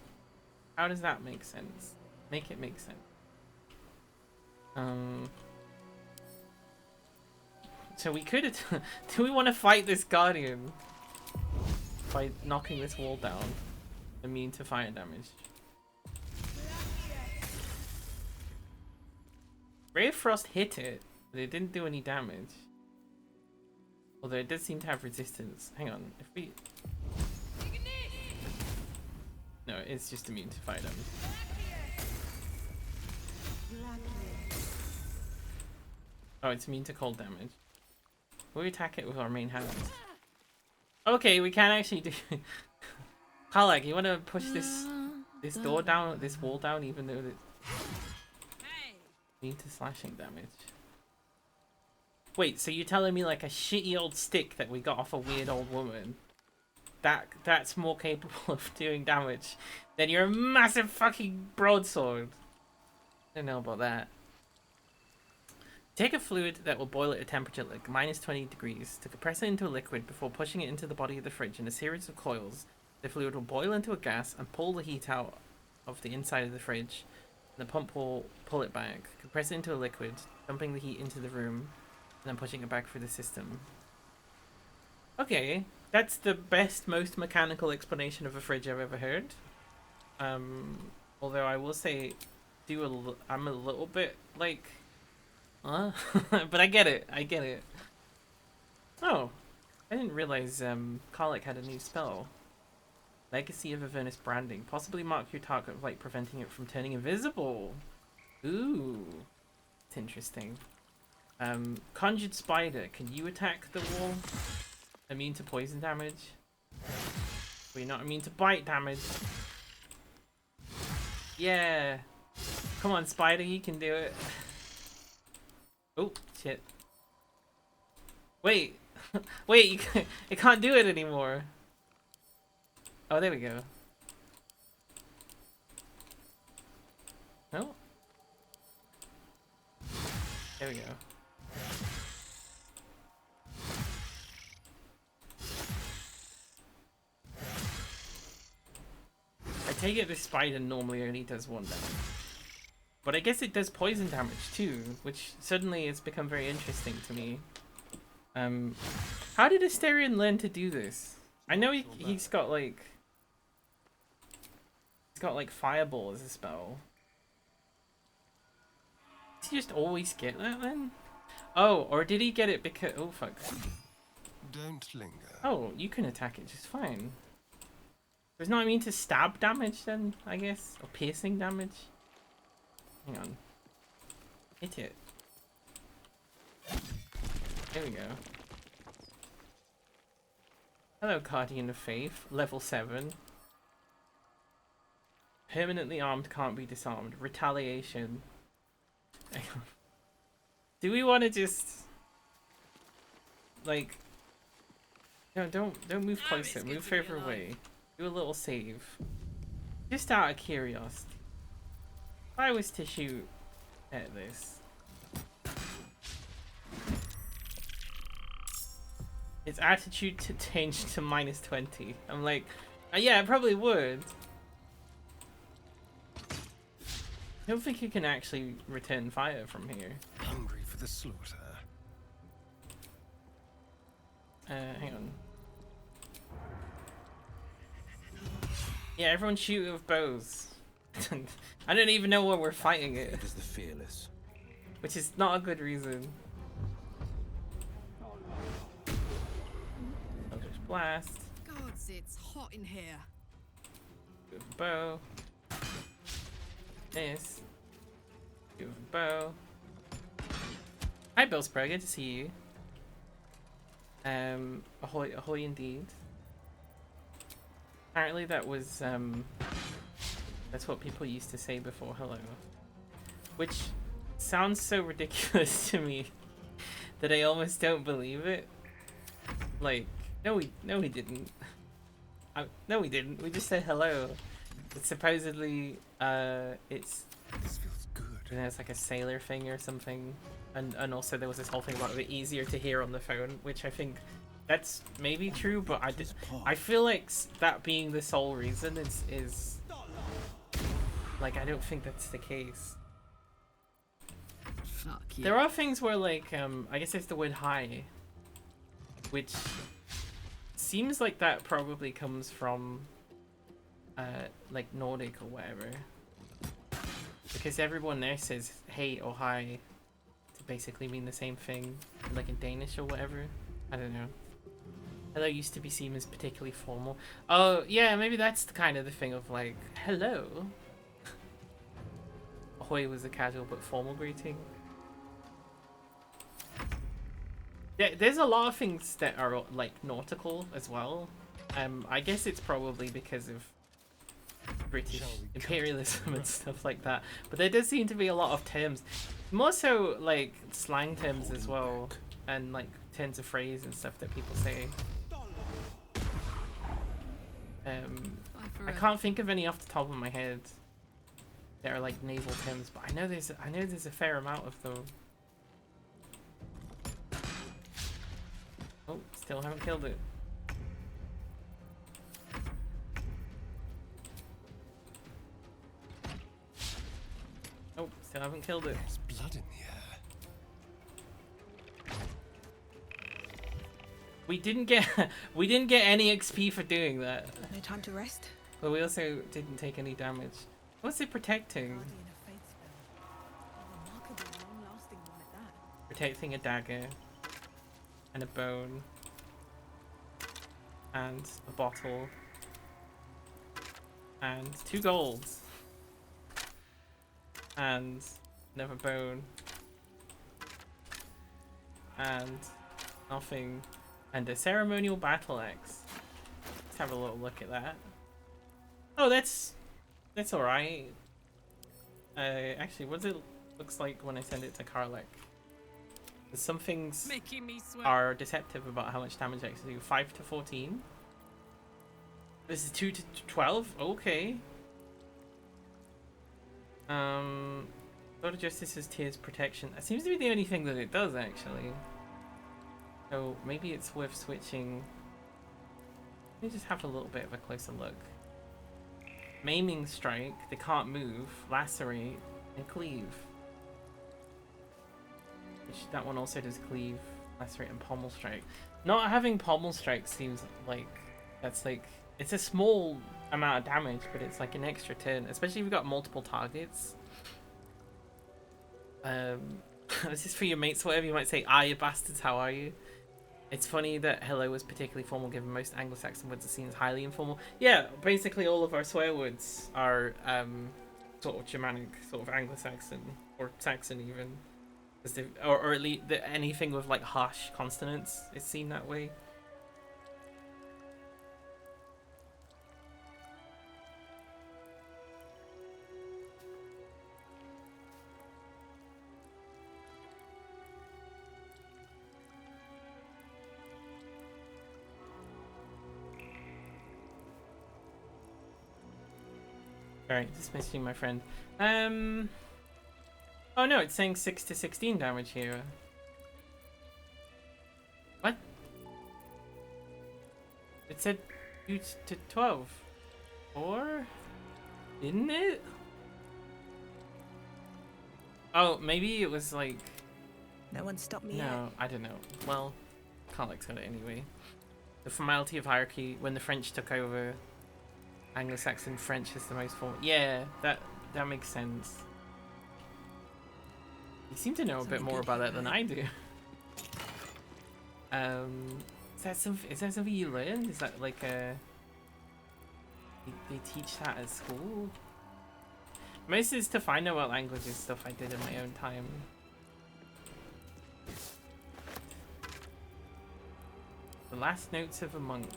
How does that make sense? Make it make sense. So we could... Do we want to fight this guardian? By knocking this wall down? Immune to fire damage. Ray of Frost hit it, but it didn't do any damage. Although it does seem to have resistance. Hang on, if we... No, it's just immune to fire damage. Oh, it's immune to cold damage. We attack it with our main hand. Okay, we can actually do. Halak, you want to push this door down, this wall down, even though it need to slashing damage. Wait, so you're telling me like a shitty old stick that we got off a weird old woman, that's more capable of doing damage than your massive fucking broadsword? I don't know about that. Take a fluid that will boil at a temperature like -20 degrees to compress it into a liquid before pushing it into the body of the fridge in a series of coils. The fluid will boil into a gas and pull the heat out of the inside of the fridge. And the pump will pull it back, compress it into a liquid, dumping the heat into the room, and then pushing it back through the system. Okay, that's the best, most mechanical explanation of a fridge I've ever heard. Although I will say, I'm a little bit like, but I get it. I get it. Oh, I didn't realize Karlach had a new spell. Legacy of Avernus Branding. Possibly mark your target like preventing it from turning invisible. Ooh, it's interesting. Conjured Spider. Can you attack the wall? Immune to poison damage? But you're not immune to bite damage. Yeah. Come on, Spider, you can do it. Oh, shit. Wait. Wait, it can't do it anymore. Oh, there we go. No? There we go. I take it this spider normally only does 1 damage. But I guess it does poison damage too, which suddenly has become very interesting to me. How did Asterion learn to do this? I know he's got like... He's got like Fireball as a spell. Does he just always get that then? Oh, or did he get it because... Oh, fuck. Don't linger. Oh, you can attack it just fine. There's not immune to stab damage then, I guess? Or piercing damage? Hang on. Hit it. There we go. Hello, Guardian of Faith. Level 7. Permanently armed, can't be disarmed. Retaliation. Hang on. Do we want to just... Like... No, don't move closer. Move further away. Do a little save. Just out of curiosity. If I was to shoot at this... Its attitude to change to -20. I'm like, yeah, I probably would. I don't think you can actually return fire from here. Hungry for the slaughter. Hang on. Yeah, everyone shoot with bows. I don't even know where we're fighting it. It is the fearless. Which is not a good reason. Eldritch Blast. Gods, it's hot in here. With a bow. This. With a bow. Hi, Billspro, good to see you. Ahoy, ahoy indeed. Apparently that was, that's what people used to say before hello. Which sounds so ridiculous to me that I almost don't believe it. Like, no we didn't. No we didn't, we just said hello. It's supposedly, it's... This feels good. And there's like a sailor thing or something. And also there was this whole thing about it easier to hear on the phone, which I think that's maybe true, but I feel like that being the sole reason is like, I don't think that's the case. Fuck yeah. There are things where like, I guess there's the word hi, which seems like that probably comes from like Nordic or whatever. Because everyone there says hey or hi to basically mean the same thing, like in Danish or whatever. I don't know. Hello used to be seen as particularly formal. Oh, yeah, maybe that's the kind of the thing of like, hello. Ahoy was a casual but formal greeting. There's a lot of things that are like nautical as well. I guess it's probably because of British imperialism and stuff like that. But there does seem to be a lot of terms, more so like slang terms as well, and like turns of phrase and stuff that people say. I can't think of any off the top of my head that are like naval terms, but I know there's a fair amount of them. Oh, still haven't killed it. Oh, still haven't killed it. There's blood in the air. We didn't get any XP for doing that. No time to rest. But we also didn't take any damage. What's it protecting? Protecting a dagger and a bone and a bottle and 2 golds and another bone and nothing and a ceremonial battle axe. Let's have a little look at that. Oh, that's alright. Actually, what does it looks like when I send it to Karlek? Some things are deceptive about how much damage I actually do. 5 to 14. This is 2 to 12. Okay. Lord of Justice's Tears Protection. That seems to be the only thing that it does, actually. So maybe it's worth switching. Let me just have a little bit of a closer look. Maiming Strike. They can't move. Lacerate and Cleave. Which that one also does Cleave, Lacerate, and Pommel Strike. Not having Pommel Strike seems like that's like it's a small amount of damage, but it's like an extra turn, especially if you've got multiple targets. This is for your mates, whatever you might say. Ah, you bastards, how are you? It's funny that hello was particularly formal, given most Anglo-Saxon words are seen as highly informal. Yeah, basically all of our swear words are sort of Germanic, sort of Anglo-Saxon, or Saxon even. Or at least anything with like harsh consonants is seen that way. Alright, just messaging my friend. Oh no, it's saying 6 to 16 damage here. What? It said 2 to 12. Or? Didn't it? Oh, maybe it was like... No one stopped me yet. No, I don't know. Well, Karlek said it anyway. The formality of hierarchy, when the French took over, Anglo-Saxon French is the most formal. Yeah, that makes sense. You seem to know a bit more about that than I do. Is that something you learned? Is that like a... They teach that at school? Most is to find out what languages stuff I did in my own time. The last notes of a monk.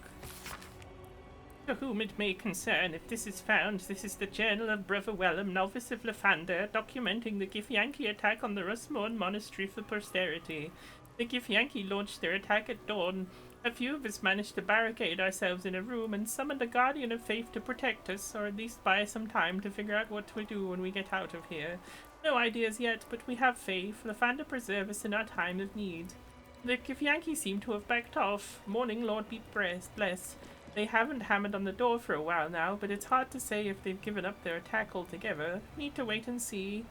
To whom it may concern, if this is found, this is the journal of Brother Wellham, novice of Lathander, documenting the Githyanki attack on the Rusmorn monastery for posterity. The Githyanki launched their attack at dawn. A few of us managed to barricade ourselves in a room and summoned a guardian of faith to protect us, or at least buy some time to figure out what to do when we get out of here. No ideas yet, but we have faith. Lathander preserve us in our time of need. The Githyanki seem to have backed off. Morning Lord be blessed. They haven't hammered on the door for a while now, but it's hard to say if they've given up their attack altogether. Need to wait and see.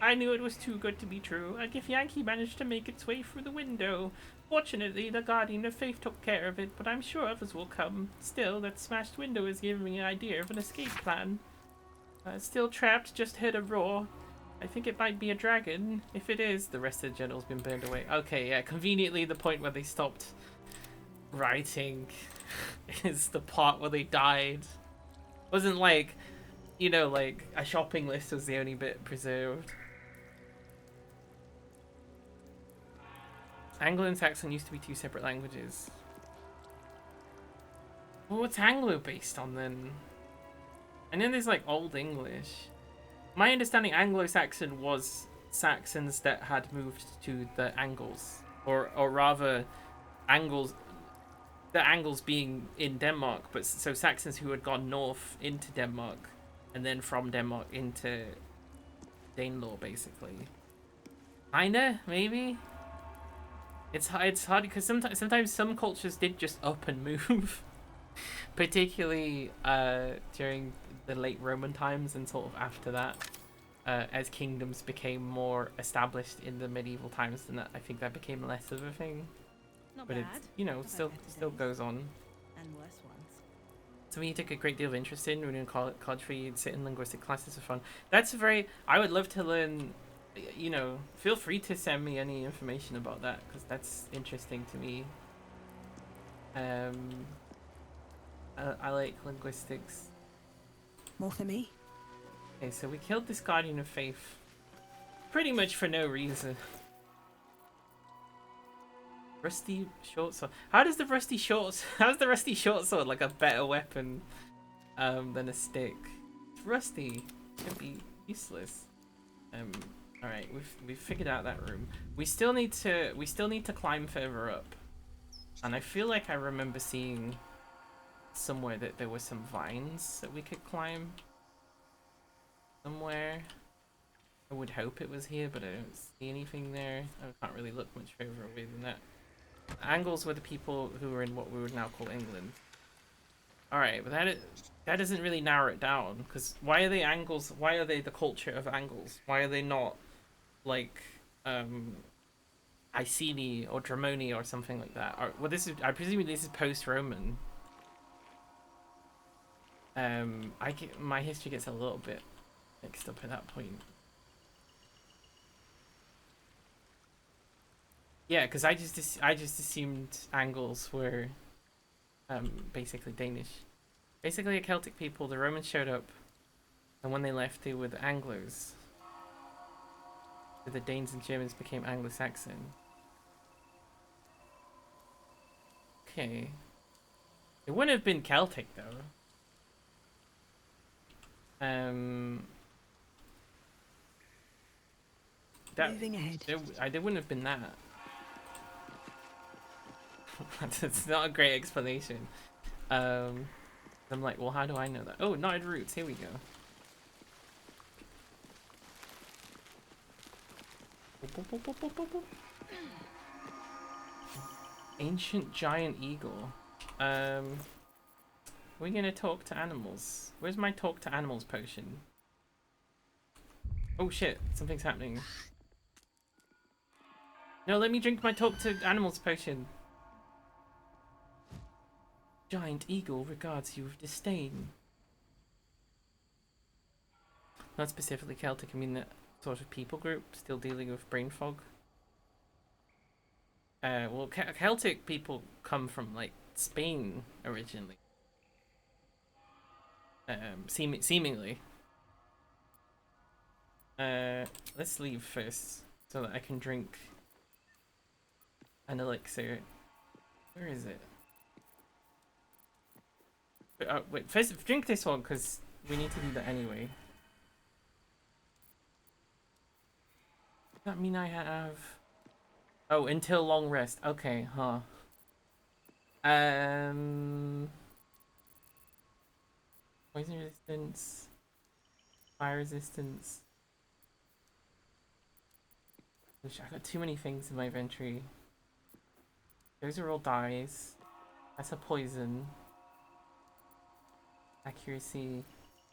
I knew it was too good to be true. A Githyanki managed to make its way through the window. Fortunately, the Guardian of Faith took care of it, but I'm sure others will come. Still, that smashed window is giving me an idea of an escape plan. Still trapped, just heard a roar. I think it might be a dragon. If it is, the rest of the journal's been burned away. Okay, yeah, conveniently the point where they stopped writing is the part where they died. Wasn't like, you know, like a shopping list was the only bit preserved. Anglo and Saxon used to be two separate languages. Well, what's Anglo based on then? And then there's like Old English. My understanding, Anglo-Saxon was Saxons that had moved to the Angles, or rather, Angles. The Angles being in Denmark, but so Saxons who had gone north into Denmark, and then from Denmark into Danelaw, basically. Kinda, maybe. It's hard because sometimes some cultures did just up and move, particularly during the late Roman times and sort of after that, as kingdoms became more established in the medieval times. Then I think that became less of a thing. Not But bad. it's, you know, I've had still better days. goes on. And worse ones. Something you took a great deal of interest in when you were in college for you sit in linguistic classes for fun. That's very. I would love to learn. You know, feel free to send me any information about that because that's interesting to me. I like linguistics. More for me? Okay, so we killed this Guardian of Faith pretty much for no reason. Rusty short sword. How's the rusty short sword like a better weapon than a stick? It's rusty. It could be useless. Alright, we've figured out that room. We still need to climb further up. And I feel like I remember seeing somewhere that there were some vines that we could climb. Somewhere. I would hope it was here, but I don't see anything there. I can't really look much further away than that. Angles were the people who were in what we would now call England. Alright, but that doesn't really narrow it down, because why are they Angles? Why are they the culture of Angles? Why are they not like Iceni or Dramoni or something like that? Or, well, I presume this is post-Roman. My history gets a little bit mixed up at that point. Yeah, because I just assumed Angles were basically Danish. Basically a Celtic people. The Romans showed up, and when they left, they were the Anglos. So the Danes and Germans became Anglo-Saxon. Okay. It wouldn't have been Celtic though. Moving ahead. There wouldn't have been that. That's not a great explanation. I'm like, well, how do I know that? Oh, knotted roots. Here we go. Ancient giant eagle. We're gonna talk to animals. Where's my talk to animals potion? Oh shit, something's happening. No, let me drink my talk to animals potion. Giant eagle regards you with disdain. Not specifically Celtic, I mean that sort of people group still dealing with brain fog. Well, Celtic people come from like Spain originally. Seemingly. Let's leave first so that I can drink an elixir. Where is it? Wait, first drink this one because we need to do that anyway. Does that mean I have... Oh, until long rest. Okay, huh. Poison resistance. Fire resistance. I got too many things in my inventory. Those are all dyes. That's a poison. Accuracy,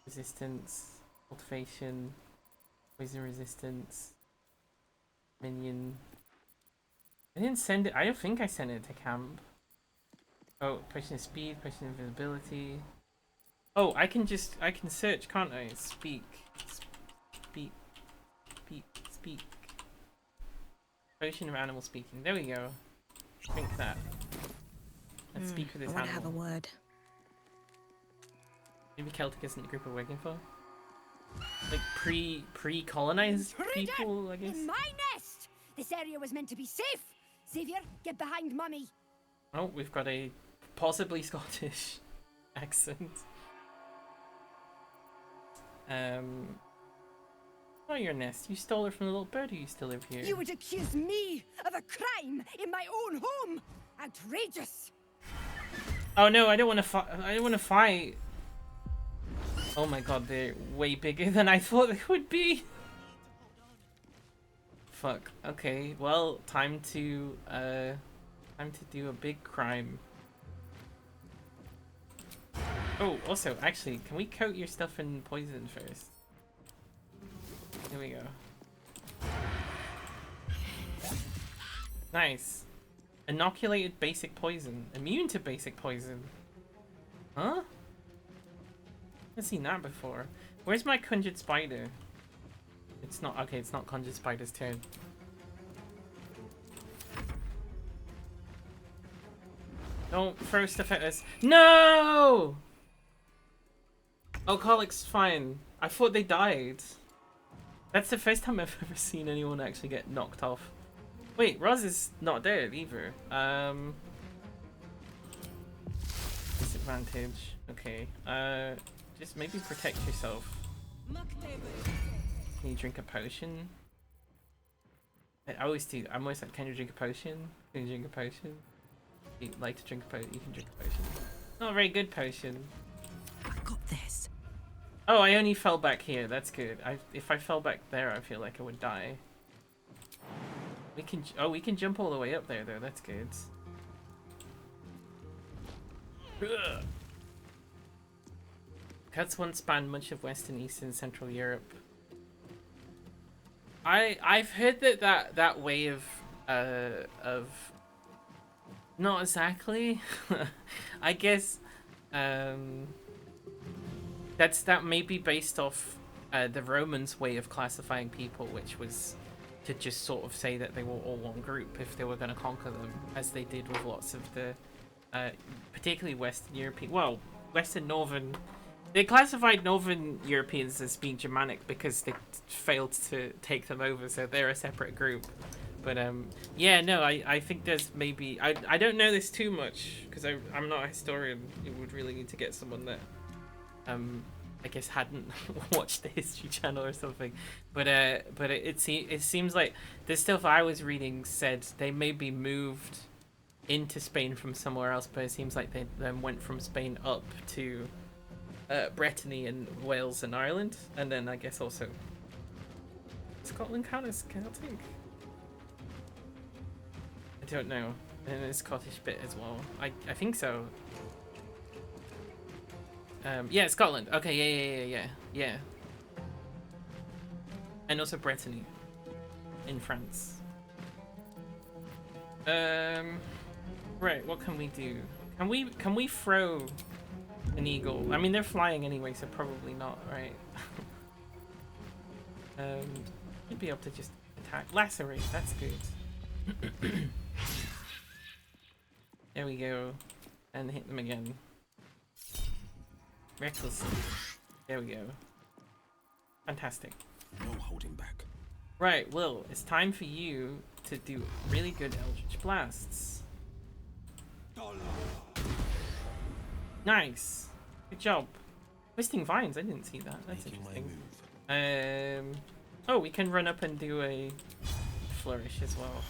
resistance, cultivation, poison resistance, minion. I didn't send it. I don't think I sent it to camp. Oh, potion of speed, potion of invisibility. Oh, I can search, can't I? Speak. Potion of animal speaking. There we go. Drink that. Let's speak with this I want to animal. have a word. Maybe Celtic isn't the group we're working for? Like pre-colonized people, I guess? In my nest! This area was meant to be safe. Xavier, get behind Mummy. Oh, we've got a possibly Scottish accent. Oh, your nest. You stole her from the little bird who used to live here. You would accuse me of a crime in my own home? Outrageous! Oh no, I don't want to fight. I don't want to fight. Oh my god, they're way bigger than I thought they would be. Fuck. Okay, well, time to do a big crime. Oh, also, actually, can we coat your stuff in poison first? Here we go. Nice. Inoculated basic poison. Immune to basic poison. Huh? I've seen that before. Where's my conjured spider? It's not, okay, it's not conjured spider's turn. Don't throw stuff at us. No! Alcoholic's fine. I thought they died. That's the first time I've ever seen anyone actually get knocked off. Wait, Roz is not dead either. Disadvantage. Okay. Just maybe protect yourself. Can you drink a potion? I always do. I'm always like, can you drink a potion? Can you drink a potion? You like to drink a potion? You can drink a potion. Not a very good potion. I got this. Oh, I only fell back here. That's good. If I fell back there, I feel like I would die. We can jump all the way up there though. That's good. Ugh. Cuts once spanned much of Western, Eastern, Central Europe. I've heard that way of not exactly. I guess that may be based off the Romans' way of classifying people, which was to just sort of say that they were all one group if they were going to conquer them, as they did with lots of the particularly Western European, well, Western Northern. They classified Northern Europeans as being Germanic because they failed to take them over, so they're a separate group. But yeah, no, I think there's maybe, I don't know this too much because I'm not a historian. You would really need to get someone that I guess hadn't watched the History Channel or something. But it seems like the stuff I was reading said they maybe moved into Spain from somewhere else, but it seems like they then went from Spain up to Brittany and Wales and Ireland, and then I guess also Scotland count as Celtic? I don't know. And a Scottish bit as well. I think so. Yeah, Scotland. Okay, yeah. And also Brittany in France. Right, what can we do? Can we throw an eagle? I mean, they're flying anyway, so probably not, right? You'd be able to just attack. Lacerate, that's good. There we go. And hit them again. Recklessly. There we go. Fantastic. No holding back. Right, Will, it's time for you to do really good Eldritch Blasts. Nice. Good job. Twisting Vines, I didn't see that. That's interesting. Oh, we can run up and do a flourish as well.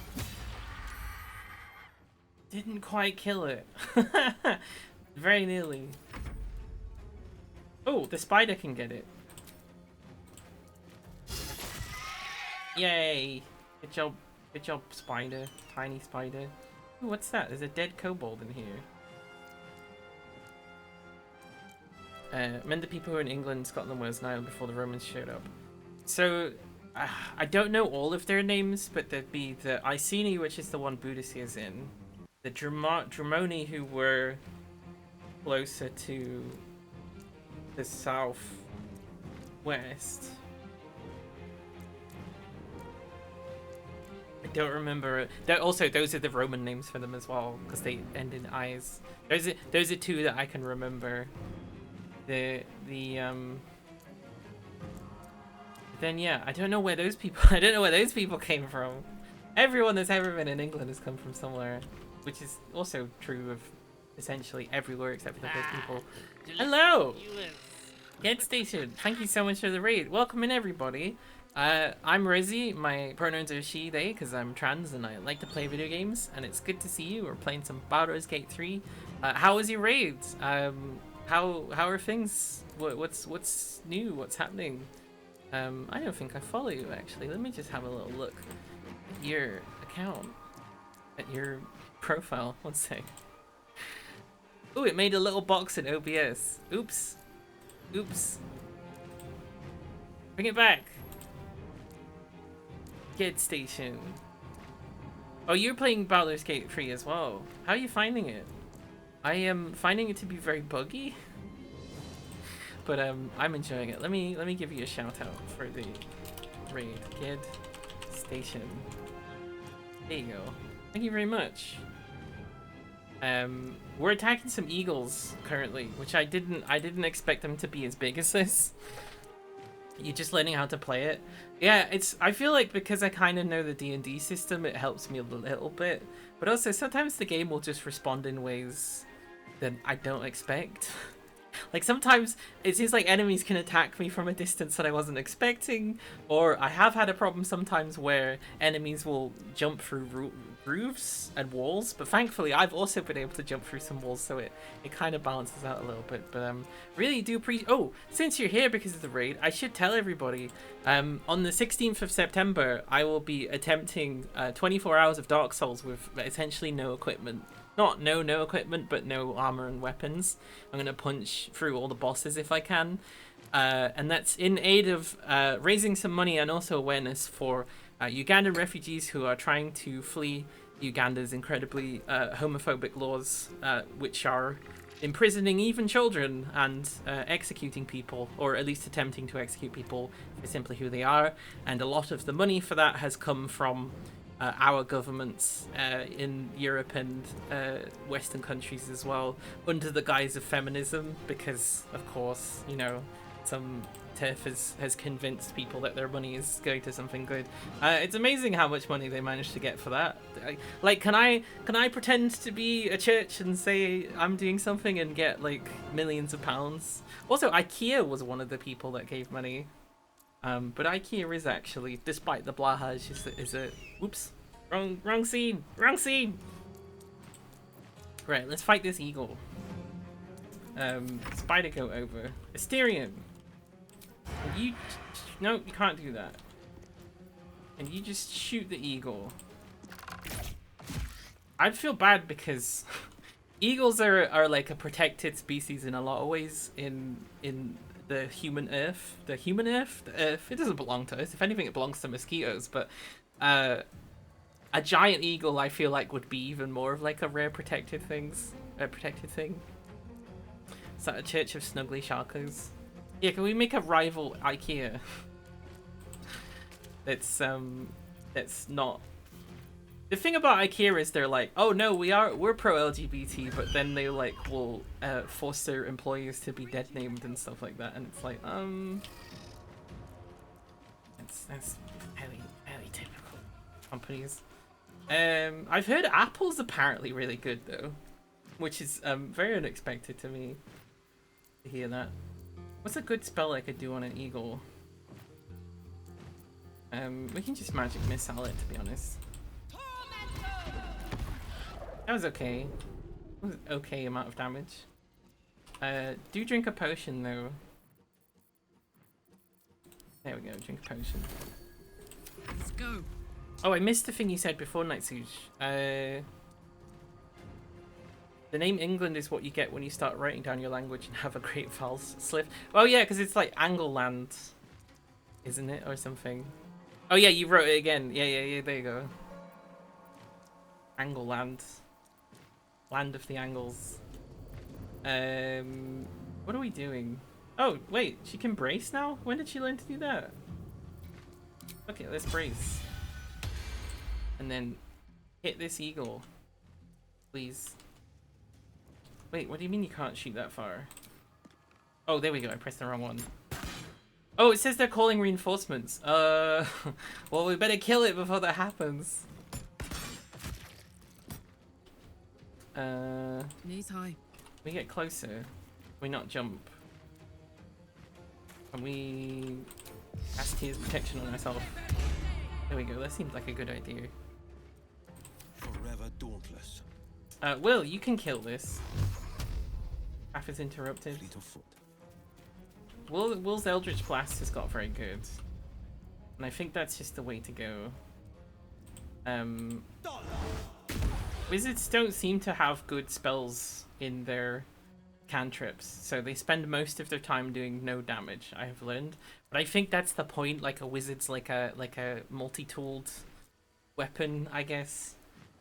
Didn't quite kill it. Very nearly. Oh, the spider can get it. Yay! Good job, spider. Tiny spider. Ooh, what's that? There's a dead kobold in here. Meant the people who were in England, Scotland, Wales, and Ireland before the Romans showed up. So, I don't know all of their names, but there'd be the Iceni, which is the one Boudicca is in. The Dramoni, who were closer to the southwest. I don't remember. Also, those are the Roman names for them as well, because they end in I's. Those are two that I can remember. Then yeah, I don't know where those people. I don't know where those people came from. Everyone that's ever been in England has come from somewhere, which is also true of essentially everywhere except for the first people. Hello! Get Station, thank you so much for the raid. Welcome in, everybody. I'm Rosie. My pronouns are she, they, because I'm trans and I like to play video games. And it's good to see you. We're playing some Baldur's Gate 3. How was your raid? How are things? What's new? What's happening? I don't think I follow you actually. Let me just have a little look at your account, at your profile. One sec. Ooh, it made a little box in OBS. Oops. Oops. Bring it back. Get Station. Oh, you're playing Baldur's Gate 3 as well. How are you finding it? I am finding it to be very buggy. But I'm enjoying it. Let me give you a shout out for the raid. Get Station. There you go. Thank you very much. We're attacking some eagles currently, which I didn't expect them to be as big as this. You're just learning how to play it. Yeah, I feel like because I kind of know the D&D system, it helps me a little bit. But also sometimes the game will just respond in ways that I don't expect. Like sometimes it seems like enemies can attack me from a distance that I wasn't expecting, or I have had a problem sometimes where enemies will jump through roofs and walls, but thankfully I've also been able to jump through some walls, so it kind of balances out a little bit. But really do appreciate. Oh, since you're here because of the raid, I should tell everybody on the 16th of September I will be attempting 24 hours of Dark Souls with essentially no equipment. Not no equipment, but no armor and weapons. I'm going to punch through all the bosses if I can. And that's in aid of raising some money and also awareness for Ugandan refugees who are trying to flee Uganda's incredibly homophobic laws, which are imprisoning even children and executing people, or at least attempting to execute people for simply who they are. And a lot of the money for that has come from our governments in Europe and Western countries as well, under the guise of feminism, because of course, you know, some TERF has convinced people that their money is going to something good. It's amazing how much money they managed to get for that. Like, can I pretend to be a church and say I'm doing something and get like millions of pounds? Also, IKEA was one of the people that gave money. But IKEA is actually, despite the blahage, is a whoops, wrong scene. Right, let's fight this eagle. Spider go over. Asterion. No, you can't do that. And you just shoot the eagle. I'd feel bad because eagles are like a protected species in a lot of ways in the human earth. The earth, it doesn't belong to us. If anything, it belongs to mosquitoes, but a giant eagle I feel like would be even more of like a rare protected thing. Is that a church of snuggly sharkos? Yeah, can we make a rival IKEA? That's not. The thing about IKEA is they're like, oh no, we're pro LGBT, but then they like will force their employees to be dead named and stuff like that, and it's like that's very typical companies. I've heard Apple's apparently really good though, which is very unexpected to me to hear that. What's a good spell I could do on an eagle? We can just magic missile it, to be honest. That was okay. It was an okay amount of damage. Do drink a potion though. There we go, drink a potion. Let's go. Oh, I missed the thing you said before, Night Siege. The name England is what you get when you start writing down your language and have a great vowel slip. Oh yeah, because it's like Angleland, isn't it, or something? Oh yeah, you wrote it again. Yeah. There you go. Angleland, land of the Angles. What are we doing? Oh wait, she can brace now. When did she learn to do that? Okay, let's brace, and then hit this eagle, please. Wait, what do you mean you can't shoot that far? Oh, there we go. I pressed the wrong one. Oh, it says they're calling reinforcements. Well, we better kill it before that happens. Knees high. We get closer. We not jump. And we cast Tears Protection on ourselves. There we go. That seems like a good idea. Forever dauntless. Will, you can kill this. Path is interrupted. Fleet of foot. Will's Eldritch Blast has got very good. And I think that's just the way to go. Wizards don't seem to have good spells in their cantrips, so they spend most of their time doing no damage, I have learned. But I think that's the point, like a wizard's like a multi-tooled weapon, I guess.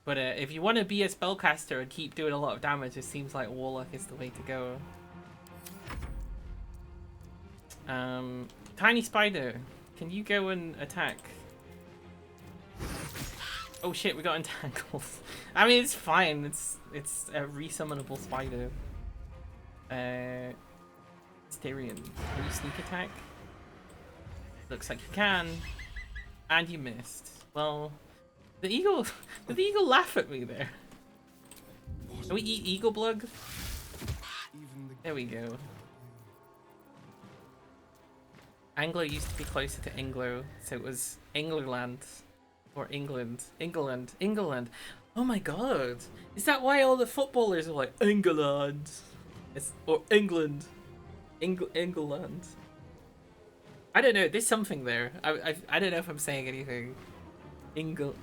But if you want to be a spellcaster and keep doing a lot of damage, it seems like Warlock is the way to go. Tiny Spider, can you go and attack? Oh shit, we got entangled. I mean, it's fine. It's a resummonable spider. Styrian, can you sneak attack? Looks like you can. And you missed. Well, the eagle... Did the eagle laugh at me there? Can we eat eagle blood? There we go. Anglo used to be closer to Anglo, so it was Englerland. Or England. England. Oh my god. Is that why all the footballers are like, England? Or England. England. I don't know, there's something there. I don't know if I'm saying anything. England.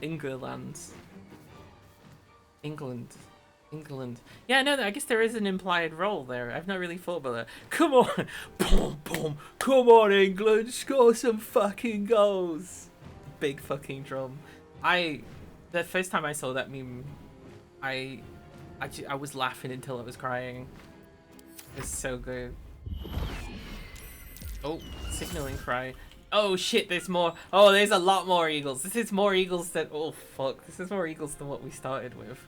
England. Yeah, no, I guess there is an implied role there. I've not really thought about that. Come on! Boom, boom! Come on, England! Score some fucking goals! Big fucking drum. The first time I saw that meme, I was laughing until I was crying. It's so good. Oh, signaling cry. Oh shit, there's more. Oh, there's a lot more eagles. This is more eagles than, oh fuck, this is more eagles than what we started with.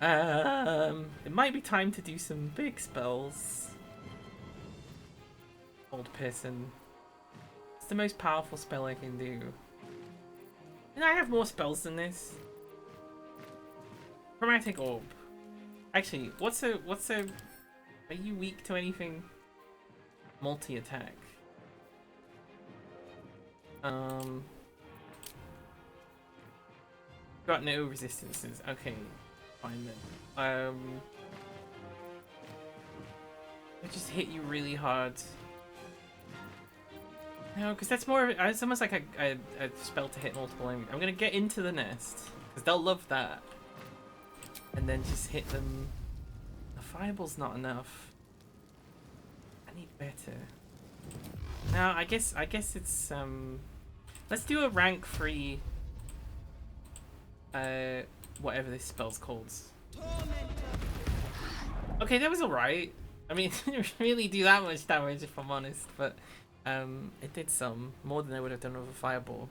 It might be time to do some big spells. Old person. It's the most powerful spell I can do. And I have more spells than this. Chromatic Orb. Actually, what's a... Are you weak to anything? Multi-attack. Got no resistances. Okay, fine then. I just hit you really hard. No, because that's more. It's almost like a spell to hit multiple enemies. I'm gonna get into the nest because they'll love that, and then just hit them. The fireball's not enough. I need better. Now I guess it's Let's do a rank 3. Whatever this spell's called. Okay, that was alright. I mean, it didn't really do that much damage if I'm honest, but it did some. More than I would have done with a fireball.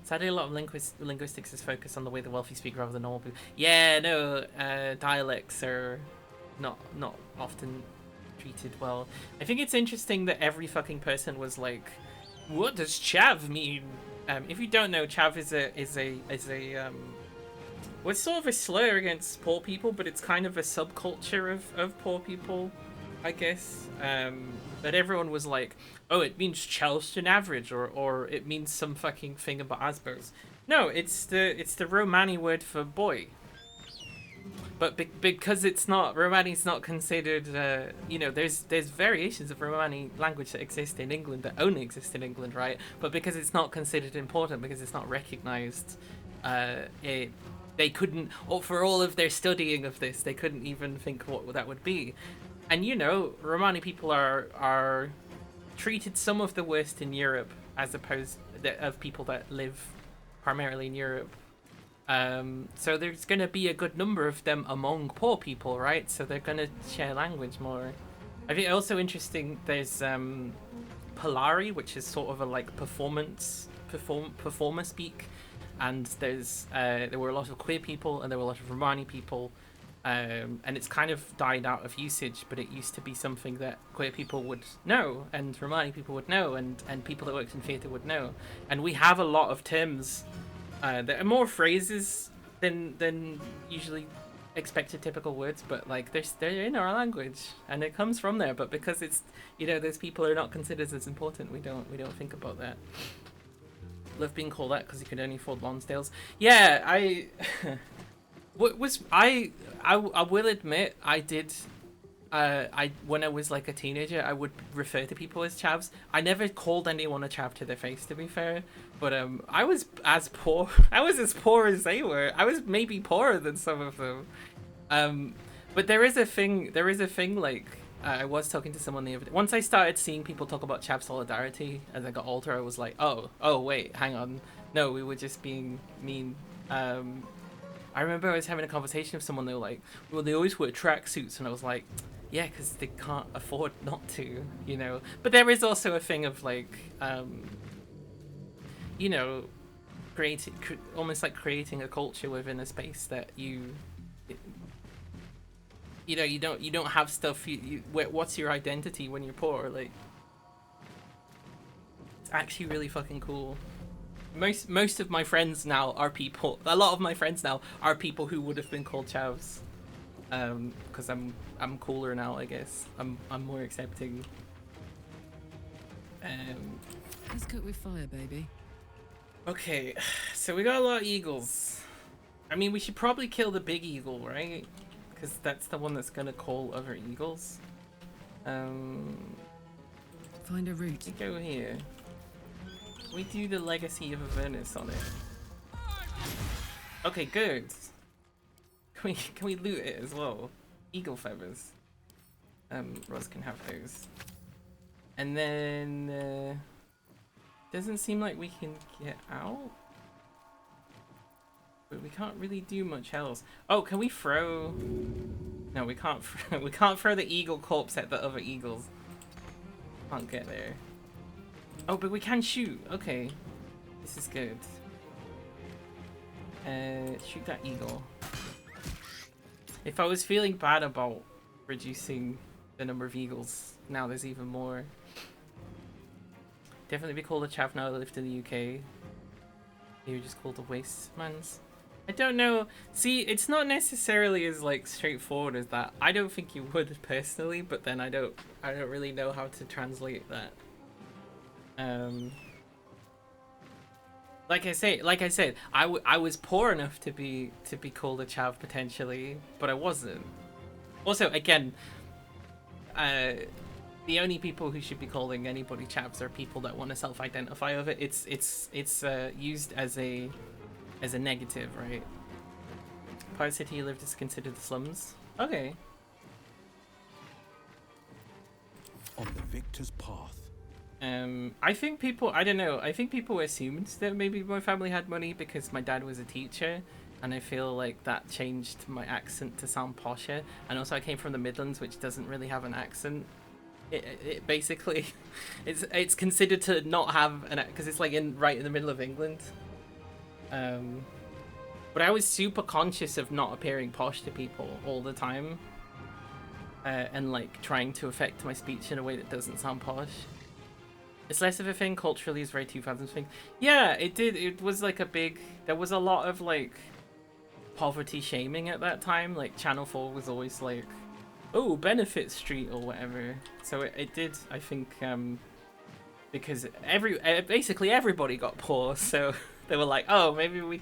Sadly, a lot of linguistics is focused on the way the wealthy speak rather than normal people. Yeah, no, dialects are not often treated well. I think it's interesting that every fucking person was like, what does chav mean? If you don't know, chav is a well, it's sort of a slur against poor people, but it's kind of a subculture of poor people, I guess. But everyone was like, oh, it means Charleston average, or it means some fucking thing about Asperger's. No, it's the Romani word for boy. But because it's not, Romani's not considered, you know, there's variations of Romani language that exist in England that only exist in England, right? But because it's not considered important, because it's not recognized, they couldn't, or for all of their studying of this, they couldn't even think what that would be. And you know, Romani people are treated some of the worst in Europe, as opposed of people that live primarily in Europe. So there's going to be a good number of them among poor people, right? So they're going to share language more. I think also interesting, there's Polari, which is sort of a like performer speak, and there were a lot of queer people and there were a lot of Romani people, and it's kind of died out of usage, but it used to be something that queer people would know and Romani people would know and people that worked in theatre would know. And we have a lot of terms that are more phrases than usually expected typical words, but like they're in our language and it comes from there. But because it's, you know, those people are not considered as important, we don't think about that. Love being called that because you could only afford Lonsdales. Yeah, I will admit I did. When I was like a teenager, I would refer to people as chavs. I never called anyone a chav to their face, to be fair. But I was as poor. I was as poor as they were. I was maybe poorer than some of them. But there is a thing. Like I was talking to someone the other day. Once I started seeing people talk about chav solidarity as I got older, I was like, oh wait, hang on. No, we were just being mean. I remember I was having a conversation with someone. They were like, well, they always wear tracksuits, and I was like, yeah, because they can't afford not to, you know. But there is also a thing of like, you know, almost like creating a culture within a space that you know, you don't have stuff. What's your identity when you're poor? Like, it's actually really fucking cool. Most of my friends now are people. A lot of my friends now are people who would have been called chavs. Because I'm cooler now, I guess. I'm more accepting. Let's cook with fire, baby. Okay, so we got a lot of eagles. I mean, we should probably kill the big eagle, right? Because that's the one that's gonna call other eagles. Find a route. We go here. We do the Legacy of Avernus on it. Okay, good. Can we loot it as well? Eagle feathers. Roz can have those. And then doesn't seem like we can get out. But we can't really do much else. Oh, can we throw? No, we can't. We can't throw the eagle corpse at the other eagles. Can't get there. Oh, but we can shoot. Okay, this is good. Shoot that eagle. If I was feeling bad about reducing the number of eagles, now there's even more. Definitely be called a chav now that lived in the UK. You're just called the Wastemans. I don't know. See, it's not necessarily as like straightforward as that. I don't think you would personally, but then I don't really know how to translate that. Like I said, I was poor enough to be called a chav potentially, but I wasn't. Also, again, the only people who should be calling anybody chavs are people that want to self-identify of it. It's used as a negative, right? Pirate City you lived is considered the slums. Okay. On the victor's path. I think people, I don't know, I think people assumed that maybe my family had money because my dad was a teacher, and I feel like that changed my accent to sound posher. And also I came from the Midlands, which doesn't really have an accent. It basically, it's considered to not have an, because it's like right in the middle of England. But I was super conscious of not appearing posh to people all the time, and like trying to affect my speech in a way that doesn't sound posh. It's less of a thing culturally. It's very 2000s thing. Yeah, it did. It was like a big. There was a lot of like poverty shaming at that time. Like Channel 4 was always like, "Oh, Benefit Street" or whatever. So it did. I think because basically everybody got poor, so they were like, "Oh, maybe we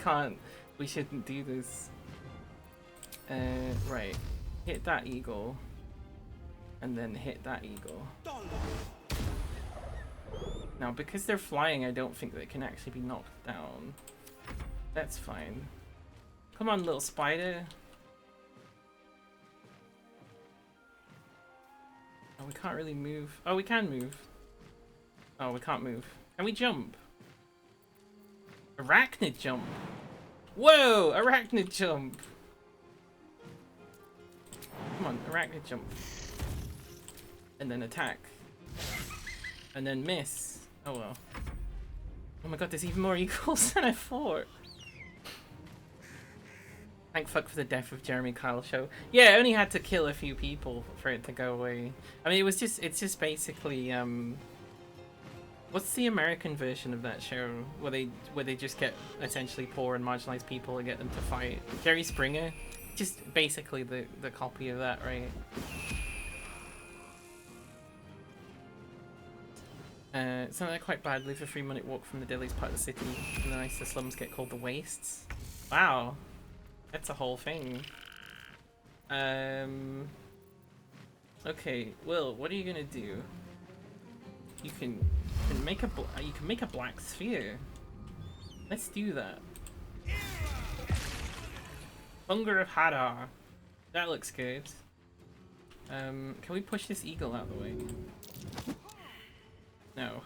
shouldn't do this." Right. Hit that eagle, and then hit that eagle. Now, because they're flying, I don't think they can actually be knocked down. That's fine. Come on, little spider. Oh, we can't really move. Oh, we can move. Oh, we can't move. Can we jump? Arachnid jump. Whoa! Arachnid jump. Come on, arachnid jump. And then attack. And then miss. Oh well. Oh my god, there's even more eagles than I thought. Thank fuck for the death of Jeremy Kyle show. Yeah, I only had to kill a few people for it to go away. I mean, it's just basically, what's the American version of that show? Where they just get essentially poor and marginalized people and get them to fight? Jerry Springer? Just basically the copy of that, right? Something like quite bad. Live a 3-minute walk from the deadliest part of the city, and the nicer slums get called the wastes. Wow, that's a whole thing. Okay, Will, what are you gonna do? You can make a black sphere. Let's do that. Hunger of Hadar. That looks good. Can we push this eagle out of the way? No.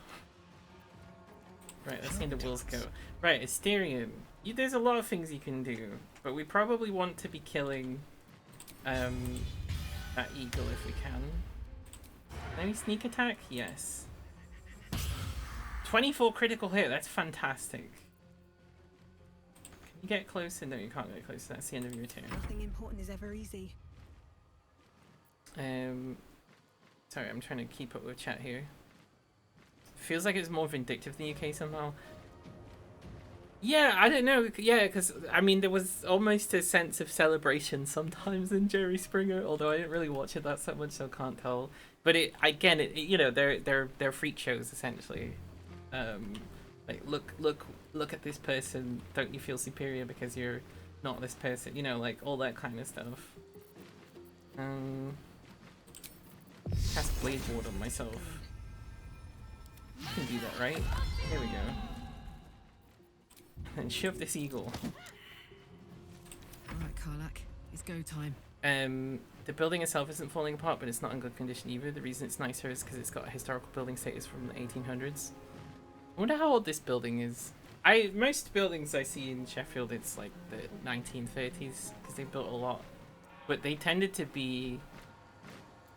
Right, let's see the Will's go. Right, Asterion. There's a lot of things you can do, but we probably want to be killing that eagle if we can. Maybe sneak attack? Yes. 24 critical hit, that's fantastic. Can you get closer? No, you can't get closer. That's the end of your turn. Nothing important is ever easy. Sorry, I'm trying to keep up with chat here. Feels like it's more vindictive than UK somehow. Yeah, I don't know. Yeah, because I mean, there was almost a sense of celebration sometimes in Jerry Springer, although I didn't really watch it that so much, so I can't tell. But you know, they're freak shows essentially. Like look at this person. Don't you feel superior because you're not this person? You know, like all that kind of stuff. Cast Blade Ward on myself. You can do that, right? There we go. And shove this eagle. Alright, Karlak, it's go time. The building itself isn't falling apart, but it's not in good condition either. The reason it's nicer is because it's got a historical building status from the 1800s. I wonder how old this building is. Most buildings I see in Sheffield, it's like the 1930s, because they built a lot. But they tended to be...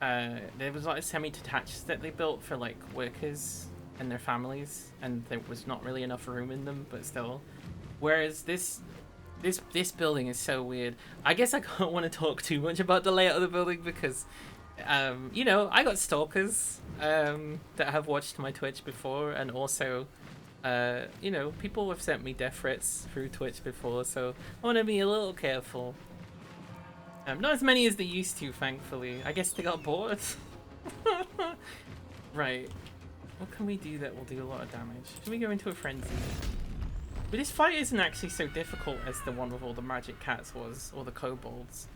there was a lot of semi-detached that they built for like workers and their families, and there was not really enough room in them, but still. Whereas this building is so weird. I guess I don't want to talk too much about the layout of the building because, you know, I got stalkers that have watched my Twitch before, and also, you know, people have sent me death threats through Twitch before, so I want to be a little careful. Not as many as they used to, thankfully. I guess they got bored. Right. What can we do that will do a lot of damage? Should we go into a frenzy? But this fight isn't actually so difficult as the one with all the magic cats was, or the kobolds.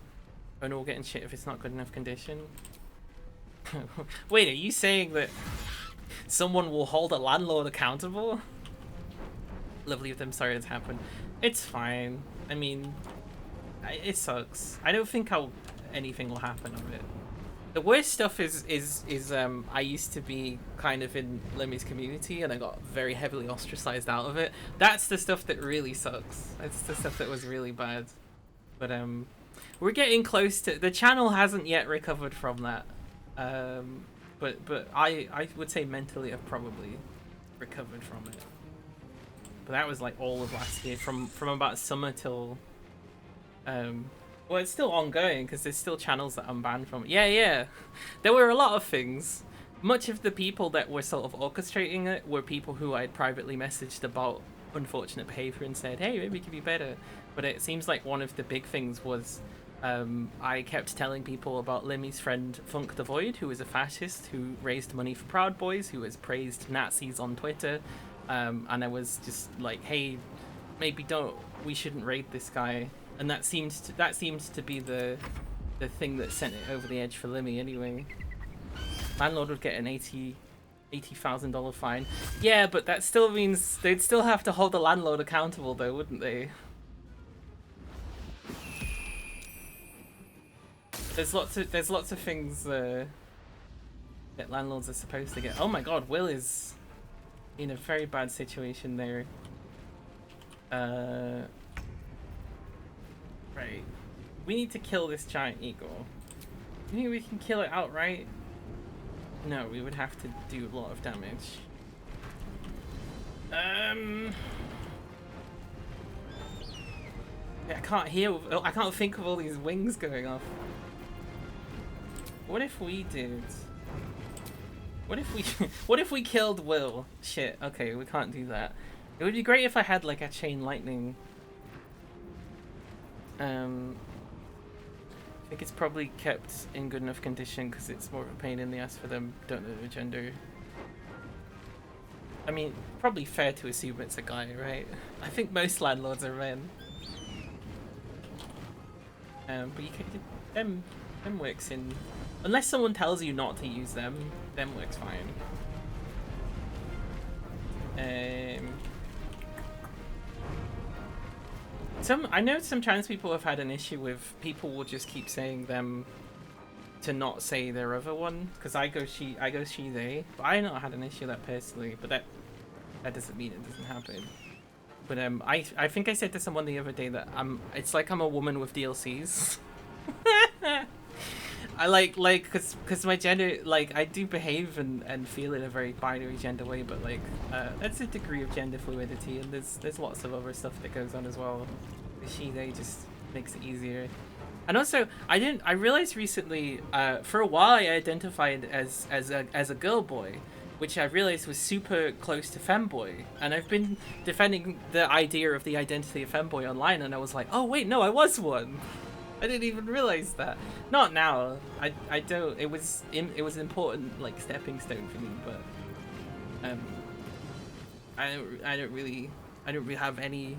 And all getting shit if it's not good enough condition. Wait, are you saying that someone will hold a landlord accountable? Lovely of them, sorry it's happened. It's fine. I mean, it sucks. I don't think anything will happen of it. The worst stuff is I used to be kind of in Lemmy's community and I got very heavily ostracized out of it. That's the stuff that really sucks. That's the stuff that was really bad. But we're getting close to... The channel hasn't yet recovered from that. But I would say mentally I've probably recovered from it. But that was like all of last year, from about summer till... well, it's still ongoing because there's still channels that I'm banned from. Yeah. There were a lot of things. Much of the people that were sort of orchestrating it were people who I'd privately messaged about unfortunate behavior and said, hey, maybe it could be better. But it seems like one of the big things was I kept telling people about Limmy's friend Funk the Void, who was a fascist who raised money for Proud Boys, who has praised Nazis on Twitter. And I was just like, hey, maybe we shouldn't raid this guy. And that seems to be the thing that sent it over the edge for Limmy anyway. Landlord would get an $80,000 fine. Yeah, but that still means they'd still have to hold the landlord accountable though, wouldn't they? There's lots of things that landlords are supposed to get. Oh my god, Will is in a very bad situation there. Right. We need to kill this giant eagle. You think we can kill it outright? No, we would have to do a lot of damage. I can't think of all these wings going off. What if we did? What if we killed Will? Shit, okay, we can't do that. It would be great if I had like a chain lightning. I think it's probably kept in good enough condition because it's more of a pain in the ass for them. Don't know the gender. I mean, probably fair to assume it's a guy, right? I think most landlords are men. But you can, them works in, unless someone tells you not to use them works fine. I know some trans people have had an issue with people will just keep saying them to not say their other one, because I go she, they. But I not had an issue with that personally, but that doesn't mean it doesn't happen. But I think I said to someone the other day that it's like I'm a woman with DLCs. I like cause my gender, like I do behave and feel in a very binary gender way, but like that's a degree of gender fluidity, and there's lots of other stuff that goes on as well. The she they just makes it easier. And also I realized recently for a while I identified as a girl boy, which I realized was super close to femboy, and I've been defending the idea of the identity of femboy online, and I was like, oh wait, no, I was one. I didn't even realize that. Not now. I don't. It was an important like stepping stone for me, but I don't really have any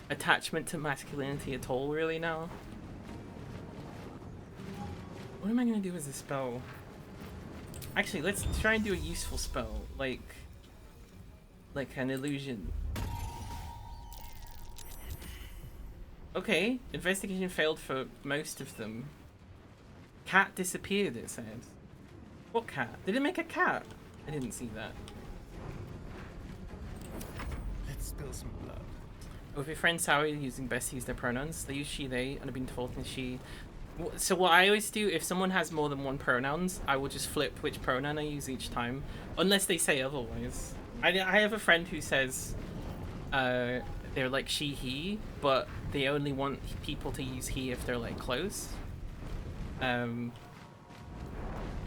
attachment to masculinity at all really now. What am I gonna do as a spell? Actually, let's try and do a useful spell, like an illusion. Okay, investigation failed for most of them. Cat disappeared, it said. What cat? Did it make a cat? I didn't see that. Let's spill some blood. With your friends how are you using best to use their pronouns? They use she, they, and I've been told in she. So what I always do, if someone has more than one pronouns, I will just flip which pronoun I use each time, unless they say otherwise. I have a friend who says they're like she, he, but they only want people to use he if they're like close.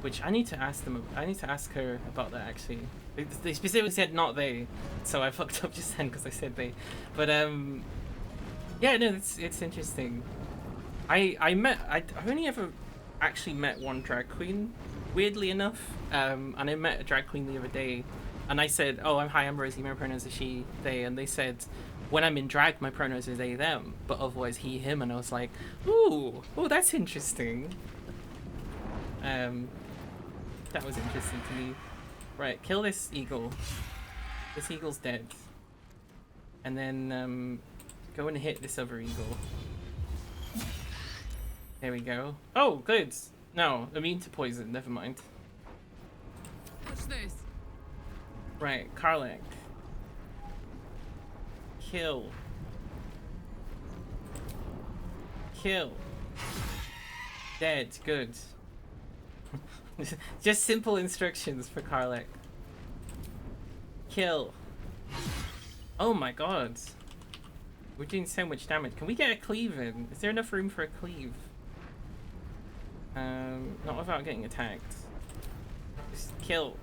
Which I need to ask them. I need to ask her about that actually. They specifically said not they, so I fucked up just then because I said they. But yeah, no, it's interesting. I've only ever actually met one drag queen, weirdly enough. And I met a drag queen the other day, and I said, "Oh, I'm Rosie. My pronouns are she, they," and they said, "When I'm in drag, my pronouns are they, them, but otherwise he, him." And I was like, "Ooh, that's interesting." That was interesting to me. Right, kill this eagle. This eagle's dead. And then go and hit this other eagle. There we go. Oh, good. No, immune to poison. Never mind. What's this? Right, Karlak. Kill. Kill. Dead. Good. Just simple instructions for Karlak. Kill. Oh my god. We're doing so much damage. Can we get a cleave in? Is there enough room for a cleave? Not without getting attacked. Just kill.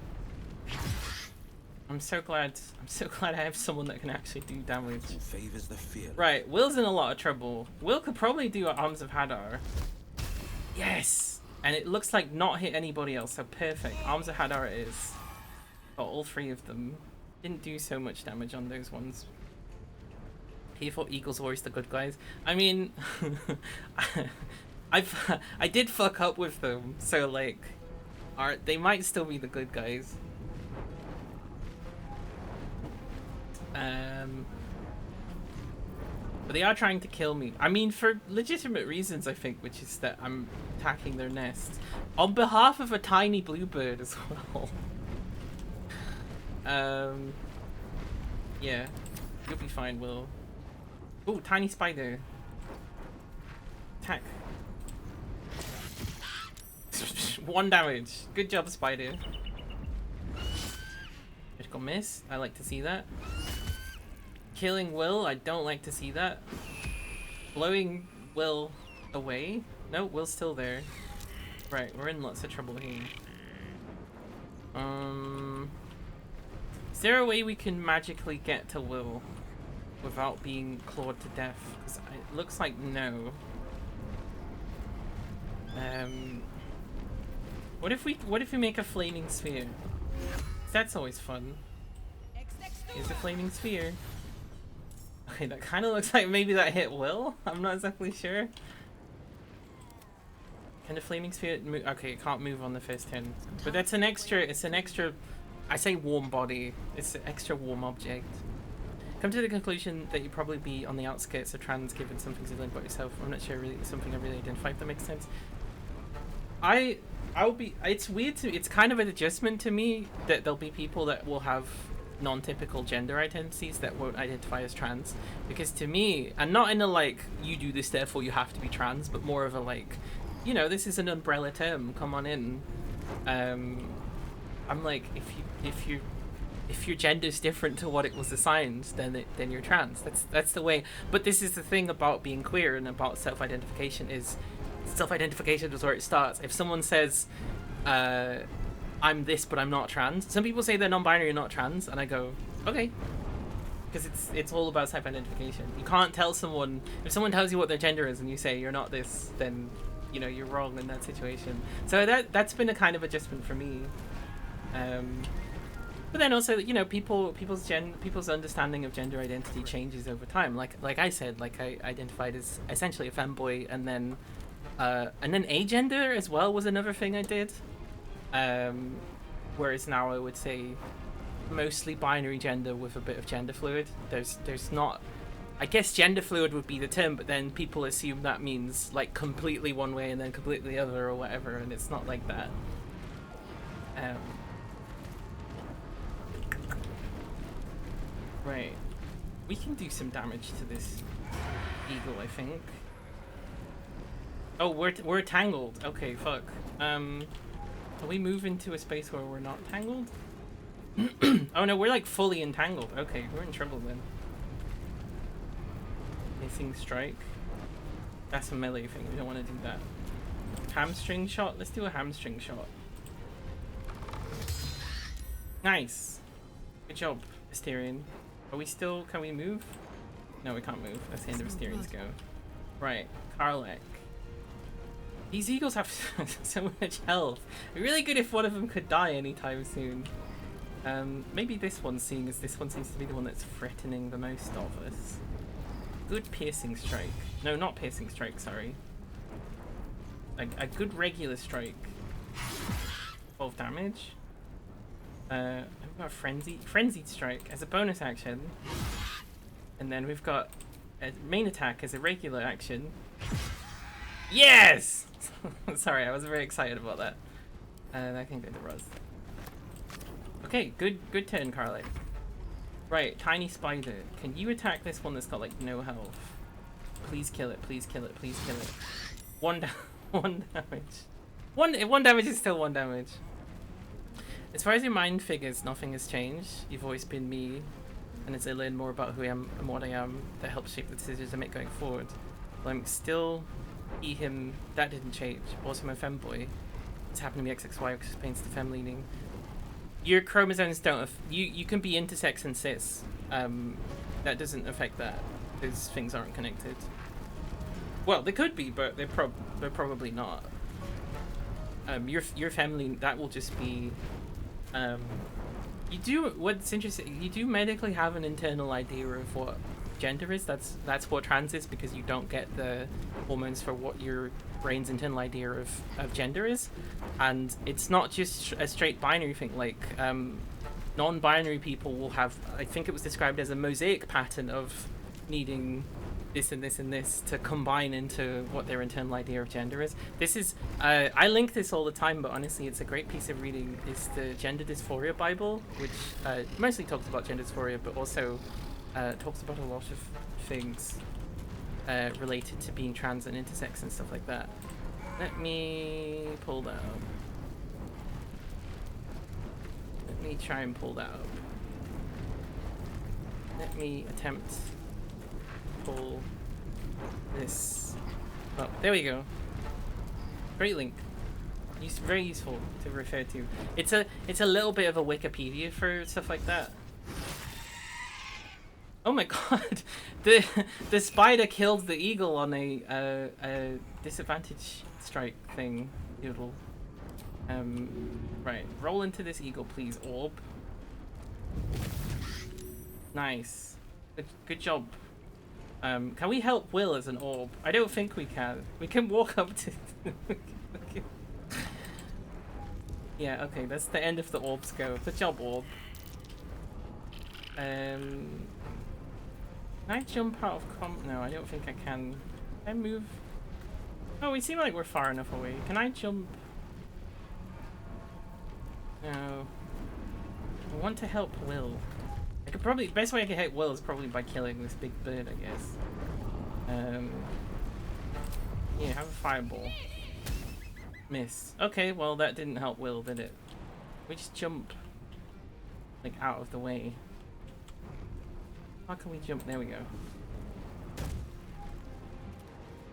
I'm so glad I have someone that can actually do damage. Who favors the fear. Right, Will's in a lot of trouble. Will could probably do Arms of Hadar. Yes! And it looks like not hit anybody else, so perfect. Arms of Hadar it is. Got all three of them. Didn't do so much damage on those ones. He thought Eagles were always the good guys. I mean, I did fuck up with them, so like, they might still be the good guys. But they are trying to kill me. I mean, for legitimate reasons, I think, which is that I'm attacking their nest on behalf of a tiny bluebird as well. Yeah, you'll be fine, Will. Oh, tiny spider. Attack. 1 damage. Good job, spider. Critical miss. I like to see that. Killing Will. I don't like to see that. Blowing Will away. No, Will's still there. Right, we're in lots of trouble here. Is there a way we can magically get to Will without being clawed to death? Because it looks like no. What if we make a flaming sphere? That's always fun. Is a flaming sphere. Okay, that kind of looks like maybe that hit Will. I'm not exactly sure. Can the flaming sphere move? Okay, it can't move on the first turn. But that's an extra, it's an extra, I say warm body, it's an extra warm object. Come to the conclusion that you'd probably be on the outskirts of trans given some things you've learned about yourself. I'm not sure really something I really identify, if that makes sense. I'll be, it's weird to, it's kind of an adjustment to me that there'll be people that will have non-typical gender identities that won't identify as trans, because to me, and not in a like you do this therefore you have to be trans, but more of a like, you know, this is an umbrella term, come on in. I'm like, if your gender's different to what it was assigned, then you're trans. That's the way. But this is the thing about being queer and about self-identification, is self-identification is where it starts. If someone says I'm this but I'm not trans, some people say they're non-binary and not trans, and I go, okay, because it's all about self-identification. You can't tell someone, if someone tells you what their gender is and you say you're not this, then you know you're wrong in that situation. So that's been a kind of adjustment for me. But then also, you know, people's understanding of gender identity changes over time. Like I said, like I identified as essentially a femboy, and then agender as well was another thing I did. Whereas now I would say mostly binary gender with a bit of gender fluid. There's not, I guess gender fluid would be the term, but then people assume that means like completely one way and then completely the other or whatever, and it's not like that. Right, we can do some damage to this eagle, I think. Oh, we're tangled. Okay, fuck. Can we move into a space where we're not tangled? Oh no, we're like fully entangled. Okay, we're in trouble then. Missing strike. That's a melee thing. We don't want to do that. Hamstring shot. Let's do a hamstring shot. Nice. Good job, Asterion. Are we still? Can we move? No, we can't move. That's the end of Asterian's go. Right, Karlek. These eagles have so much health. It'd be really good if one of them could die anytime soon. Maybe this one, seeing as this one seems to be the one that's threatening the most of us. Good piercing strike. No, not piercing strike, sorry. A good regular strike. 12 damage. We've got frenzied strike as a bonus action. And then we've got a main attack as a regular action. Yes! Sorry, I was very excited about that. And I think it was. Okay, good turn, Karlek. Right, tiny spider. Can you attack this one that's got like no health? Please kill it, please kill it, please kill it. One damage. One damage is still 1 damage. As far as your mind figures, nothing has changed. You've always been me, and as I learn more about who I am and what I am, that helps shape the decisions I make going forward. But I'm still him. That didn't change. Also, I'm a femboy. It's happened to me XXY, which explains the fem leaning. Your chromosomes don't. You can be intersex and cis. That doesn't affect that. Those things aren't connected. Well, they could be, but they're probably not. Your family, that will just be. You do. What's interesting? You do medically have an internal idea of what gender is. That's what trans is, because you don't get the hormones for what your brain's internal idea of gender is, and it's not just a straight binary thing. Like non-binary people will have, I think it was described as a mosaic pattern of needing this and this and this to combine into what their internal idea of gender is. This is I link this all the time, but honestly it's a great piece of reading. It's the Gender Dysphoria Bible, which mostly talks about gender dysphoria, but also talks about a lot of things related to being trans and intersex and stuff like that. Let me pull that up. Let me try and pull that up. Let me attempt to pull this up. There we go. Great link. Very useful to refer to. It's a little bit of a Wikipedia for stuff like that. Oh my god, the spider killed the eagle on a disadvantage strike thing. Doodle. Right, roll into this eagle, please. Orb. Nice. Good job. Can we help Will as an orb? I don't think we can. We can walk up to. Okay. Yeah. Okay. That's the end of the orbs go. Good job, orb. Can I jump out of comp? No, I don't think I can. Can I move? Oh, we seem like we're far enough away. Can I jump? No. I want to help Will. I could probably, the best way I can help Will is probably by killing this big bird, I guess. Yeah, have a fireball. Miss. Okay, well that didn't help Will, did it? We just jump like out of the way. How can we jump? There we go.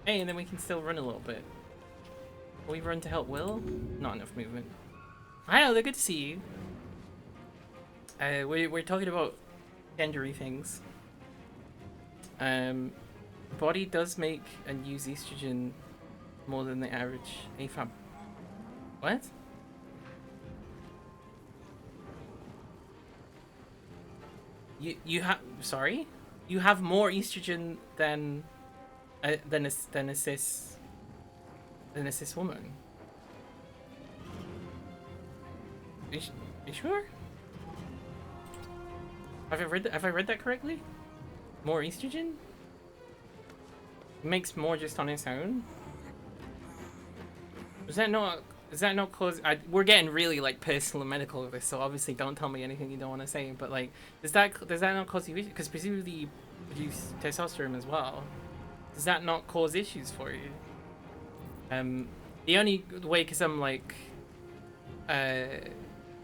Hey, and then we can still run a little bit. Will we run to help Will? Not enough movement. Hi, they're good to see you. We're talking about gendery things. Body does make and use estrogen more than the average AFAB. What? You have, sorry? You have more estrogen than a cis woman. You sure? Have I read that correctly? More estrogen? Makes more just on its own? Does that not cause... we're getting really like personal and medical with this, so obviously don't tell me anything you don't want to say, but like, does that not cause you issues? Because presumably you produce testosterone as well. Does that not cause issues for you? The only way, because I'm like...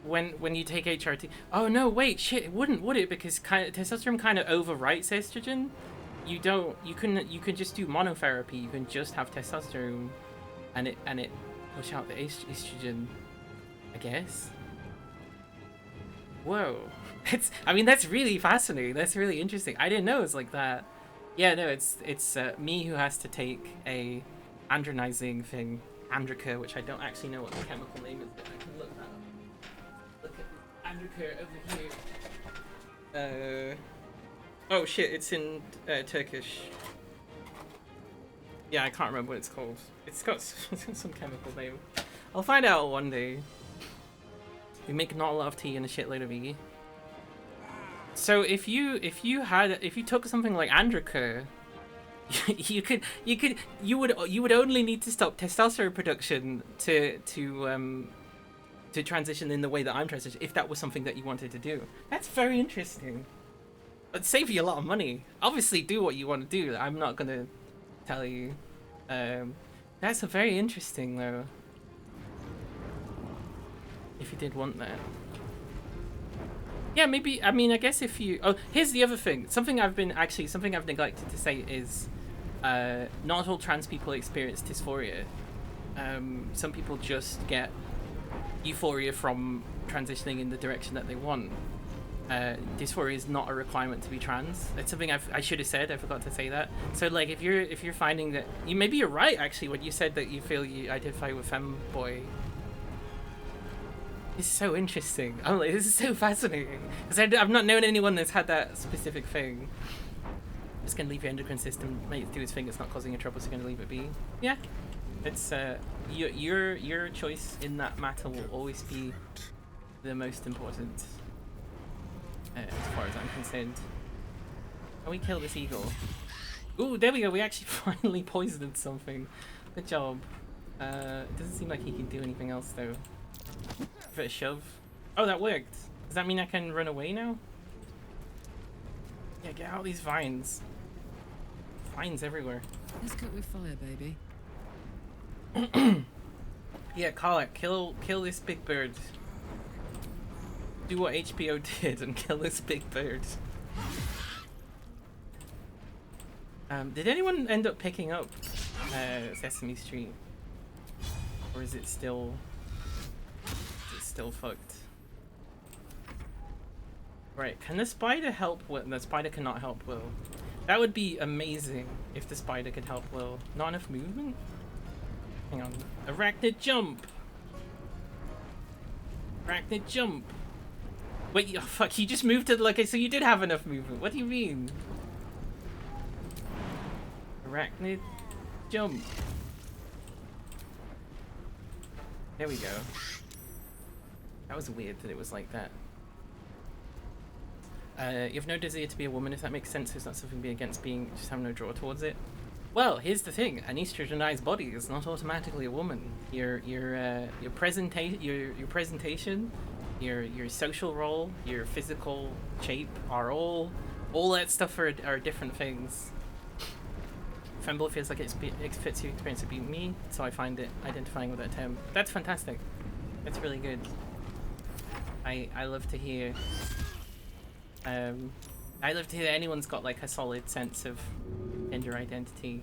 when you take HRT, oh no, wait, shit, it wouldn't, would it? Because testosterone kind of overwrites estrogen. You can just do monotherapy. You can just have testosterone, and it push out the estrogen, I guess. Whoa, I mean that's really fascinating. That's really interesting. I didn't know it was like that. Yeah, no, it's me who has to take a andronizing thing, Andrica, which I don't actually know what the chemical name is, but I can look that up. Look at Andrica over here. Oh shit, it's in Turkish. Yeah, I can't remember what it's called. It's got some chemical name. I'll find out one day. We make not a lot of tea and a shitload of E. So if you took something like Andrica, you would only need to stop testosterone production to transition in the way that I'm transitioning, if that was something that you wanted to do. That's very interesting. It'd save you a lot of money. Obviously, do what you want to do. I'm not gonna tell you. That's a very interesting though. If you did want that. Yeah, maybe. I mean, I guess if you. Oh, here's the other thing. Something I've neglected to say is, not all trans people experience dysphoria. Some people just get euphoria from transitioning in the direction that they want. Dysphoria is not a requirement to be trans. It's something I should have said. I forgot to say that. So like, if you're finding that maybe you're right actually when you said that you feel you identify with femboy. It's so interesting. I'm like, this is so fascinating because I've not known anyone that's had that specific thing. Just gonna leave your endocrine system, make it do its thing. It's not causing you trouble, so you're gonna leave it be. Yeah, it's your choice in that matter will always be the most important. As far as I'm concerned. Can we kill this eagle? Ooh, there we go. We actually finally poisoned something. Good job. It doesn't seem like he can do anything else though. Give it a shove. Oh, that worked. Does that mean I can run away now? Yeah, get out of these vines. Vines everywhere. Let's cook with fire, baby. Yeah, Karlak, kill this big bird. Do what HBO did and kill this big bird. Did anyone end up picking up Sesame Street? Or is it still fucked? Right, can the spider help Will? The spider cannot help Will. That would be amazing if the spider could help Will. Not enough movement? Hang on. Arachnid jump! Arachnid jump! Wait, oh fuck, you just moved to like, so you did have enough movement. What do you mean? Arachnid jump. There we go. That was weird that it was like that. You have no desire to be a woman, if that makes sense. It's not something to be against being, just have no draw towards it. Well, here's the thing: an estrogenized body is not automatically a woman. Your presentation, your social role, your physical shape are all that stuff are different things. Femble feels like it fits your experience to be me, so I find it identifying with that term. That's fantastic. That's really good. I love to hear. I love to hear that anyone's got like a solid sense of gender identity.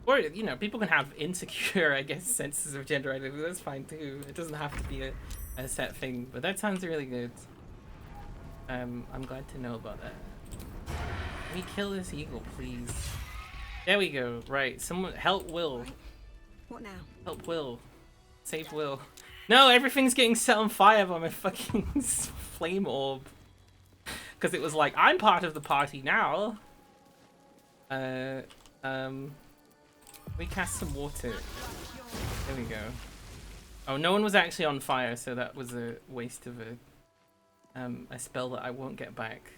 Or, you know, people can have insecure, I guess, senses of gender identity. That's fine too. It doesn't have to be a set thing, but that sounds really good. I'm glad to know about that. Can we kill this eagle, please? There we go. Right, someone help Will. Right. What now? Help Will. Save Will. No, everything's getting set on fire by my fucking flame orb. Because it was like, I'm part of the party now. We cast some water. There we go. Oh, no one was actually on fire, so that was a waste of a spell that I won't get back.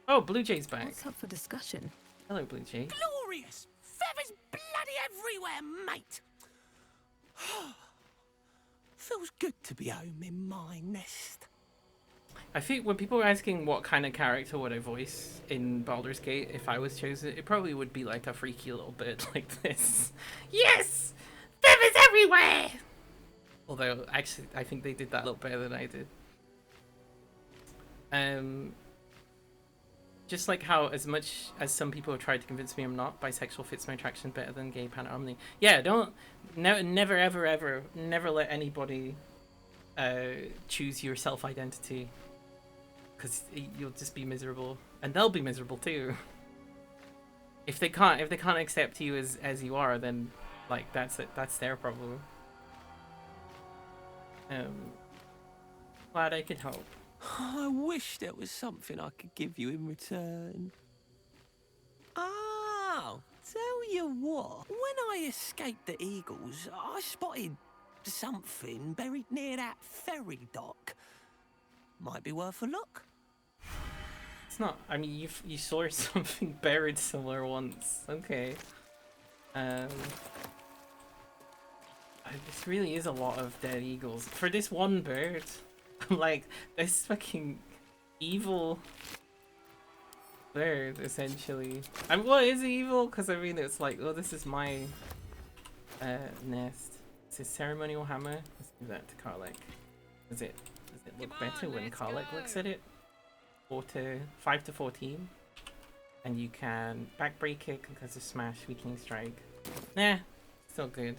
Oh, Blue Jay's back. What's up for discussion? Hello, Blue Jay. Glorious! Feathers bloody everywhere, mate! Feels good to be home in my nest. I think when people are asking what kind of character would I voice in Baldur's Gate if I was chosen, it probably would be like a freaky little bit like this. Yes! Feathers everywhere! Although, actually, I think they did that a little better than I did. Just like how, as much as some people have tried to convince me I'm not, bisexual fits my attraction better than gay pan-omni. Yeah, never, ever, ever, never let anybody choose your self-identity, because you'll just be miserable, and they'll be miserable too. If they can't accept you as you are, then like that's their problem. Glad I could help. I wish there was something I could give you in return. Oh, tell you what, when I escaped the eagles, I spotted something buried near that ferry dock. Might be worth a look. It's not. I mean, you saw something buried somewhere once. Okay. This really is a lot of dead eagles for this one bird. I'm like, this fucking evil bird, essentially. I mean, what is evil? Because I mean, it's like, oh, this is my nest. It's a ceremonial hammer. Let's give that to Karlek. Does it look better when Karlek looks at it? 5 to 14. And you can backbreak it because of smash, weakening strike. Nah, still good.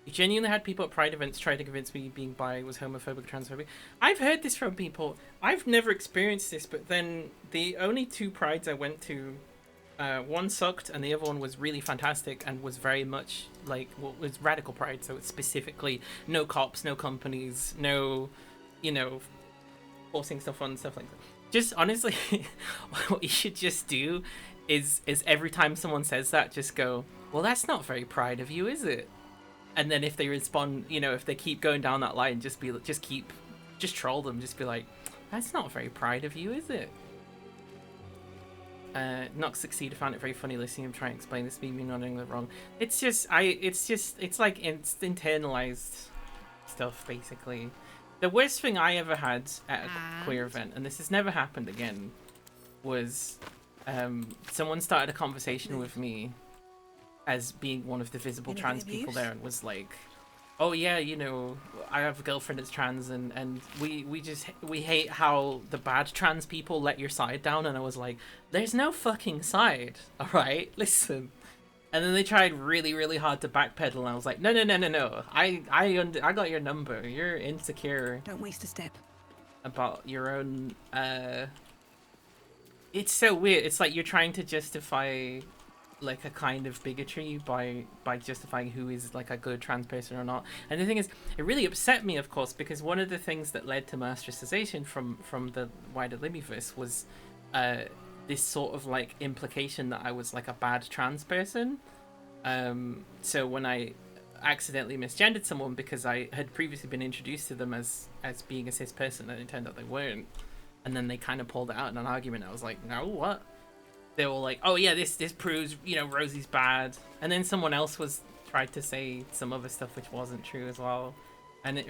You genuinely had people at Pride events try to convince me being bi was homophobic or transphobic. I've heard this from people. I've never experienced this, but then the only 2 Prides I went to, one sucked and the other one was really fantastic and was very much like, well, was radical Pride. So it's specifically no cops, no companies, no, you know, forcing stuff on, stuff like that. Just honestly, what you should just do is every time someone says that, just go, well, that's not very Pride of you, is it? And then if they respond, you know, if they keep going down that line, just troll them. Just be like, that's not very Pride of you, is it? Not succeed. I found it very funny listening him try and explain this, me not doing it wrong. It's like it's internalized stuff, basically. The worst thing I ever had at a queer event, and this has never happened again, was someone started a conversation with me as being one of the visible trans people there, and was like, oh yeah, you know, I have a girlfriend that's trans, and we hate how the bad trans people let your side down. And I was like, there's no fucking side, alright? Listen, And then they tried really, really hard to backpedal, and I was like, no, no, no, no, no. I got your number. You're insecure Don't waste a step. about your own. It's so weird. It's like you're trying to justify like a kind of bigotry by justifying who is like a good trans person or not. And the thing is, it really upset me, of course, because one of the things that led to my ostracization from the wider Libbyverse was this sort of like implication that I was like a bad trans person. So when I accidentally misgendered someone because I had previously been introduced to them as being a cis person, and it turned out they weren't, and then they kind of pulled it out in an argument. I was like, no, what? They were like, oh yeah, this proves, you know, Rosie's bad, and then someone else tried to say some other stuff which wasn't true as well, and it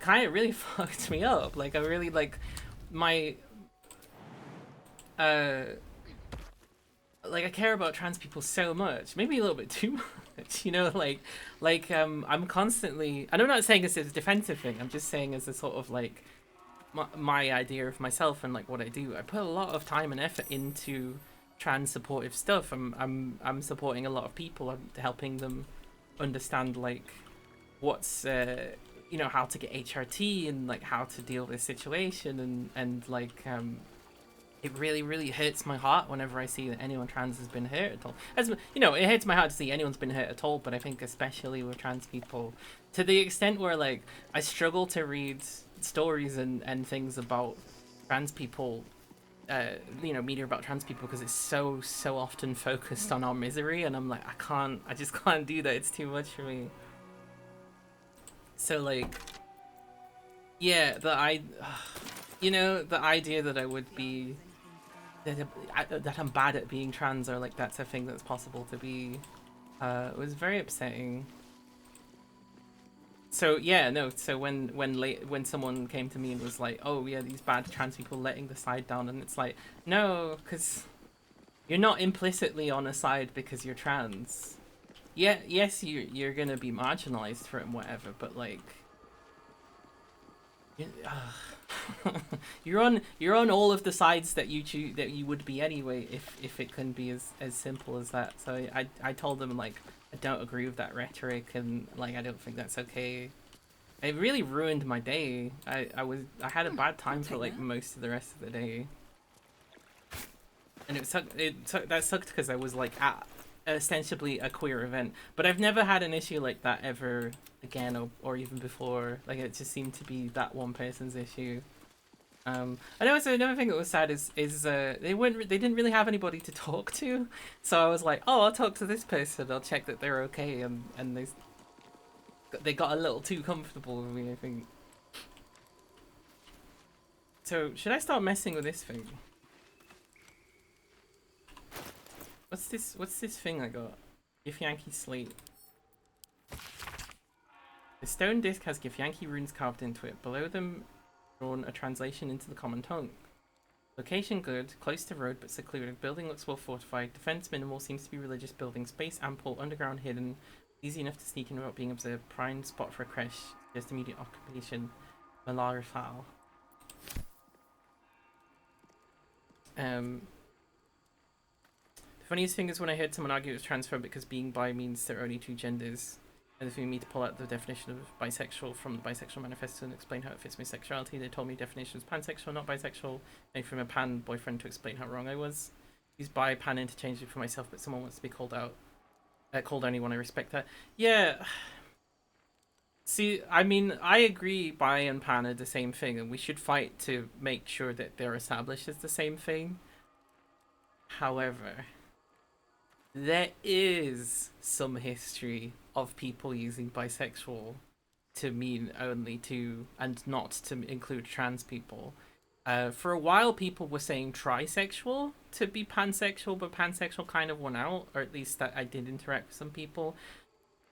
kind of really fucked me up. Like I really like my like I care about trans people so much, maybe a little bit too much, you know, like I'm constantly, and I'm not saying this as a defensive thing, I'm just saying as a sort of like my idea of myself and like what I do. I put a lot of time and effort into trans supportive stuff. I'm supporting a lot of people. I'm helping them understand like what's you know, how to get HRT and like how to deal with this situation, and like it really, really hurts my heart whenever I see that anyone trans has been hurt at all. As you know, it hurts my heart to see anyone's been hurt at all, but I think especially with trans people, to the extent where like I struggle to read stories and things about trans people, you know, media about trans people, because it's so often focused on our misery, and I'm like, I just can't do that. It's too much for me. So like, yeah, you know, the idea that I would be that I'm bad at being trans, or like that's a thing that's possible to be, was very upsetting. So yeah, no. So when someone came to me and was like, "Oh yeah, these bad trans people letting the side down," and it's like, no, because you're not implicitly on a side because you're trans. Yeah, yes, you're gonna be marginalized for it and whatever, but like, you're on all of the sides that you choose, that you would be anyway, if it can be as simple as that. So I told them like, I don't agree with that rhetoric, and like I don't think that's okay. It really ruined my day. I had a bad time for like most of the rest of the day, and that sucked because I was like at ostensibly a queer event, but I've never had an issue like that ever again, or even before. Like it just seemed to be that one person's issue. I know. So another thing that was sad is they didn't really have anybody to talk to, so I was like, oh, I'll talk to this person, I'll check that they're okay, and they got a little too comfortable with me, I think. So should I start messing with this thing? What's this thing I got? Githyanki slate. The stone disc has Githyanki runes carved into it. Below them, drawn a translation into the common tongue. Location good, close to road but secluded. Building looks well fortified. Defense minimal, seems to be religious building. Space ample, underground hidden. Easy enough to sneak in without being observed. Prime spot for a creche. Just immediate occupation. Malarifal. The funniest thing is when I heard someone argue it was transphobic because being bi means there are only two genders. And if you need me to pull out the definition of bisexual from the bisexual manifesto and explain how it fits my sexuality, they told me definition was pansexual, not bisexual. And from a pan boyfriend to explain how wrong I was. Use bi, pan interchangeably for myself, but someone wants to be called out. Called only when I respect that. Yeah. See, I mean, I agree bi and pan are the same thing, and we should fight to make sure that they're established as the same thing. However, there is some history of people using bisexual to mean only two and not to include trans people. For a while, people were saying trisexual to be pansexual, but pansexual kind of won out, or at least that I did interact with some people.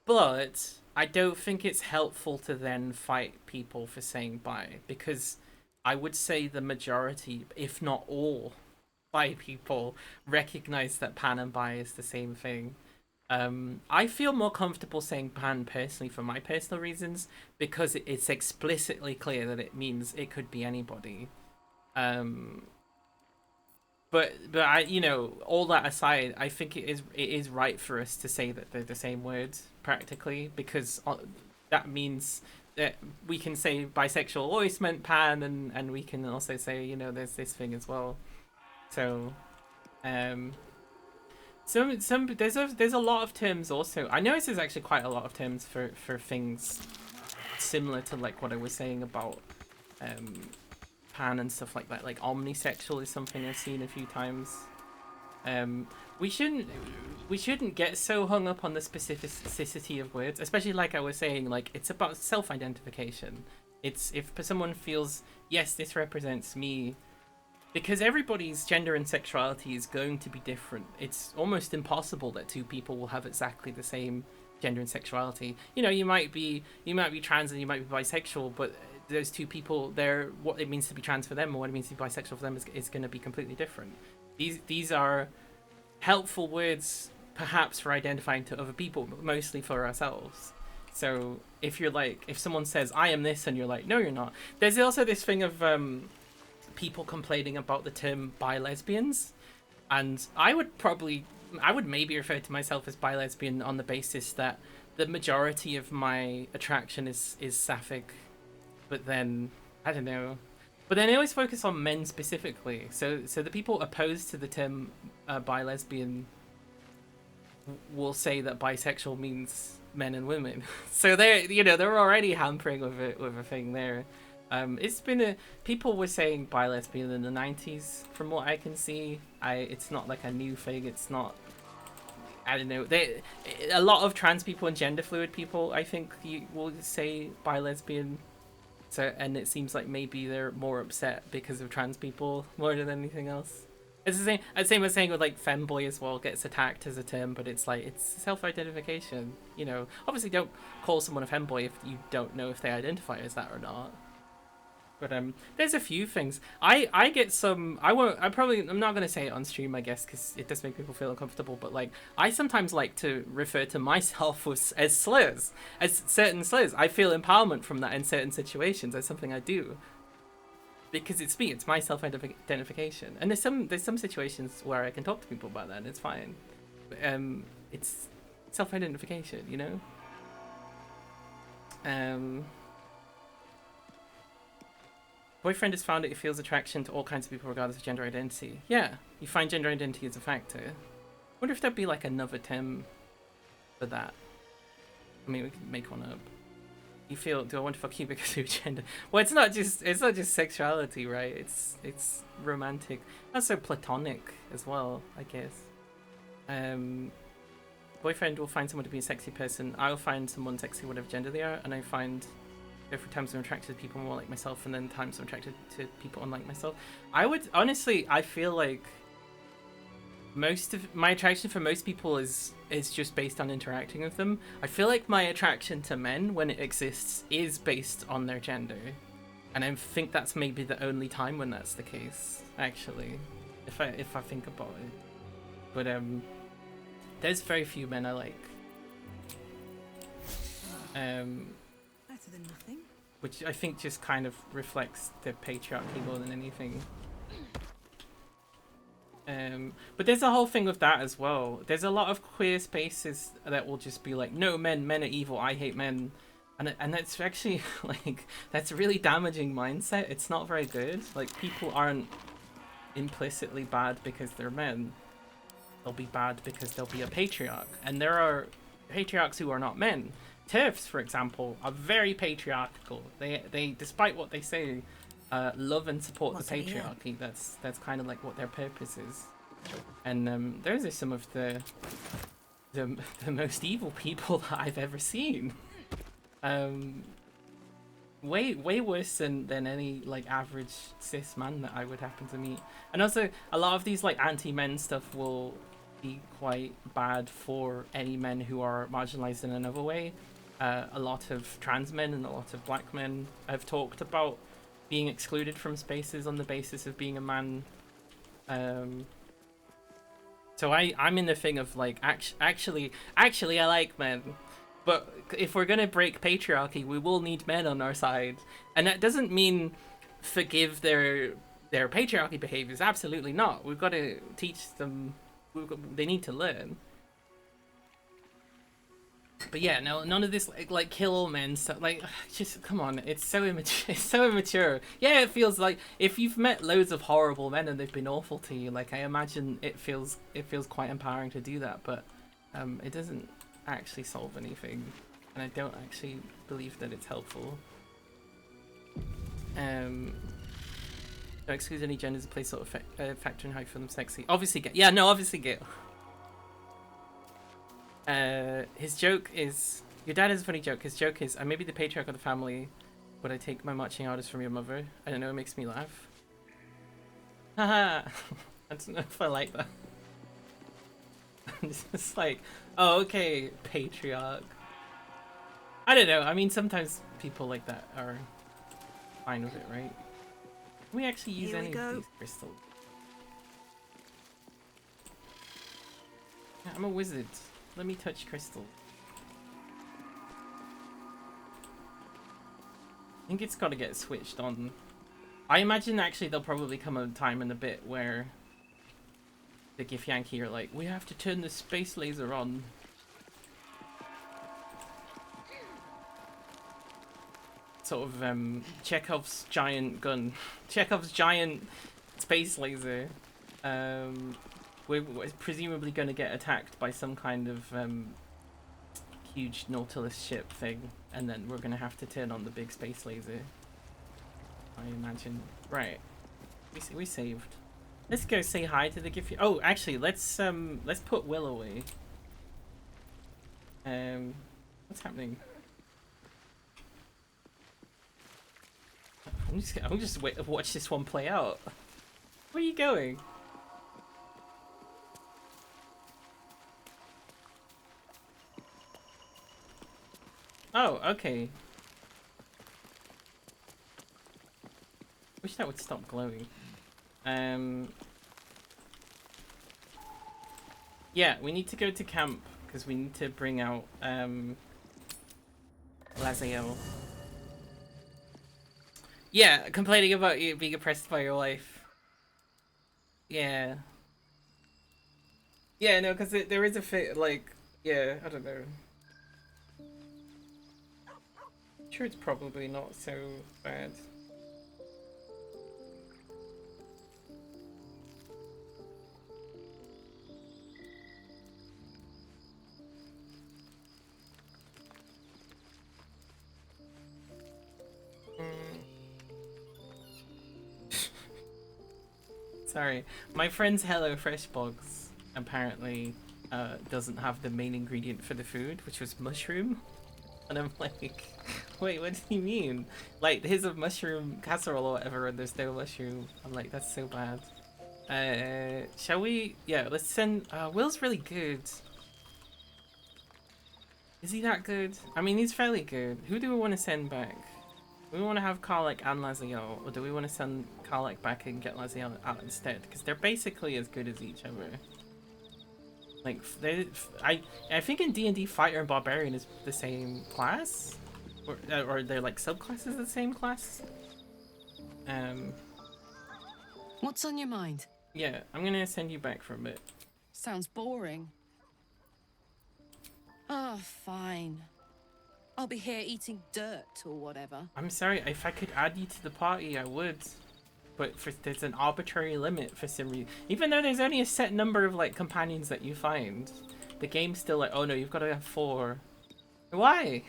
But I don't think it's helpful to then fight people for saying bi, because I would say the majority, if not all, bi people recognize that pan and bi is the same thing. I feel more comfortable saying pan personally for my personal reasons, because it's explicitly clear that it means it could be anybody. but I, you know, all that aside, I think it is right for us to say that they're the same word practically, because that means that we can say bisexual always meant pan, and we can also say, you know, there's this thing as well. So some there's a lot of terms also. I notice there's actually quite a lot of terms for things similar to like what I was saying about pan and stuff like that. Like omnisexual is something I've seen a few times. We shouldn't get so hung up on the specificity of words, especially like I was saying, like it's about self-identification. It's if someone feels, yes, this represents me, because everybody's gender and sexuality is going to be different. It's almost impossible that two people will have exactly the same gender and sexuality. You know, you might be trans and you might be bisexual, but those two people, what it means to be trans for them or what it means to be bisexual for them is going to be completely different. These are helpful words, perhaps for identifying to other people, but mostly for ourselves. So if someone says I am this and you're like, no, you're not. There's also this thing of people complaining about the term bi-lesbians, and I would maybe refer to myself as bi-lesbian on the basis that the majority of my attraction is sapphic, but then I don't know. But then I always focus on men specifically. So the people opposed to the term bi-lesbian will say that bisexual means men and women. So they're already hampering with a thing there. It's been people were saying bi-lesbian in the 90s, from what I can see. It's not like a new thing. It's not. I don't know. A lot of trans people and gender fluid people, I think, you will say bi-lesbian. So, and it seems like maybe they're more upset because of trans people more than anything else. It's the same as saying with like femboy as well, gets attacked as a term, but it's like, it's self-identification. You know, obviously don't call someone a femboy if you don't know if they identify as that or not. But there's a few things. I get some. I'm not gonna say it on stream, I guess, because it does make people feel uncomfortable. But like, I sometimes like to refer to myself as slurs, as certain slurs. I feel empowerment from that in certain situations. That's something I do. Because it's me. It's my self-identification. And there's some situations where I can talk to people about that, and it's fine. But, it's self-identification, you know. Boyfriend has found that he feels attraction to all kinds of people regardless of gender identity. Yeah, you find gender identity as a factor. Wonder if there'd be like another term for that. I mean, we could make one up. You feel, do I want to fuck you because of your gender? Well, it's not just sexuality, right? It's romantic, also platonic as well, I guess. Boyfriend will find someone to be a sexy person. I'll find someone sexy, whatever gender they are, and I find different times I'm attracted to people more like myself, and then times I'm attracted to people unlike myself. I feel like most of my attraction for most people is just based on interacting with them. I feel like my attraction to men, when it exists, is based on their gender, and I think that's maybe the only time when that's the case, actually, if I think about it. But there's very few men I like. Better than nothing. Which I think just kind of reflects the patriarchy more than anything. But there's a whole thing with that as well. There's a lot of queer spaces that will just be like, no, men are evil, I hate men. And that's actually, like, that's a really damaging mindset. It's not very good. Like, people aren't implicitly bad because they're men. They'll be bad because they'll be a patriarch. And there are patriarchs who are not men. TERFs, for example, are very patriarchal. They despite what they say, love and support the patriarchy. That's kind of like what their purpose is. And those are some of the most evil people that I've ever seen. Way worse than any like average cis man that I would happen to meet. And also a lot of these like anti-men stuff will be quite bad for any men who are marginalized in another way. A lot of trans men and a lot of black men have talked about being excluded from spaces on the basis of being a man. So I'm in the thing of like, actually I like men. But if we're gonna break patriarchy, we will need men on our side. And that doesn't mean forgive their their patriarchy behaviors. Absolutely not. We've got to teach them. They need to learn. But yeah, no, none of this like kill all men stuff. Like, just come on, it's so immature. It's so immature. Yeah, it feels like if you've met loads of horrible men and they've been awful to you, like I imagine it feels quite empowering to do that. But it doesn't actually solve anything, and I don't actually believe that it's helpful. Don't exclude any genders play sort of factor in how you feel them sexy. Obviously, yeah, no, obviously gay. His joke is, your dad has a funny joke. His joke is, I may be the patriarch of the family, but I take my marching orders from your mother. I don't know, it makes me laugh. Haha. I don't know if I like that. I'm just like, oh, okay, patriarch. I don't know, I mean, sometimes people like that are fine with it, right? Can we actually use any of these crystals? Yeah, I'm a wizard. Let me touch crystal. I think it's got to get switched on. I imagine actually there'll probably come a time in a bit where the Githyanki are like, we have to turn the space laser on. Sort of Chekhov's giant gun. Chekhov's giant space laser. We're presumably going to get attacked by some kind of huge Nautilus ship thing, and then we're going to have to turn on the big space laser, I imagine. Right. We saved. Let's go say hi to the Githyanki. Oh, actually, let's put Will away. What's happening? I'm just watch this one play out. Where are you going? Oh, okay. Wish that would stop glowing. Yeah, we need to go to camp because we need to bring out Laziel. Yeah, complaining about you being oppressed by your wife. Yeah. Yeah, no, because there is a fit, like, yeah, I don't know. Sure, it's probably not so bad. Sorry, my friend's HelloFresh box apparently doesn't have the main ingredient for the food, which was mushroom. And I'm like, wait, what do you mean? Like, here's a mushroom casserole or whatever, and there's no mushroom. I'm like, that's so bad. Shall we? Yeah, let's send. Will's really good. Is he that good? I mean, he's fairly good. Who do we want to send back? Do we want to have Karlach and Laziel, or do we want to send Karlach back and get Laziel out instead? Because they're basically as good as each other. Like, I think in D&D, Fighter and Barbarian is the same class? Or they're like subclasses of the same class? What's on your mind? Yeah, I'm gonna send you back for a bit. Sounds boring. Oh, fine. I'll be here eating dirt or whatever. I'm sorry, if I could add you to the party, I would. But there's an arbitrary limit for some reason. Even though there's only a set number of like companions that you find, the game's still like, oh no, you've got to have 4. Why?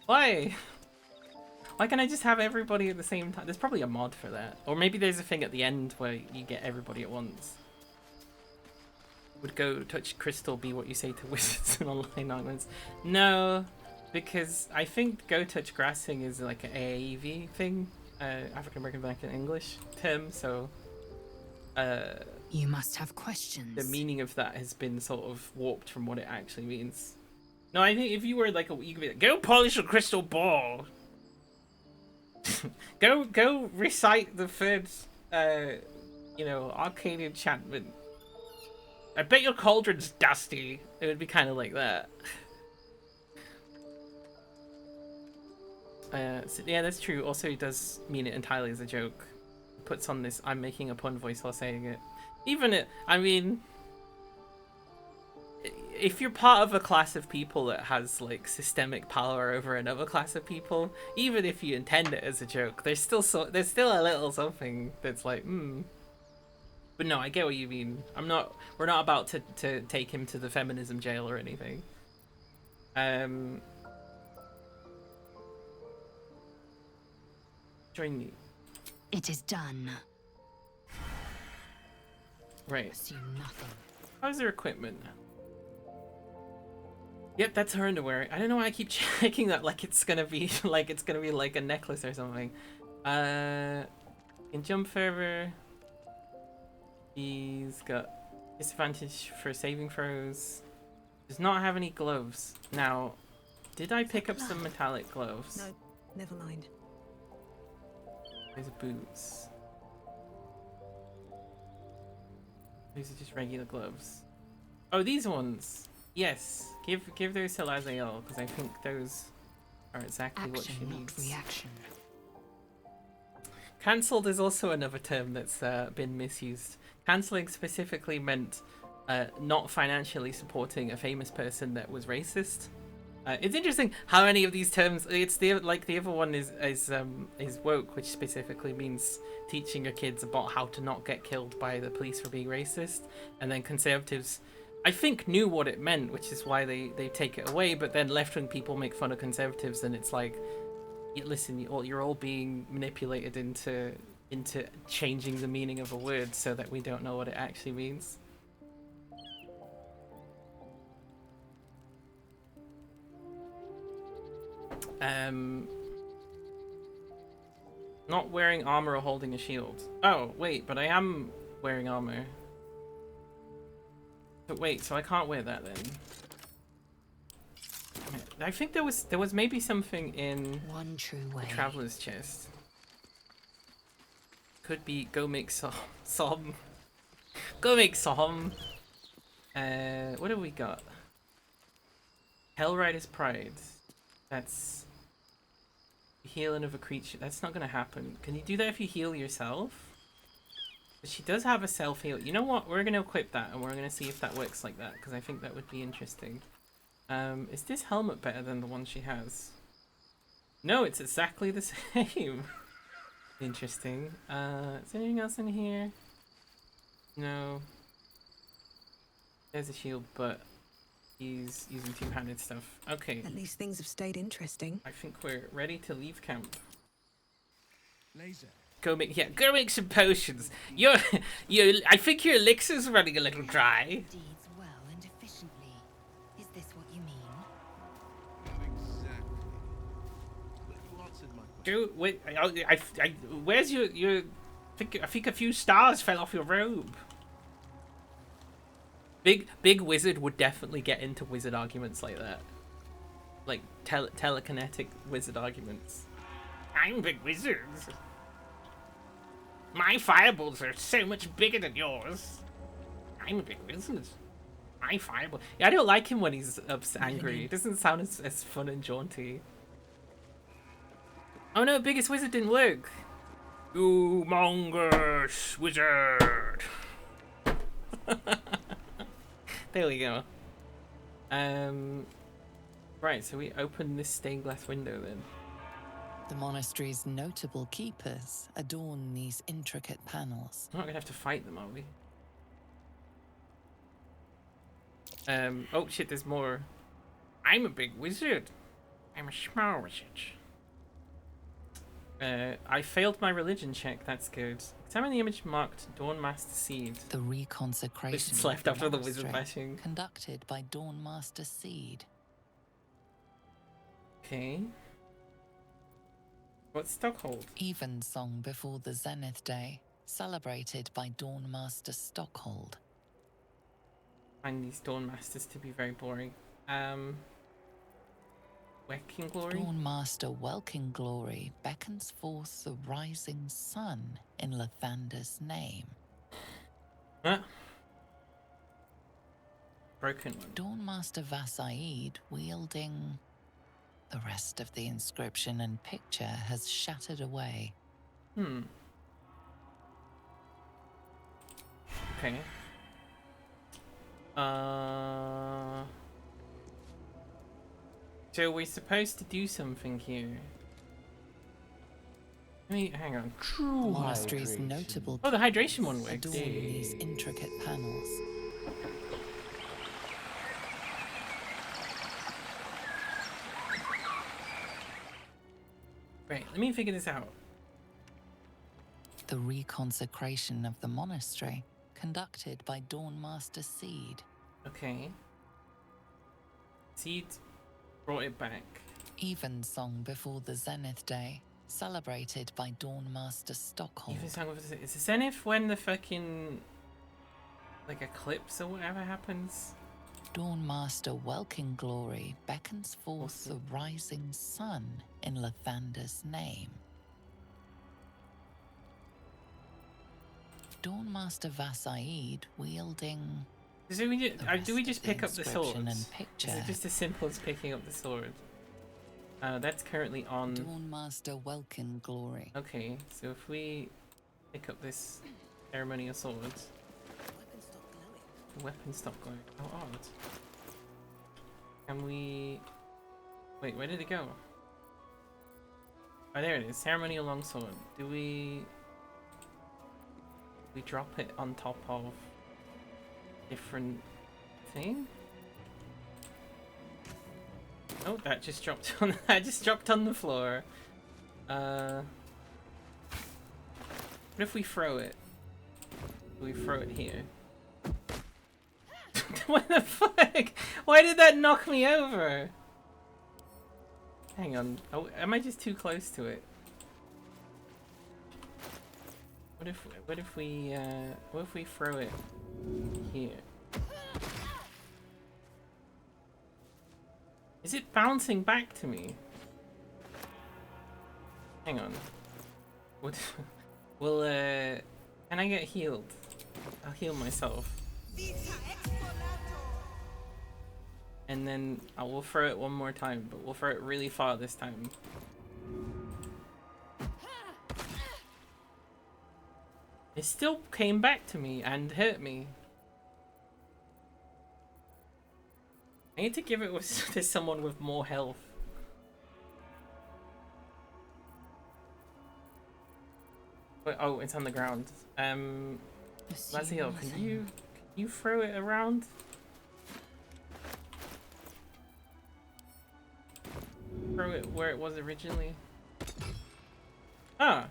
Why? Why can't I just have everybody at the same time? There's probably a mod for that. Or maybe there's a thing at the end where you get everybody at once. Would go touch crystal be what you say to wizards in online arguments? No, because I think go touch grassing is like an AAV thing. African American Black and English term, so You must have questions. the meaning of that has been sort of warped from what it actually means. No, I think if you were like you could be like, go polish a crystal ball. go recite the third arcane enchantment. I bet your cauldron's dusty. It would be kind of like that. So, yeah, that's true. Also, it does mean it entirely as a joke. puts on this I'm making a pun voice while saying it. Even it, I mean, if you're part of a class of people that has like systemic power over another class of people, even if you intend it as a joke, there's still a little something that's like, But no, I get what you mean. We're not about to take him to the feminism jail or anything. Join me. It is done. Right. Assume nothing. How's their equipment? Yep, that's her underwear. I don't know why I keep checking that like it's gonna be like a necklace or something. In jump further. He's got disadvantage for saving throws. Does not have any gloves. Now, did I pick up some metallic gloves? No, never mind. There's boots. These are just regular gloves. Oh, these ones. Yes, give those to Laziel because I think those are exactly what she needs. Not reaction. Cancelled is also another term that's been misused. Cancelling specifically meant not financially supporting a famous person that was racist. It's interesting how many of these terms. It's the other one is woke, which specifically means teaching your kids about how to not get killed by the police for being racist, and then conservatives, I think, knew what it meant, which is why they take it away. But then left-wing people make fun of conservatives, and it's like, listen, you're all being manipulated into changing the meaning of a word so that we don't know what it actually means. Not wearing armor or holding a shield. Oh, wait, but I am wearing armor. But wait, so I can't wear that then. I think there was maybe something in One true way. the traveler's chest. Could be go make some. Go make some. What have we got? Hellrider's Pride. That's heal another creature. That's not gonna happen. Can you do that if you heal yourself? But she does have a self heal. You know what? We're gonna equip that and we're gonna see if that works like that because I think that would be interesting. Is this helmet better than the one she has? No, it's exactly the same. Interesting. Is there anything else in here? No. There's a shield, but he's using two-handed stuff. Okay. At least things have stayed interesting. I think we're ready to leave camp. Laser. Go make some potions. I think your elixir's running a little dry. Deeds well and efficiently. Is this what you mean? Exactly. But you answered my question. Dude, wait, where's your I think a few stars fell off your robe. Big wizard would definitely get into wizard arguments like that. Like telekinetic wizard arguments. I'm big wizard. My fireballs are so much bigger than yours. I'm a big wizard. My fireball. Yeah, I don't like him when he's angry. It doesn't sound as fun and jaunty. Oh no, biggest wizard didn't work. Humongous wizard. There we go. Right, so we open this stained glass window then. The monastery's notable keepers adorn these intricate panels. We're not gonna have to fight them, are we? Oh shit, there's more. I'm a big wizard. I'm a small wizard. I failed my religion check, that's good. Examine the image marked Dawnmaster Seed. The reconsecration This is of left after the monastery, wizard bashing. conducted by Dawnmaster Seed. Okay. What's Stockhold? Evensong before the Zenith Day, celebrated by Dawnmaster Stockhold. Find these Dawnmasters to be very boring. Wecking Glory? Dawnmaster Welkin Glory beckons forth the rising sun in Lathander's name. Huh? Broken one. Dawnmaster Vasaid wielding... The rest of the inscription and picture has shattered away. Okay. So we're supposed to do something here. Let me hang on. The monastery's notable Oh, the hydration one works. adorn these intricate panels. Right, let me figure this out. The reconsecration of the monastery, conducted by Dawnmaster Seed. Okay. Seed brought it back. Evensong before the Zenith Day, celebrated by Dawnmaster Stockholm. Even song with is the Zenith when the fucking like eclipse or whatever happens? Dawnmaster Welkin Glory beckons forth the rising sun in Lathander's name. Dawnmaster Vasaid wielding. So we just, the do we rest just of the pick up the inscription swords? and picture. Is it just as simple as picking up the sword? That's currently on. Dawnmaster Welkin Glory. Okay, so if we pick up this ceremonial sword, the weapon stopped glowing. How odd. Can we? Wait, where did it go? Oh, there it is. Ceremonial longsword. Do we drop it on top of different thing? Oh, that just dropped on. That just dropped on the floor. What if we throw it? We throw it here. What the fuck? Why did that knock me over? Hang on. Oh, am I just too close to it? What if we throw it here? Is it bouncing back to me? Hang on. What? Will can I get healed? I'll heal myself. And then I will throw it one more time, but we'll throw it really far this time. It still came back to me and hurt me. I need to give it to someone with more health. Wait, oh, it's on the ground. Laziel, can you throw it around? Throw it where it was originally. Ah.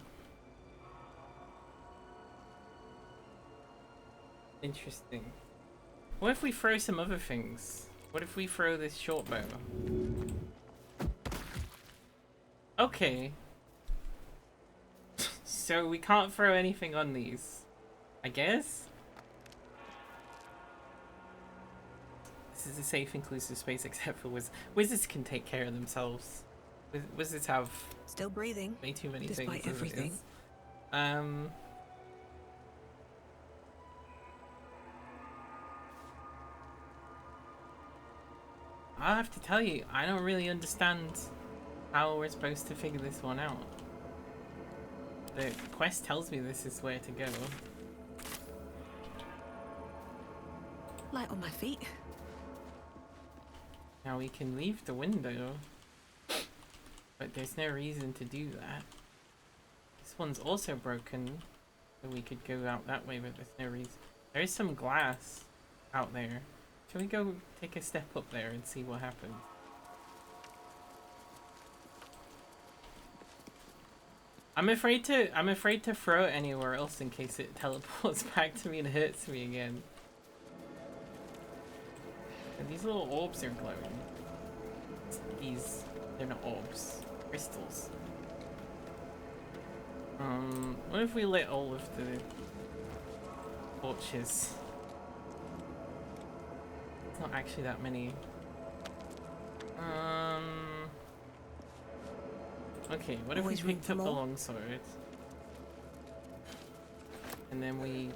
Interesting. What if we throw some other things? What if we throw this short bow? Okay. So we can't throw anything on these, I guess? This is a safe, inclusive space except for wizards. Wizards can take care of themselves. Wizards have Still breathing. way too many despite things. everything. I have to tell you, I don't really understand how we're supposed to figure this one out. The quest tells me this is where to go. Light on my feet. Now we can leave the window, but there's no reason to do that. This one's also broken, so we could go out that way, but there's no reason. There is some glass out there. Shall we go take a step up there and see what happens? I'm afraid to throw it anywhere else in case it teleports back to me and hurts me again. And these little orbs are glowing. They're not orbs. Crystals. What if we lit all of the torches? It's not actually that many. Okay, what if we Always room picked for up the more? longsword? And then we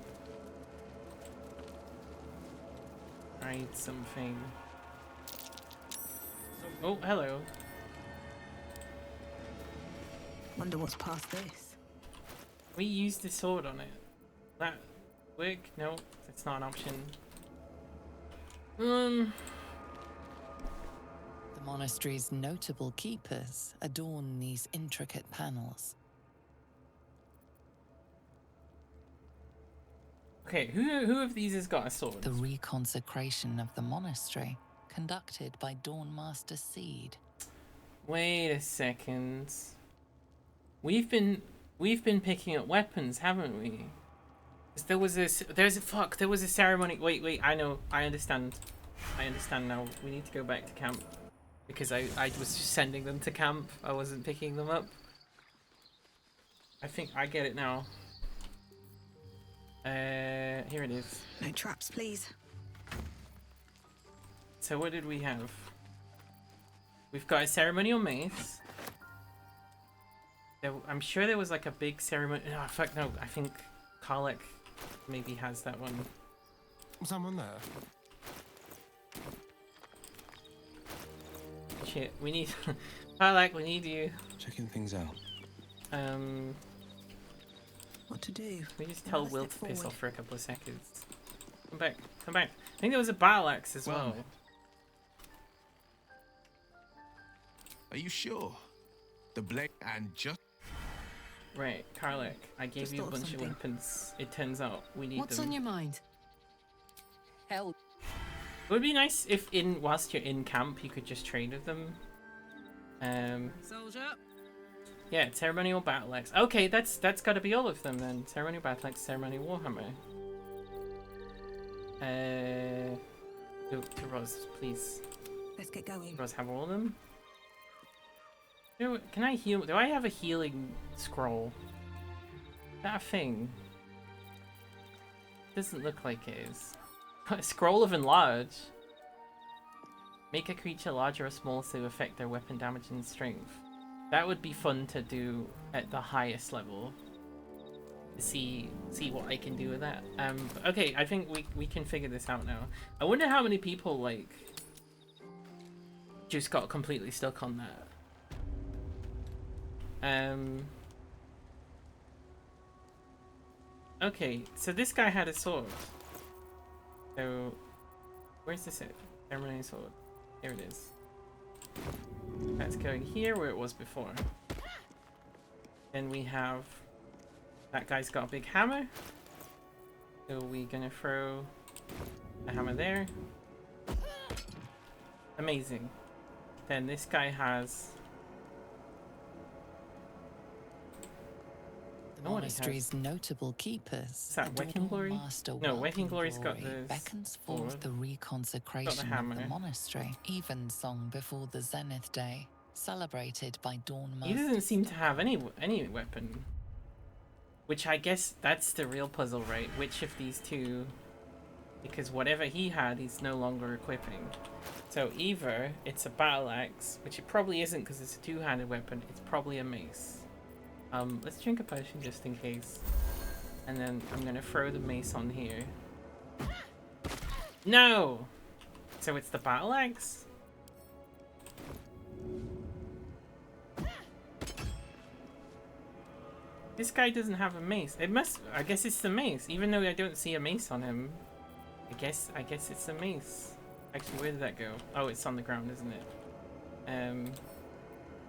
tried something. Oh, hello. Wonder what's past this. We used the sword on it. That Quick, no, that's not an option. The monastery's notable keepers adorn these intricate panels. Okay, who of these has got a sword? The reconsecration of the monastery, conducted by Dawnmaster Seed. Wait a second. We've been picking up weapons, haven't we? 'Cause there was a ceremony. Wait, I know, I understand now. We need to go back to camp because I was just sending them to camp. I wasn't picking them up. I think I get it now. Here it is. No traps, please. So what did we have? We've got a ceremonial mace. I'm sure there was like a big ceremony. Oh fuck no! I think Karlach maybe has that one. Someone there? Shit, we need Karlach. We need you. Checking things out. What to do? We just tell Another Will step to piss forward. off for a couple of seconds. Come back, come back. I think there was a battle axe as well. Are you sure? The blade and just Right, Karlach, I gave Just you a thought of bunch of something. weapons. It turns out we need What's them. on your mind? Hell, It would be nice if whilst you're in camp you could just trade with them. soldier. Yeah, ceremonial battle axe. Okay, that's got to be all of them then. Ceremonial battle axe, ceremonial warhammer. To Roz, please. Let's get going. Roz, have all of them. Can I heal? Do I have a healing scroll? Is that a thing? Doesn't look like it is. A scroll of enlarge. Make a creature larger or smaller to affect their weapon damage and strength. That would be fun to do at the highest level. To see what I can do with that. But okay, I think we can figure this out now. I wonder how many people like just got completely stuck on that. Okay, so this guy had a sword. So where's the ceremonial sword? Here it is. That's going here where it was before. Then we have that guy's got a big hammer. So we're gonna throw the hammer there. Amazing. Then this guy has The monastery's notable keepers. Is that Waking Glory? Master No, Waking Glory's got Glory the beckons sword. forth the reconsecration of hammer. the monastery. Evensong before the Zenith Day, celebrated by Dawnmaster. He doesn't seem to have any weapon. Which I guess that's the real puzzle, right? Which of these two? Because whatever he had, he's no longer equipping. So either it's a battle axe, which it probably isn't because it's a two-handed weapon. It's probably a mace. Let's drink a potion just in case. And then I'm gonna throw the mace on here. No! So it's the battle axe? This guy doesn't have a mace. It must, I guess it's the mace, even though I don't see a mace on him. I guess it's a mace. Actually, where did that go? Oh, it's on the ground, isn't it?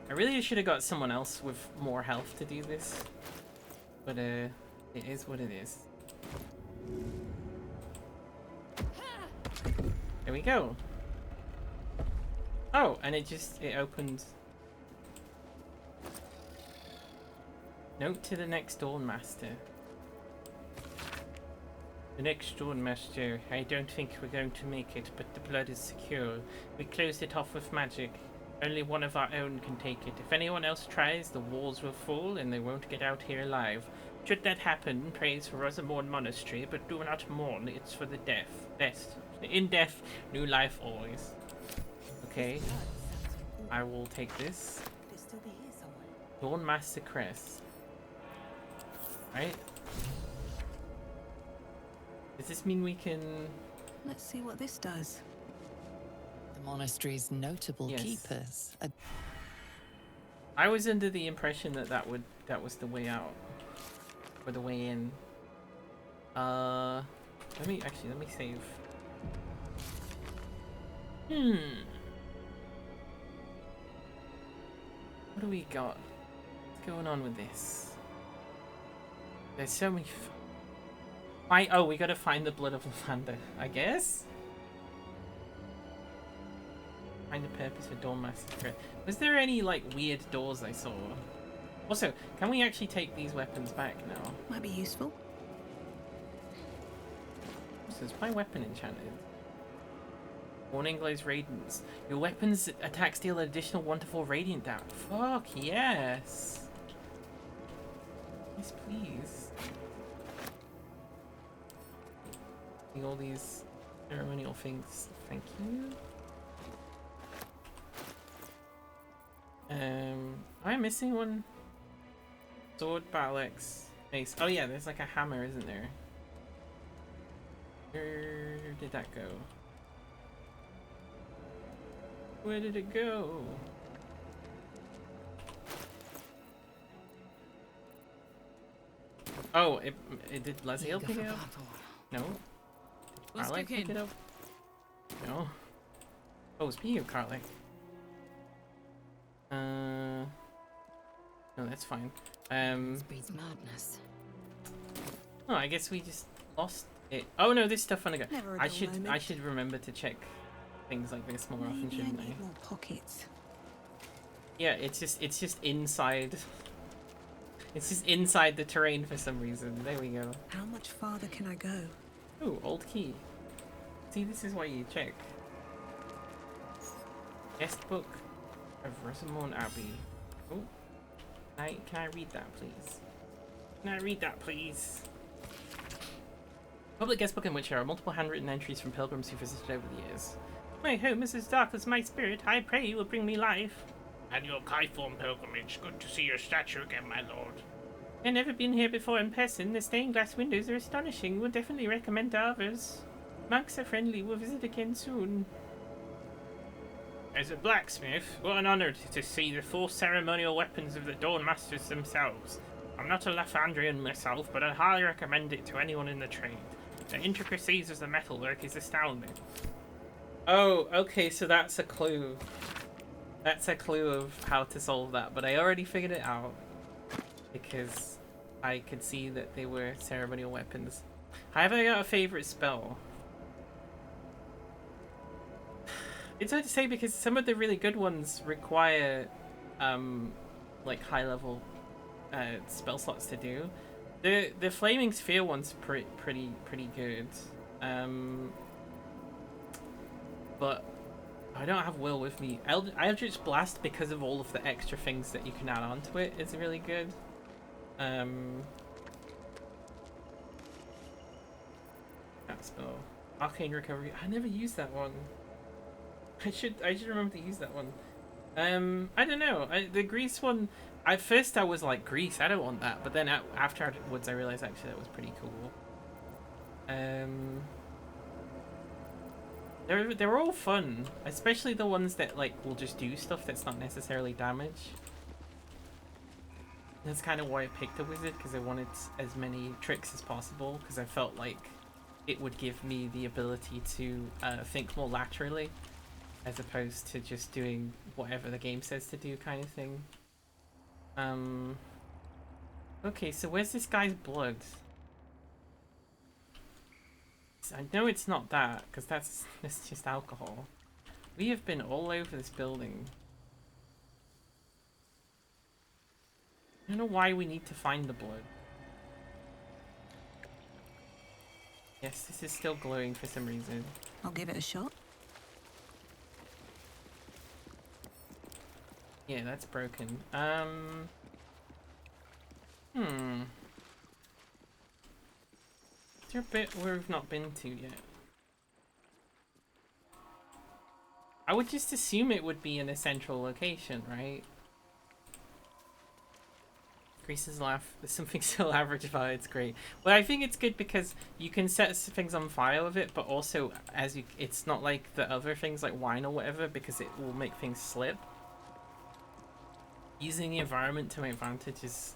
I really should have got someone else with more health to do this. But, it is what it is. There we go. Oh, and it opened. Note to the next Dawnmaster. The next Dawnmaster, I don't think we're going to make it, but the blood is secure. We closed it off with magic. Only one of our own can take it. If anyone else tries, the walls will fall and they won't get out here alive. Should that happen, praise for Rosamorn Monastery, but do not mourn, it's for the best. In death, new life always. Okay, I will take this. Could it still be here somewhere? Dawnmaster Crest. Right? Does this mean we can... Let's see what this does. The monastery's notable Yes. keepers. I was under the impression that was the way out. Or the way in. Let me save. What do we got? What's going on with this? There's so many. Oh, we gotta find the blood of Lavanda, I guess. Find the purpose for Dawn Massacre. Was there any like weird doors I saw? Also, can we actually take these weapons back now? Might be useful. So is my weapon enchanted? Warning glows radiance. Your weapon's attacks deal an additional 1 to 4 radiant damage. Fuck yes. Yes, please. All these ceremonial things. Thank you. Am I missing one? Sword, battle axe, mace. Oh yeah, there's like a hammer, isn't there? Where did that go? Where did it go? Oh, it did Leslie pick it up? No. Did Carly pick it up? No. Oh, speaking of Carly. No, that's fine. Breeds madness. Oh, I guess we just lost it. Oh no, this stuff on the go. Never a I dull moment. should remember to check things like this more often, Maybe I shouldn't I? need more pockets. Yeah, it's just inside. It's just inside the terrain for some reason. There we go. How much farther can I go? Ooh, old key. See, this is why you check. Guest book of Rosamond Abbey. Oh, can I read that, please? Can I read that, please? Public guest book in which there are multiple handwritten entries from pilgrims who visited over the years. My home is as dark as my spirit. I pray you will bring me life. And your Kyform pilgrimage. Good to see your statue again, my lord. I've never been here before in person. The stained glass windows are astonishing. We'll definitely recommend to others. Monks are friendly. We'll visit again soon. As a blacksmith, what an honor to see the full ceremonial weapons of the Dawn Masters themselves. I'm not a Lathandrian myself, but I highly recommend it to anyone in the trade. The intricacies of the metalwork is astounding. Oh, okay, so that's a clue. That's a clue of how to solve that, but I already figured it out. Because I could see that they were ceremonial weapons. Have I got a favorite spell? It's hard to say because some of the really good ones require like high level spell slots to do. The Flaming Sphere one's pretty good. But I don't have Will with me. Eldritch Blast, because of all of the extra things that you can add onto it, is really good. That spell. Arcane Recovery. I never used that one. I should remember to use that one. I don't know. The Grease one. At first I was like, Grease, I don't want that. But then afterwards I realized actually that was pretty cool. They're all fun, especially the ones that like will just do stuff that's not necessarily damage. That's kind of why I picked a wizard, because I wanted as many tricks as possible, because I felt like it would give me the ability to think more laterally, as opposed to just doing whatever the game says to do kind of thing. Okay, so where's this guy's blood? I know it's not that, because that's just alcohol. We have been all over this building. I don't know why we need to find the blood. Yes, this is still glowing for some reason. I'll give it a shot. Yeah, that's broken. Is there a bit where we've not been to yet? I would just assume it would be in a central location, right? Grease's laugh. There's something so average about it. It's great. Well, I think it's good because you can set things on fire with it, but also it's not like the other things like wine or whatever, because it will make things slip. Using the environment to my advantage is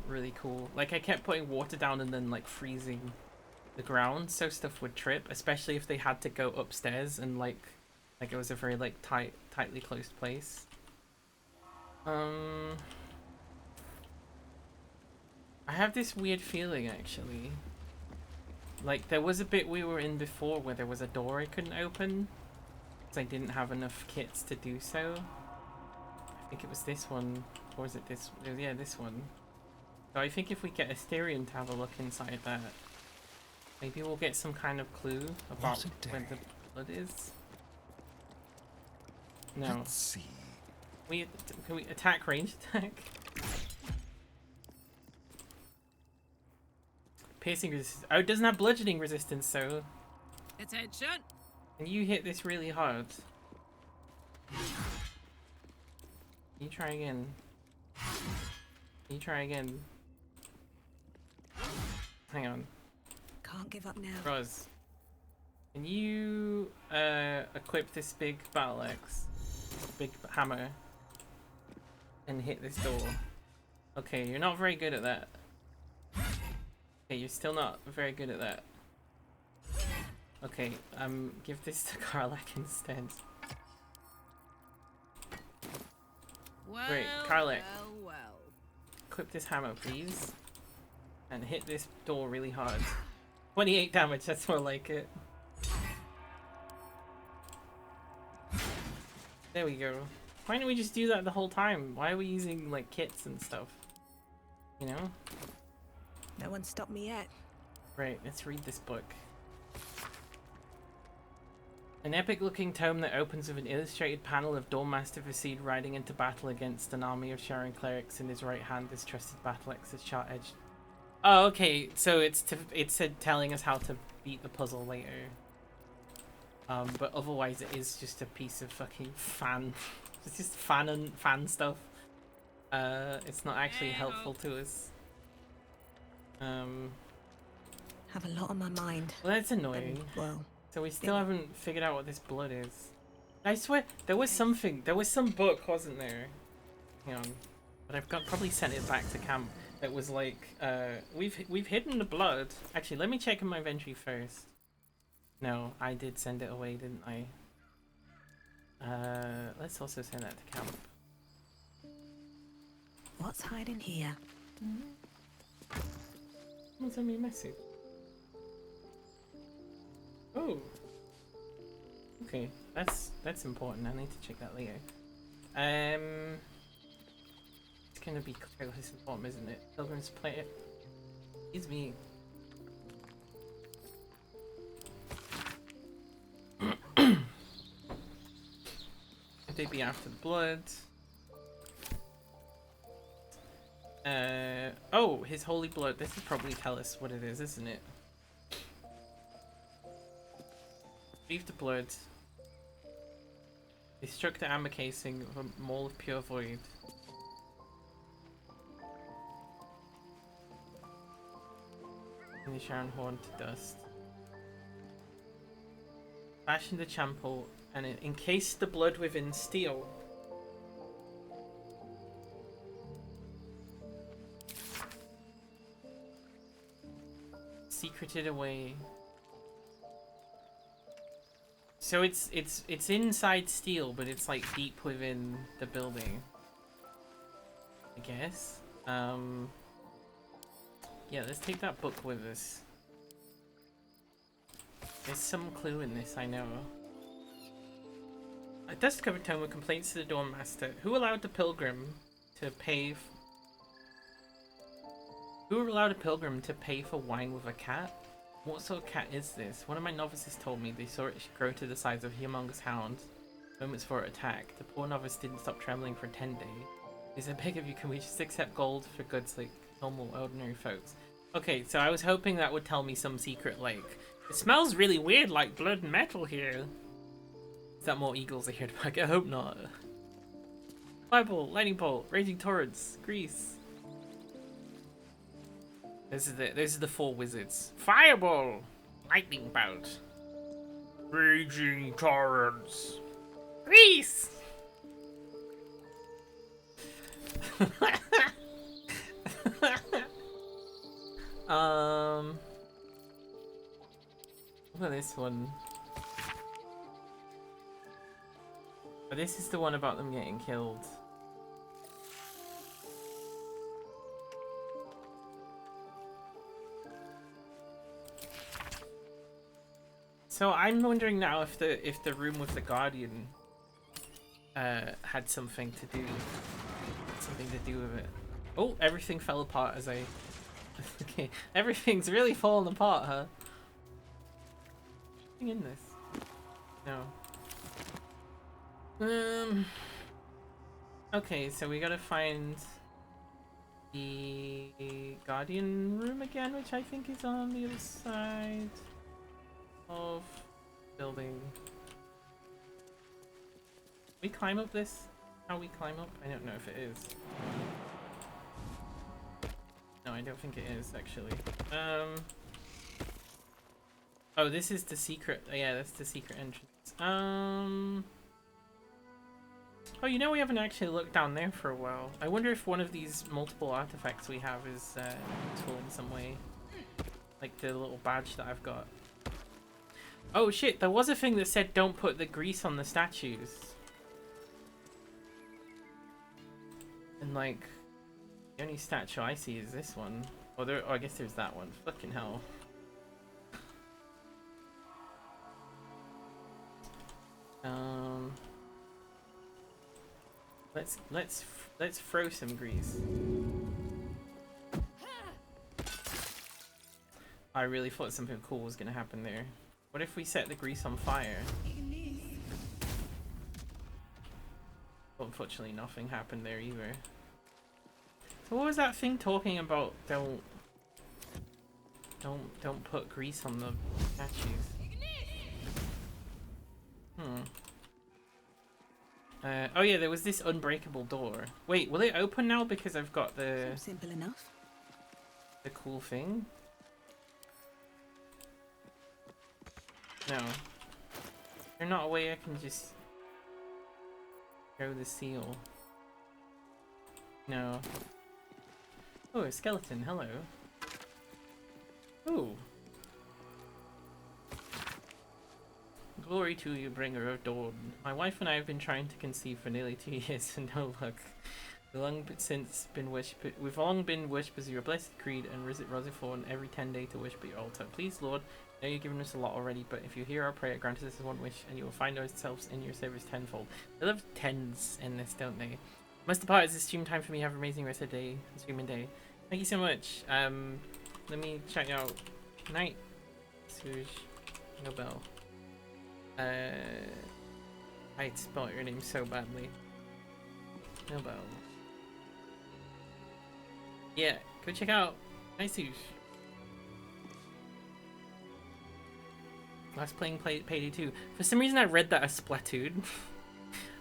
really cool. Like I kept putting water down and then like freezing the ground so stuff would trip, especially if they had to go upstairs and like it was a very like tightly closed place. I have this weird feeling actually. Like there was a bit we were in before where there was a door I couldn't open because I didn't have enough kits to do so. I think it was this one, or is it this? Yeah, this one. So I think if we get Asterion to have a look inside that, maybe we'll get some kind of clue about where the blood is. No. Let's see. Can we attack, range attack? Piercing resistance. Oh, it doesn't have bludgeoning resistance, so. Attention! Can you hit this really hard? Can you try again? Can you try again? Hang on. Can't give up now. Roz, can you equip this big battle axe, big hammer, and hit this door? Okay, you're not very good at that. Okay, you're still not very good at that. Okay, give this to Karlak instead. Well, Great, Karlak. well. Equip this hammer, please. And hit this door really hard. 28 damage, that's more like it. There we go. Why don't we just do that the whole time? Why are we using, like, kits and stuff? You know? No one stopped me yet. Right, let's read this book. An epic-looking tome that opens with an illustrated panel of Dawnmaster Vaseed riding into battle against an army of Sharon clerics. In his right hand, this trusted battle axe is sharp-edged. Oh, okay. So it's telling us how to beat the puzzle later. But otherwise, it is just a piece of fucking fan. It's just fan stuff. It's not actually helpful to us. Have a lot on my mind. Well, that's annoying. Well, So we still haven't figured out what this blood is. I swear there was something. There was some book, wasn't there? Hang on, but I've probably sent it back to camp. That was like, we've hidden the blood. Actually, let me check in my inventory first. No, I did send it away, didn't I? Let's also send that to camp. what's hiding here? Someone send me a message. Oh. Okay, that's important. I need to check that later. It's gonna be this important, isn't it? Pilgrim's play it. Excuse me. They'd be after the blood. Oh, his holy blood. This will probably tell us what it is, isn't it? Retrieve the blood. They struck the amber casing of a mole of pure void. And the Sharon horn to dust. Fashioned the chample and it encased the blood within steel. Secreted away. So it's inside steel, but it's like deep within the building, I guess. Yeah, let's take that book with us. There's some clue in this, I know. A dust-covered tome with complaints to the Dawn Master. Who allowed a pilgrim to pay for wine with a cat? What sort of cat is this? One of my novices told me they saw it grow to the size of a humongous hound. Moments for it attacked. The poor novice didn't stop trembling for 10 days. Is it big of you? Can we just accept gold for goods like normal, ordinary folks? Okay, so I was hoping that would tell me some secret, like, it smells really weird like blood and metal here. Is that more eagles I heard back? I hope not. Fireball, lightning bolt, raging torrents, grease. This is the four wizards. Fireball, lightning bolt, raging torrents, grease. for this one. But this is the one about them getting killed. So I'm wondering now if the room with the Guardian had something to do with it. Oh, everything fell apart as I. Okay, everything's really falling apart, huh? Nothing in this. No. Okay, so we gotta find the Guardian room again, which I think is on the other side of building. We climb up this? How we climb up? I don't know if it is. No, I don't think it is actually. Oh, this is the secret. Yeah, that's the secret entrance. Oh, you know, we haven't actually looked down there for a while. I wonder if one of these multiple artifacts we have is useful in some way. Like the little badge that I've got. Oh shit, there was a thing that said don't put the grease on the statues. And like, the only statue I see is this one. Oh, I guess there's that one. Fucking hell. Let's throw some grease. I really thought something cool was gonna happen there. What if we set the grease on fire? Well, unfortunately, nothing happened there either. So what was that thing talking about? Don't put grease on the statues. Oh yeah, there was this unbreakable door. Wait, will it open now because I've got the Simple enough. the cool thing? No. There's not a way I can just throw the seal. No. Oh, a skeleton, hello. Ooh. Glory to you, bringer of dawn. My wife and I have been trying to conceive for nearly 2 years and no luck. We've long been worshippers of your blessed creed and visit Rosifon every 10 days to worship at your altar. Please, Lord, I know you've given us a lot already, but if you hear our prayer, grant us this one wish, and you will find ourselves in your service tenfold. They love tens in this, don't they? Must depart as it's stream time for me. Have an amazing rest of the day, streaming day. Thank you so much. Let me check out. Night. Suj. Nobel. I spelled your name so badly. Nobel. Yeah, go check out Suj. Last playing Payday 2. For some reason I read that as Splatoon.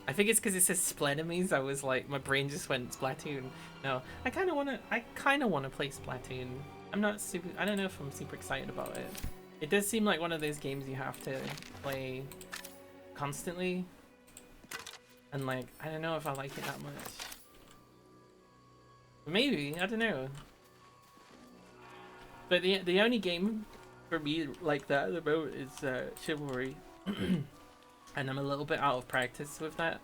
I think it's because it says Splenemies. I was like, my brain just went Splatoon. No, I kind of wanna play Splatoon. I'm not super. I don't know if I'm super excited about it. It does seem like one of those games you have to play constantly, and like I don't know if I like it that much. Maybe, I don't know. But the only game for me like that at the moment is Chivalry. And I'm a little bit out of practice with that.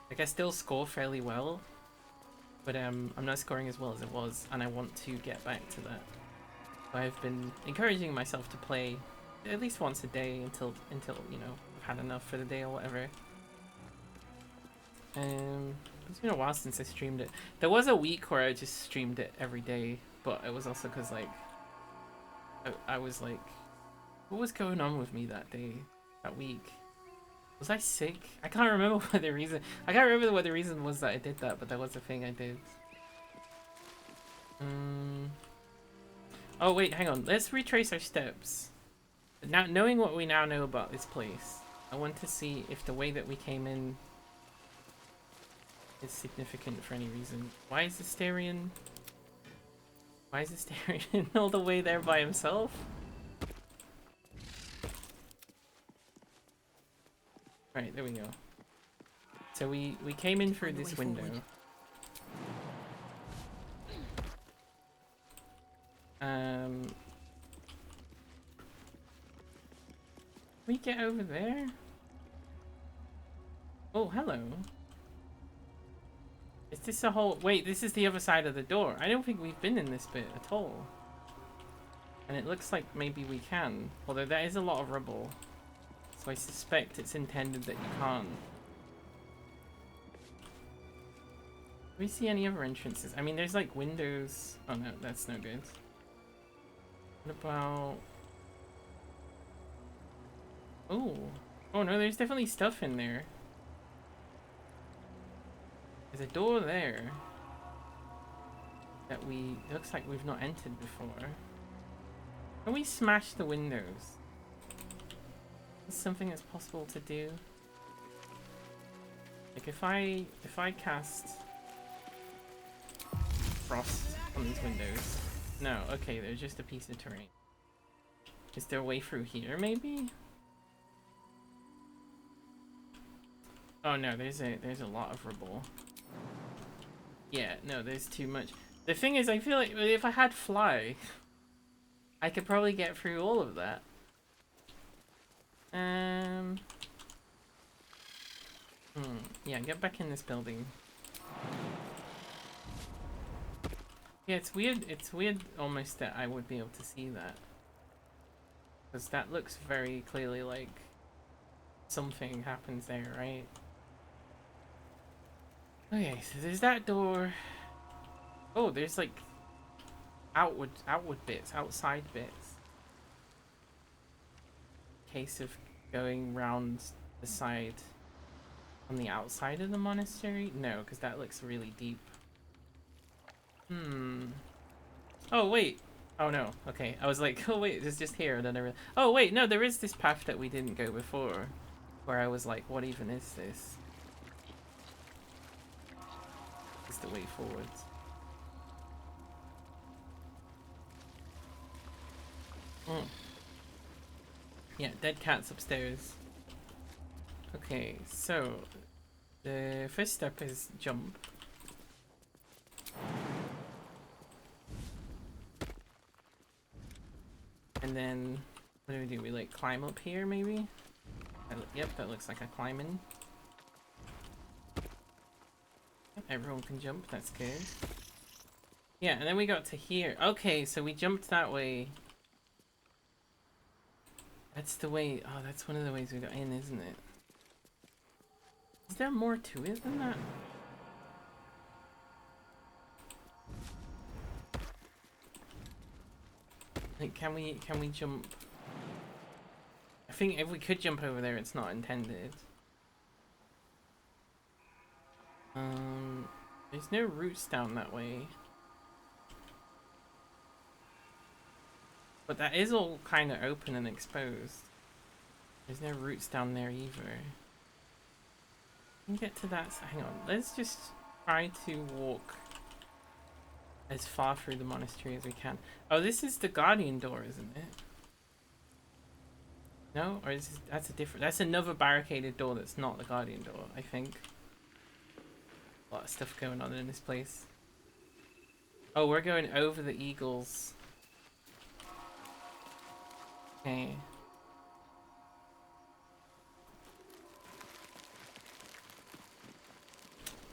Like I still score fairly well, but I'm not scoring as well as it was, and I want to get back to that. So I've been encouraging myself to play at least once a day until you know I've had enough for the day or whatever. It's been a while since I streamed it. There was a week where I just streamed it every day, but it was also because like I was like, what was going on with me that day, that week? Was I sick? I can't remember what the reason. I can't remember what the reason was that I did that, but that was the thing I did. Oh wait, hang on. Let's retrace our steps. Now, knowing what we now know about this place, I want to see if the way that we came in is significant for any reason. Why is Asterion? Why is Asterion all the way there by himself? Right, there we go. So we came in through this window. We get over there? Oh, hello. Is this a whole... Wait, this is the other side of the door. I don't think we've been in this bit at all. And it looks like maybe we can. Although there is a lot of rubble. So I suspect it's intended that you can't. Do we see any other entrances? I mean, there's like windows. Oh no, that's no good. What about... Oh. Oh no, there's definitely stuff in there. There's a door there that looks like we've not entered before. Can we smash the windows? Is something that's possible to do? Like if I cast frost on these windows. No, okay, there's just a piece of terrain. Is there a way through here maybe? Oh no, there's a lot of rubble. Yeah, no, there's too much. The thing is, I feel like if I had fly, I could probably get through all of that. Yeah, get back in this building. Yeah, it's weird almost that I would be able to see that. Because that looks very clearly like something happens there, right? Okay, so there's that door. Oh, there's like outward bits, outside bits. Case of going round the side on the outside of the monastery? No, because that looks really deep. Oh wait. Oh no. Okay. I was like, oh wait, it's just here, and then I realized, oh wait, no, there is this path that we didn't go before, where I was like, what even is this? Is the way forward. Yeah, dead cats upstairs. Okay, so the first step is jump. And then what do? We like climb up here maybe? Yep, that looks like a climbing. Everyone can jump, that's good. Yeah, and then we got to here. Okay, so we jumped that way. That's the way. Oh, that's one of the ways we got in, isn't it? Is there more to it than that? Like, can we jump? I think if we could jump over there, it's not intended. There's no roots down that way. But that is all kind of open and exposed. There's no roots down there either. We can get to that. Hang on. Let's just try to walk as far through the monastery as we can. Oh, this is the guardian door, isn't it? No? Or is this, that's a different... That's another barricaded door that's not the guardian door, I think. A lot of stuff going on in this place. Oh, we're going over the eagles. Okay.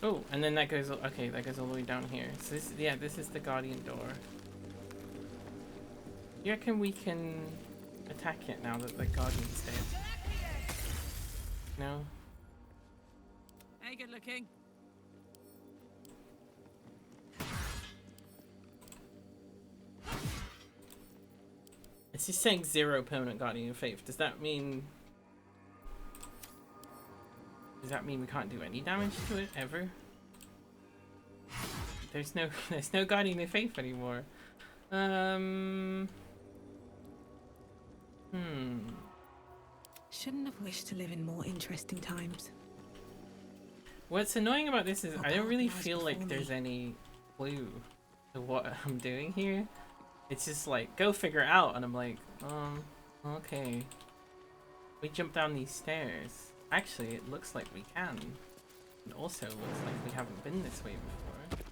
Oh, and then that goes, okay, that goes all the way down here. So this, yeah, this is the guardian door. You reckon we can attack it now that the guardian's dead? No? Hey, good looking. It's just saying 0 permanent guardian of faith. Does that mean... Does that mean we can't do any damage to it ever? There's no guardian of faith anymore. Shouldn't have wished to live in more interesting times. What's annoying about this is I don't really feel like there's any clue to what I'm doing here. It's just like, go figure it out, and I'm like, okay. We jump down these stairs. Actually, it looks like we can. It also looks like we haven't been this way before.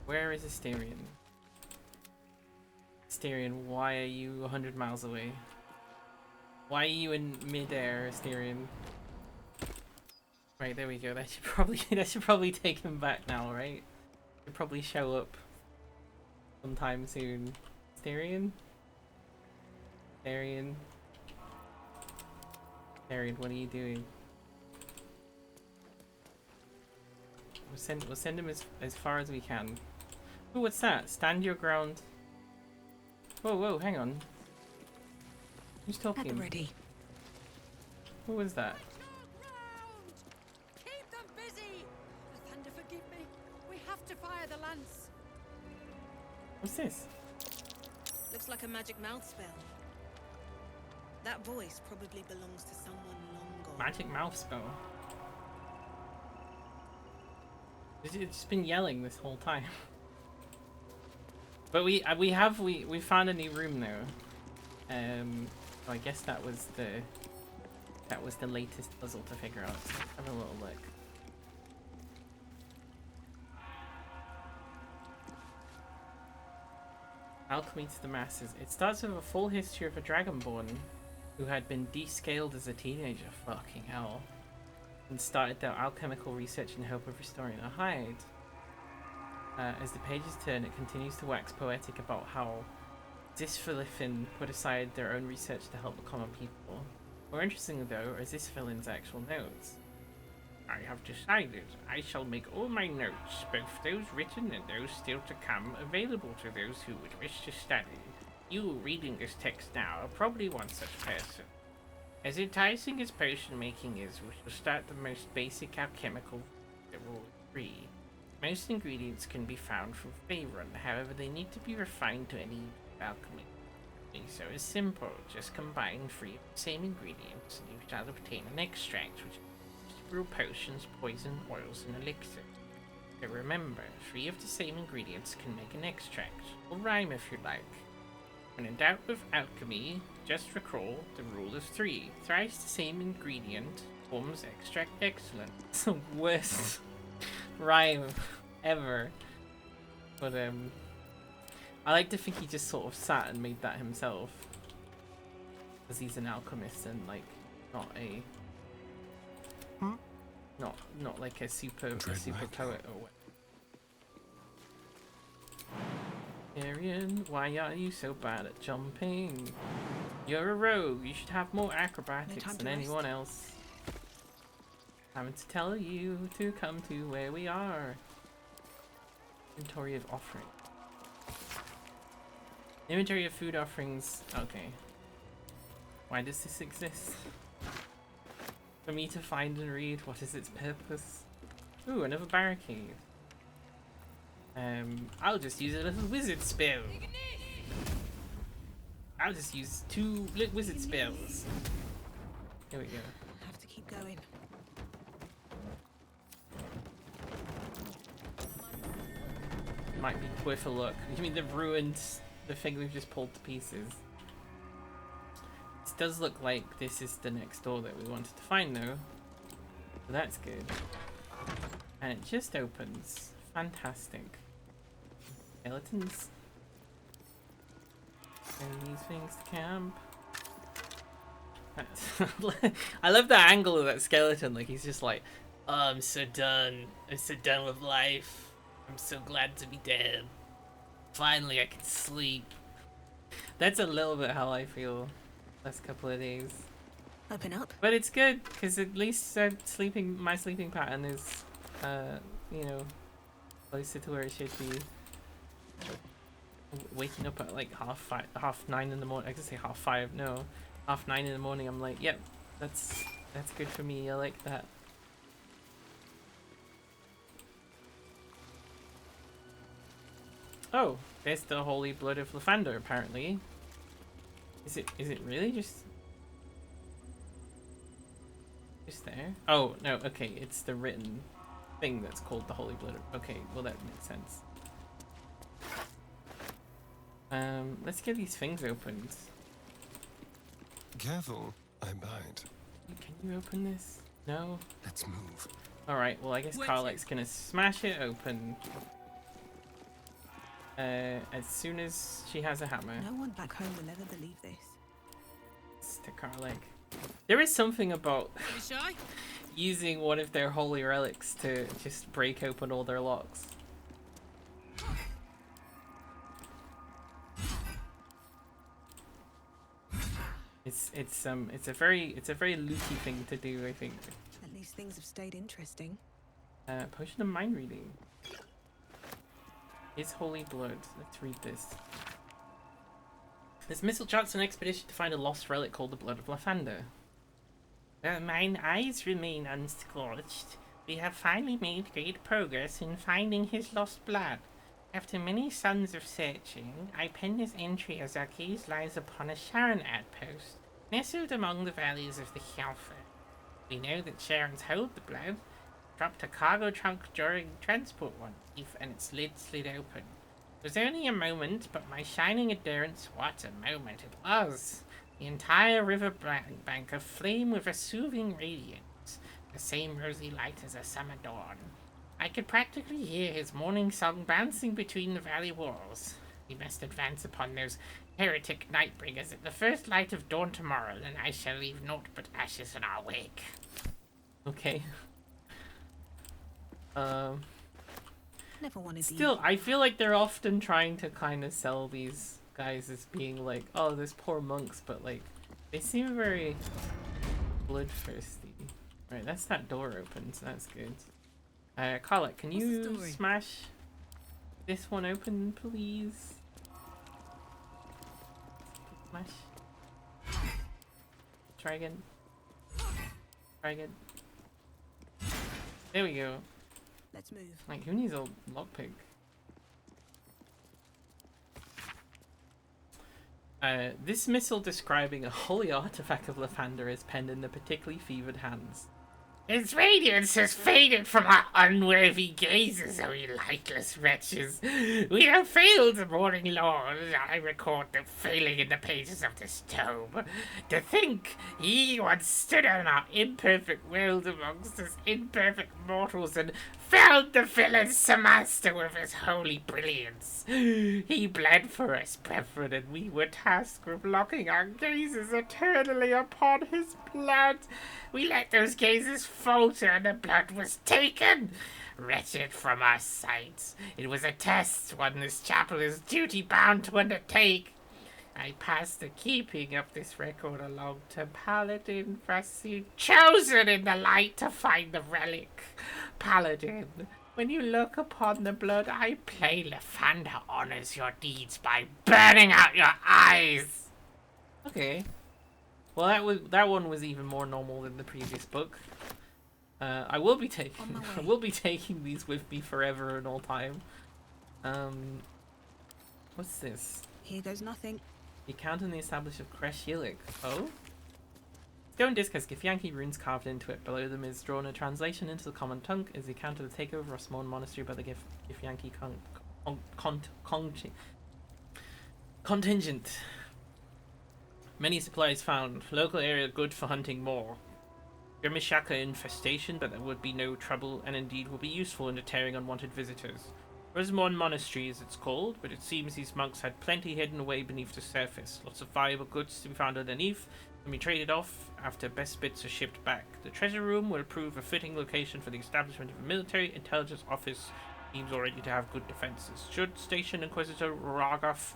Where is Asterion? Asterion, why are you 100 miles away? Why are you in mid-air, Asterion? Right, there we go. That should probably take him back now, right? He'll probably show up sometime soon. Asterion? Asterion? Asterion, what are you doing? We'll send him as far as we can. Oh, what's that? Stand your ground. Whoa, whoa, hang on. Who's talking? At the ready. Who was that? Keep them busy! Thunder, forgive me. We have to fire the lance. What's this? Looks like a magic mouth spell. That voice probably belongs to someone long gone. Magic mouth spell. It's just been yelling this whole time. But we found a new room though. So I guess that was the latest puzzle to figure out. So let's have a little look. Alchemy to the masses. It starts with a full history of a dragonborn who had been descaled as a teenager. Fucking hell. And started their alchemical research in hope of restoring a hide. As the pages turn, it continues to wax poetic about how Zisfilifin put aside their own research to help the common people. More interestingly though, are Zisfilin's actual notes. I have decided I shall make all my notes, both those written and those still to come, available to those who would wish to study. You reading this text now are probably one such person. As enticing as potion making is, we shall start the most basic alchemical rule 3. Most ingredients can be found from Faerun, however they need to be refined to any alchemy. So it's simple, just combine 3 of the same ingredients and you shall obtain an extract which is used to brew potions, poison, oils and elixir. So remember, 3 of the same ingredients can make an extract, or rhyme if you like. When in doubt with alchemy, just recall the rule of 3. Thrice the same ingredient forms extract excellent. It's the worst rhyme ever. But I like to think he just sort of sat and made that himself. Because he's an alchemist and like not a not like a super poet or what. Arian, why are you so bad at jumping? You're a rogue. You should have more acrobatics than anyone else. Having to tell you to come to where we are. Inventory of offering. Inventory of food offerings. Okay. Why does this exist? For me to find and read. What is its purpose? Ooh, another barricade. I'll just use a little wizard spell. I'll just use 2 wizard spells. Here we go. Have to keep going. Might be worth a look. You mean they've ruined the thing we've just pulled to pieces? This does look like this is the next door that we wanted to find though. So that's good. And it just opens. Fantastic. Skeletons. Send these things to camp. I love the angle of that skeleton. Like he's just like, oh, I'm so done. I'm so done with life. I'm so glad to be dead. Finally, I can sleep. That's a little bit how I feel last couple of days. Open up. But it's good because at least my sleeping pattern is, you know, closer to where it should be. Waking up at like half 9 in the morning. I could say 5:30. No, 9:30 in the morning. I'm like, yep, that's good for me. I like that. Oh, there's the holy blood of Lathander. Apparently, is it really just there? Oh no, okay, it's the written thing that's called the holy blood. Okay, well that makes sense. Let's get these things opened. Careful, I bite. Can you open this? No? Let's move. Alright, well I guess Karlach's gonna smash it open. As soon as she has a hammer. No one back home will ever believe this. It's to Karlek. There is something about You shy? using one of their holy relics to just break open all their locks. It's a very looty thing to do, I think. At least things have stayed interesting. Potion of mind reading. His holy blood. Let's read this. This missile charts an expedition to find a lost relic called the Blood of Lathander. Mine eyes remain unscorched. We have finally made great progress in finding his lost blood. After many suns of searching, I pen this entry as our gaze lies upon a Sharon outpost, nestled among the valleys of the Hjalfa. We know that Sharons hold the blood. Dropped a cargo trunk during transport one eve, and its lid slid open. It was only a moment, but my shining endurance, what a moment it was! The entire river bank aflame with a soothing radiance, the same rosy light as a summer dawn. I could practically hear his morning song bouncing between the valley walls. We must advance upon those heretic Nightbringers at the first light of dawn tomorrow, and I shall leave naught but ashes in our wake. Okay. Never wanted Still, I feel like they're often trying to kind of sell these guys as being like, oh, those poor monks, but like, they seem very bloodthirsty. Right, that's that door open, so that's good. Karlek, can you smash this one open, please? Smash. Try again. Try again. There we go. Let's move. Like, who needs a lockpick? This missile describing a holy artifact of Lathander is penned in the particularly fevered hands. Its radiance has faded from our unworthy gazes, O ye lightless wretches. We have failed, morning lord. I record the failing in the pages of this tome. To think ye once stood on our imperfect world amongst us imperfect mortals and found the villain's master with his holy brilliance. He bled for us, brethren, and we were tasked with locking our gazes eternally upon his blood. We let those gazes falter, and the blood was taken. Wretched from our sight. It was a test, one this chapel is duty-bound to undertake. I pass the keeping of this record along to Paladin Frassi, chosen in the light to find the relic. Paladin, when you look upon the blood I play, Lathander honors your deeds by burning out your eyes. Okay. Well, that one was even more normal than the previous book. I will be taking these with me forever and all time. What's this? Here goes nothing. The account in the establishment of Kresh Yilik. Oh? Stone disc has Githyanki runes carved into it. Below them is drawn a translation into the common tongue is the account of the takeover of Small Monastery by the Githyanki contingent. Many supplies found. Local area good for hunting more. Grimishaka infestation, but there would be no trouble and indeed will be useful in deterring unwanted visitors. Rosamond Monastery is it's called, but it seems these monks had plenty hidden away beneath the surface. Lots of valuable goods to be found underneath and be traded off after best bits are shipped back. The treasure room will prove a fitting location for the establishment of a military intelligence office. Seems already to have good defenses. Should station Inquisitor Waragov,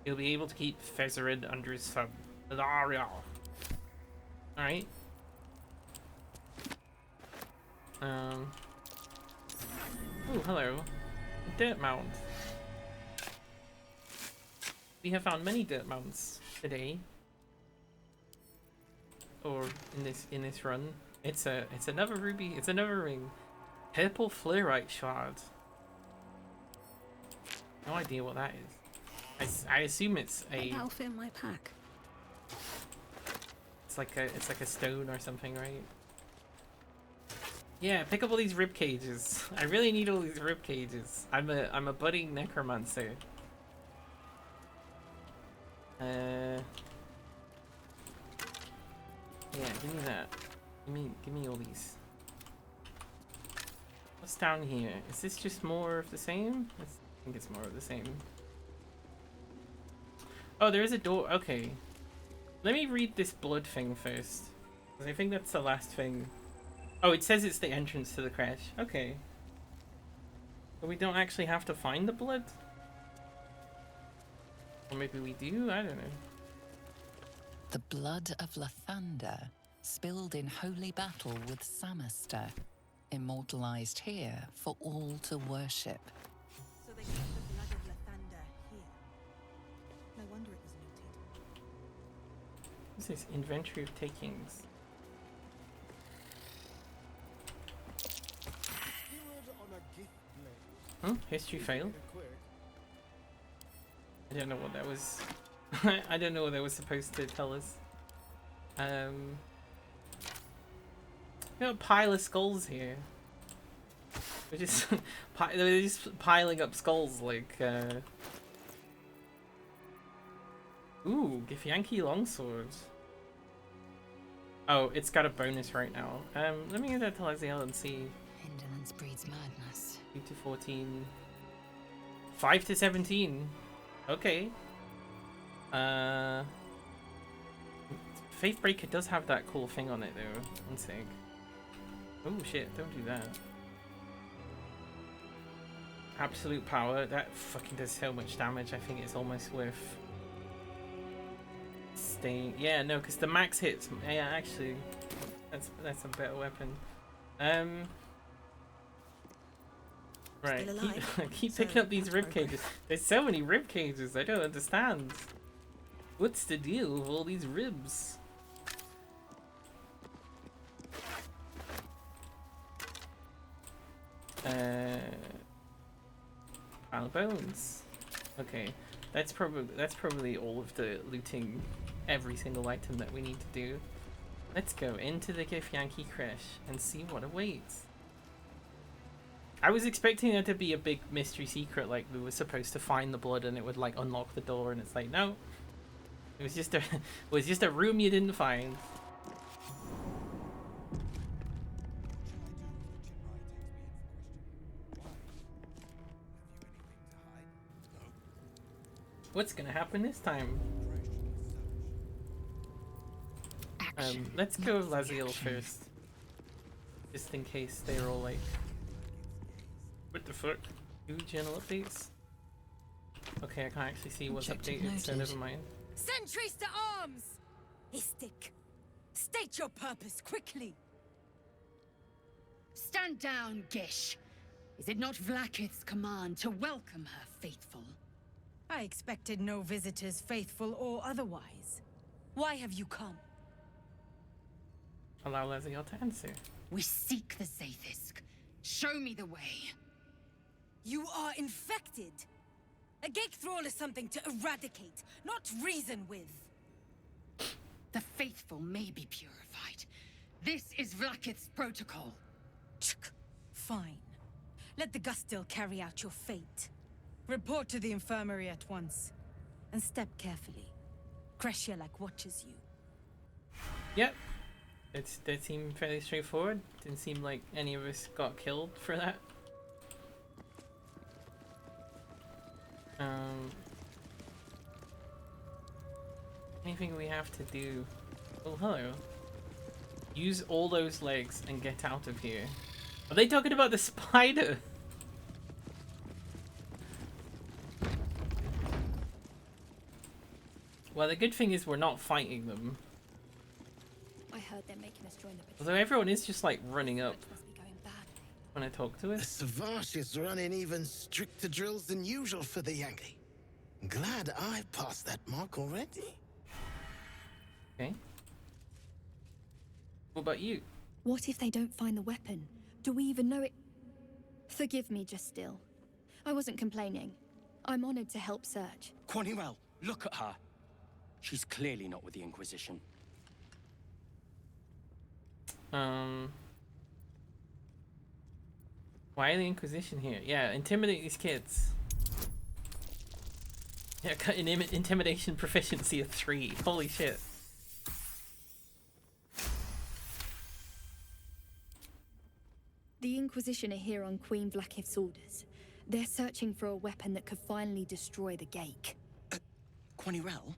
he'll be able to keep Fezerin under his thumb. Alright. Oh, hello. A dirt mound. We have found many dirt mounds today. Or in this run. It's another ruby, it's another ring. Purple fluorite shard. No idea what that is. I assume it's a That'll fit in my pack. It's like a stone or something, right? Yeah, pick up all these rib cages. I really need all these rib cages. I'm a budding necromancer. Yeah, give me that. Give me all these. What's down here? Is this just more of the same? I think it's more of the same. Oh, there is a door. Okay. Let me read this blood thing first. Because I think that's the last thing. Oh, it says it's the entrance to the crash. Okay. But we don't actually have to find the blood? Or maybe we do? I don't know. The blood of Lathander, spilled in holy battle with Samaster, immortalized here for all to worship. So they kept the blood of Lathander here. No wonder it was looted. This is inventory of takings. History failed. I don't know what that was. I don't know what that was supposed to tell us. Got a pile of skulls here. We're just they're just piling up skulls like. Ooh, Githyanki longsword. Oh, it's got a bonus right now. Let me give that to Laziel and see. Indolence breeds madness. 2 to 14. 5 to 17. Okay. Faithbreaker does have that cool thing on it though. One sec. Oh shit, don't do that. Absolute power, that fucking does so much damage. I think it's almost worth staying. Yeah, no, because the max hits. Yeah, actually, that's a better weapon. Right, keep picking up these rib cages. There's so many rib cages. I don't understand. What's the deal with all these ribs? Pile of bones. Okay, that's probably all of the looting, every single item that we need to do. Let's go into the Githyanki crash and see what awaits. I was expecting there to be a big mystery secret, like we were supposed to find the blood and it would like unlock the door, and it's like no, it was just a room you didn't find. What's gonna happen this time? Let's go with Laziel first, just in case they're all like. What the fuck? 2 general updates? Okay, I can't actually see what's updated, so never mind. Sentries to arms! Istik, state your purpose quickly. Stand down, Gish. Is it not Vlaakith's command to welcome her faithful? I expected no visitors, faithful or otherwise. Why have you come? Allow Laziel to answer. We seek the Zaithisk. Show me the way. You are infected. A gate thrall is something to eradicate, not reason with. The faithful may be purified. This is Vlaakith's protocol. Fine. Let the Gustil carry out your fate. Report to the infirmary at once. And step carefully. Kreshia watches you. Yep. That seemed fairly straightforward. Didn't seem like any of us got killed for that. Anything we have to do? Oh, hello. Use all those legs and get out of here. Are they talking about the spider? Well, the good thing is we're not fighting them. I heard they're making us join the patrol. Although everyone is just like running up when I talk to us. The Savage is running even stricter drills than usual for the Yankee. Glad I passed that mark already. Okay. What about you? What if they don't find the weapon? Do we even know it? Forgive me, just still. I wasn't complaining. I'm honored to help search. Quaniwell, look at her. She's clearly not with the Inquisition. Why the Inquisition here? Yeah, intimidate these kids. Yeah, got an intimidation proficiency of 3. Holy shit. The Inquisition are here on Queen Vlaakith's orders. They're searching for a weapon that could finally destroy the gate. Quanirel?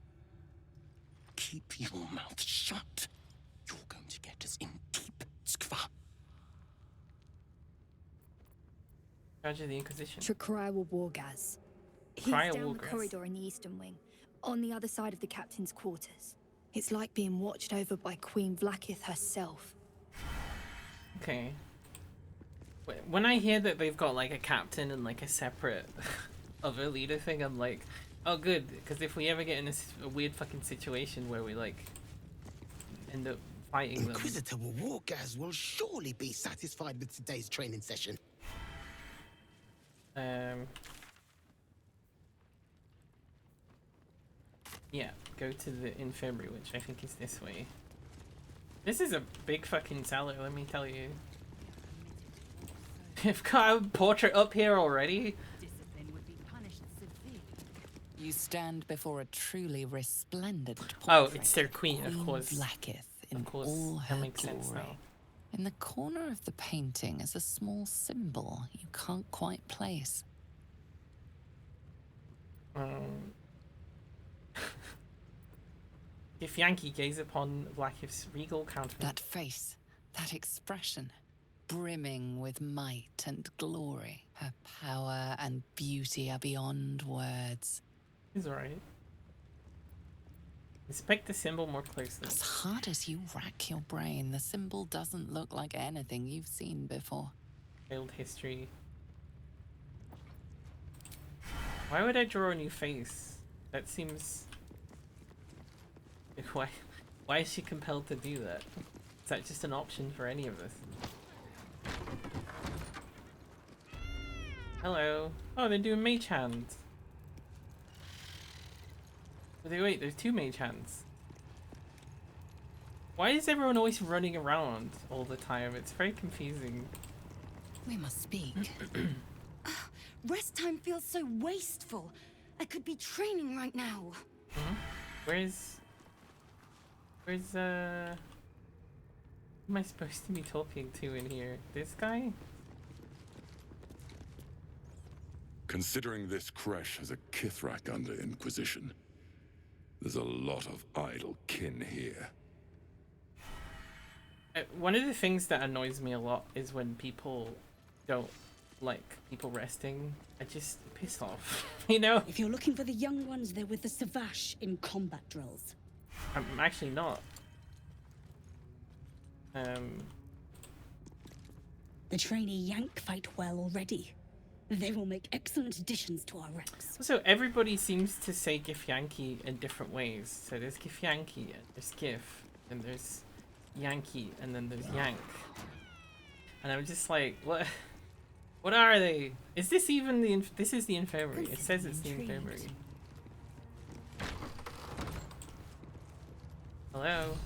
Keep your mouth shut. You're going to get us in deep, Skva. Charge of the Inquisition. Trakraiwa Wargaz. He's Cryo down the Wargaz. corridor in the eastern wing, on the other side of the captain's quarters. It's like being watched over by Queen Vlakith herself. Okay. When I hear that they've got like a captain and like a separate other leader thing, I'm like, oh good, because if we ever get in a weird fucking situation where we like end up fighting them. Inquisitor Wargaz will surely be satisfied with today's training session. Yeah, go to the infirmary, which I think is this way. This is a big fucking cellar, let me tell you. I've got a portrait up here already. You stand before a truly resplendent portrait. Oh, it's their queen, of course. Vlakith in Of course, all that her makes sense glory. now. In the corner of the painting is a small symbol you can't quite place. If Yankee gaze upon Vlakith's regal countenance. That face, that expression, brimming with might and glory. Her power and beauty are beyond words. He's alright. Inspect the symbol more closely. As hard as you rack your brain, the symbol doesn't look like anything you've seen before. Failed history. Why would I draw a new face? That seems... Why is she compelled to do that? Is that just an option for any of us? Hello. Oh, they're doing mage hands. Wait, there's two mage hands. Why is everyone always running around all the time? It's very confusing. We must speak. Rest time feels so wasteful. I could be training right now. Where's who am I supposed to be talking to in here? This guy? Considering this creche has a Kithrak under Inquisition, there's a lot of idle kin here. One of the things that annoys me a lot is when people don't like people resting. I just piss off, you know? If you're looking for the young ones, they're with the Savash in combat drills. I'm actually not. The trainee Yank fight well already. They will make excellent additions to our ranks. So everybody seems to say Githyanki in different ways. So there's Githyanki, and there's Gith, and there's Yankee, and then there's Yank. And I'm just like, what? What are they? Is this even the? This is the infirmary. It says it's the infirmary. Hello.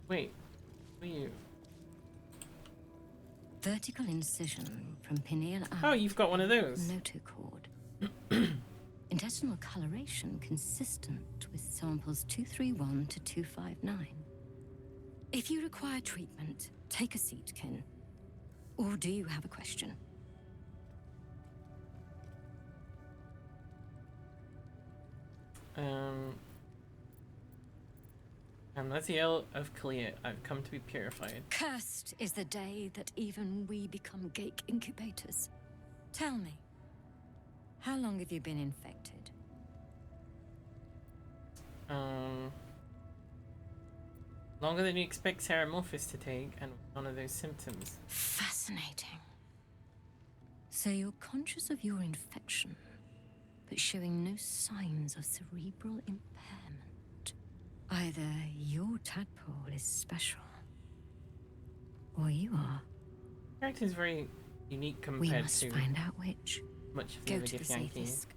Wait, who are you? Vertical incision from pineal artery. Oh, you've got one of those. Notochord. Intestinal coloration consistent with samples 231 to 259. If you require treatment, take a seat, kin. Or do you have a question? I'm Laziel of Kalia. I've come to be purified. Cursed is the day that even we become gate incubators. Tell me, how long have you been infected? Longer than you expect Ceramorphous to take, and one of those symptoms. Fascinating. So you're conscious of your infection, but showing no signs of cerebral impairment. Either your tadpole is special, or you are. Character is very unique compared We must to find out which. much of the Go other to the Githyanki. safest.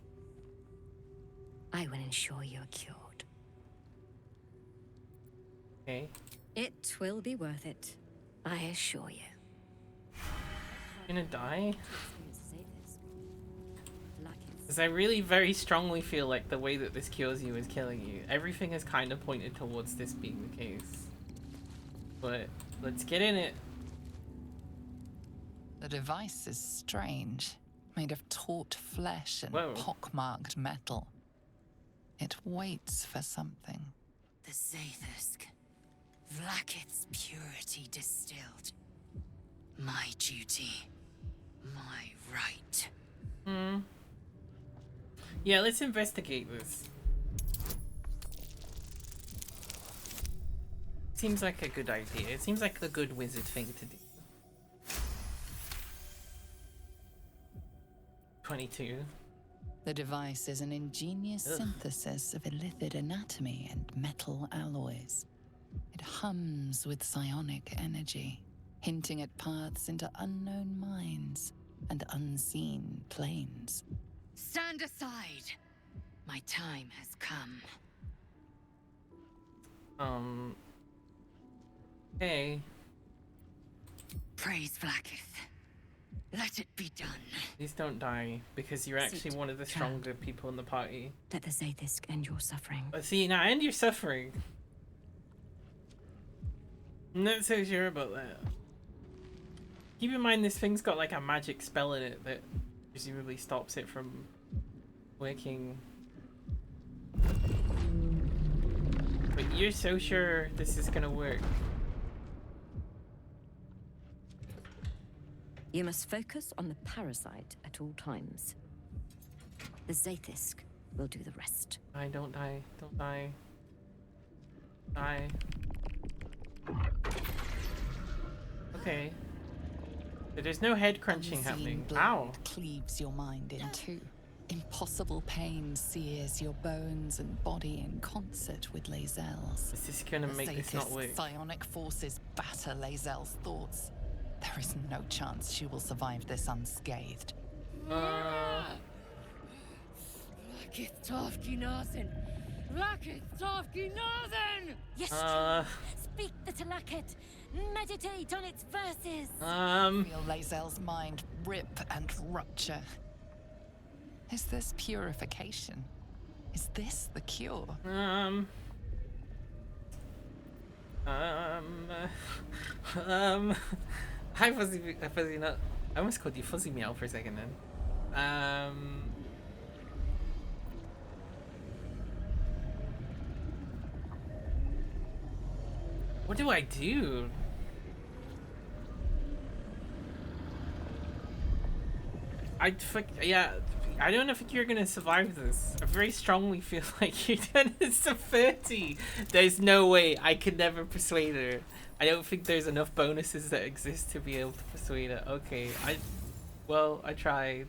I will ensure you're cured. Okay. It will be worth it, I assure you. Gonna die? Because I really very strongly feel like the way that this cures you is killing you. Everything has kind of pointed towards this being the case. But let's get in it. The device is strange. made of taut flesh and Whoa. pockmarked metal. It waits for something. The Zaithusk. Vlaakith's purity distilled. My duty. My right. Yeah, let's investigate this. Seems like a good idea. It seems like the good wizard thing to do. 22. The device is an ingenious synthesis of illithid anatomy and metal alloys. It hums with psionic energy, hinting at paths into unknown minds and unseen planes. Stand aside. My time has come. Okay. Praise Vlaakith. Let it be done. Please don't die, because you're actually Sit, one of the child. stronger people in the party. Let the Zaithusk end your suffering. But see, now end your suffering. I'm not so sure about that. Keep in mind this thing's got like a magic spell in it that presumably stops it from working. But you're so sure this is gonna work. You must focus on the parasite at all times. The Zaithusk will do the rest. Don't die. Don't die. Die. Okay. But there's no head crunching Unseen happening. blade Ow. cleaves your mind in two. Impossible pain sears your bones and body in concert with Lae'zel's. Is this gonna make this not Zaith's work? psionic forces batter Lae'zel's thoughts. There is no chance she will survive this unscathed. Vlaakith Tavki Nazen! Vlaakith Tavki Nazen! Yes, child. Speak the Talakit. Meditate on its verses. Feel Lae'zel's mind rip and rupture. Is this purification? Is this the cure? Hi, Fuzzy Nut. I almost called you Fuzzy Meow for a second then. What do I do? Yeah, I don't think you're gonna survive this. I very strongly feel like you're done this to 30. There's no way. I could never persuade her. I don't think there's enough bonuses that exist to be able to persuade her. Okay, well, I tried.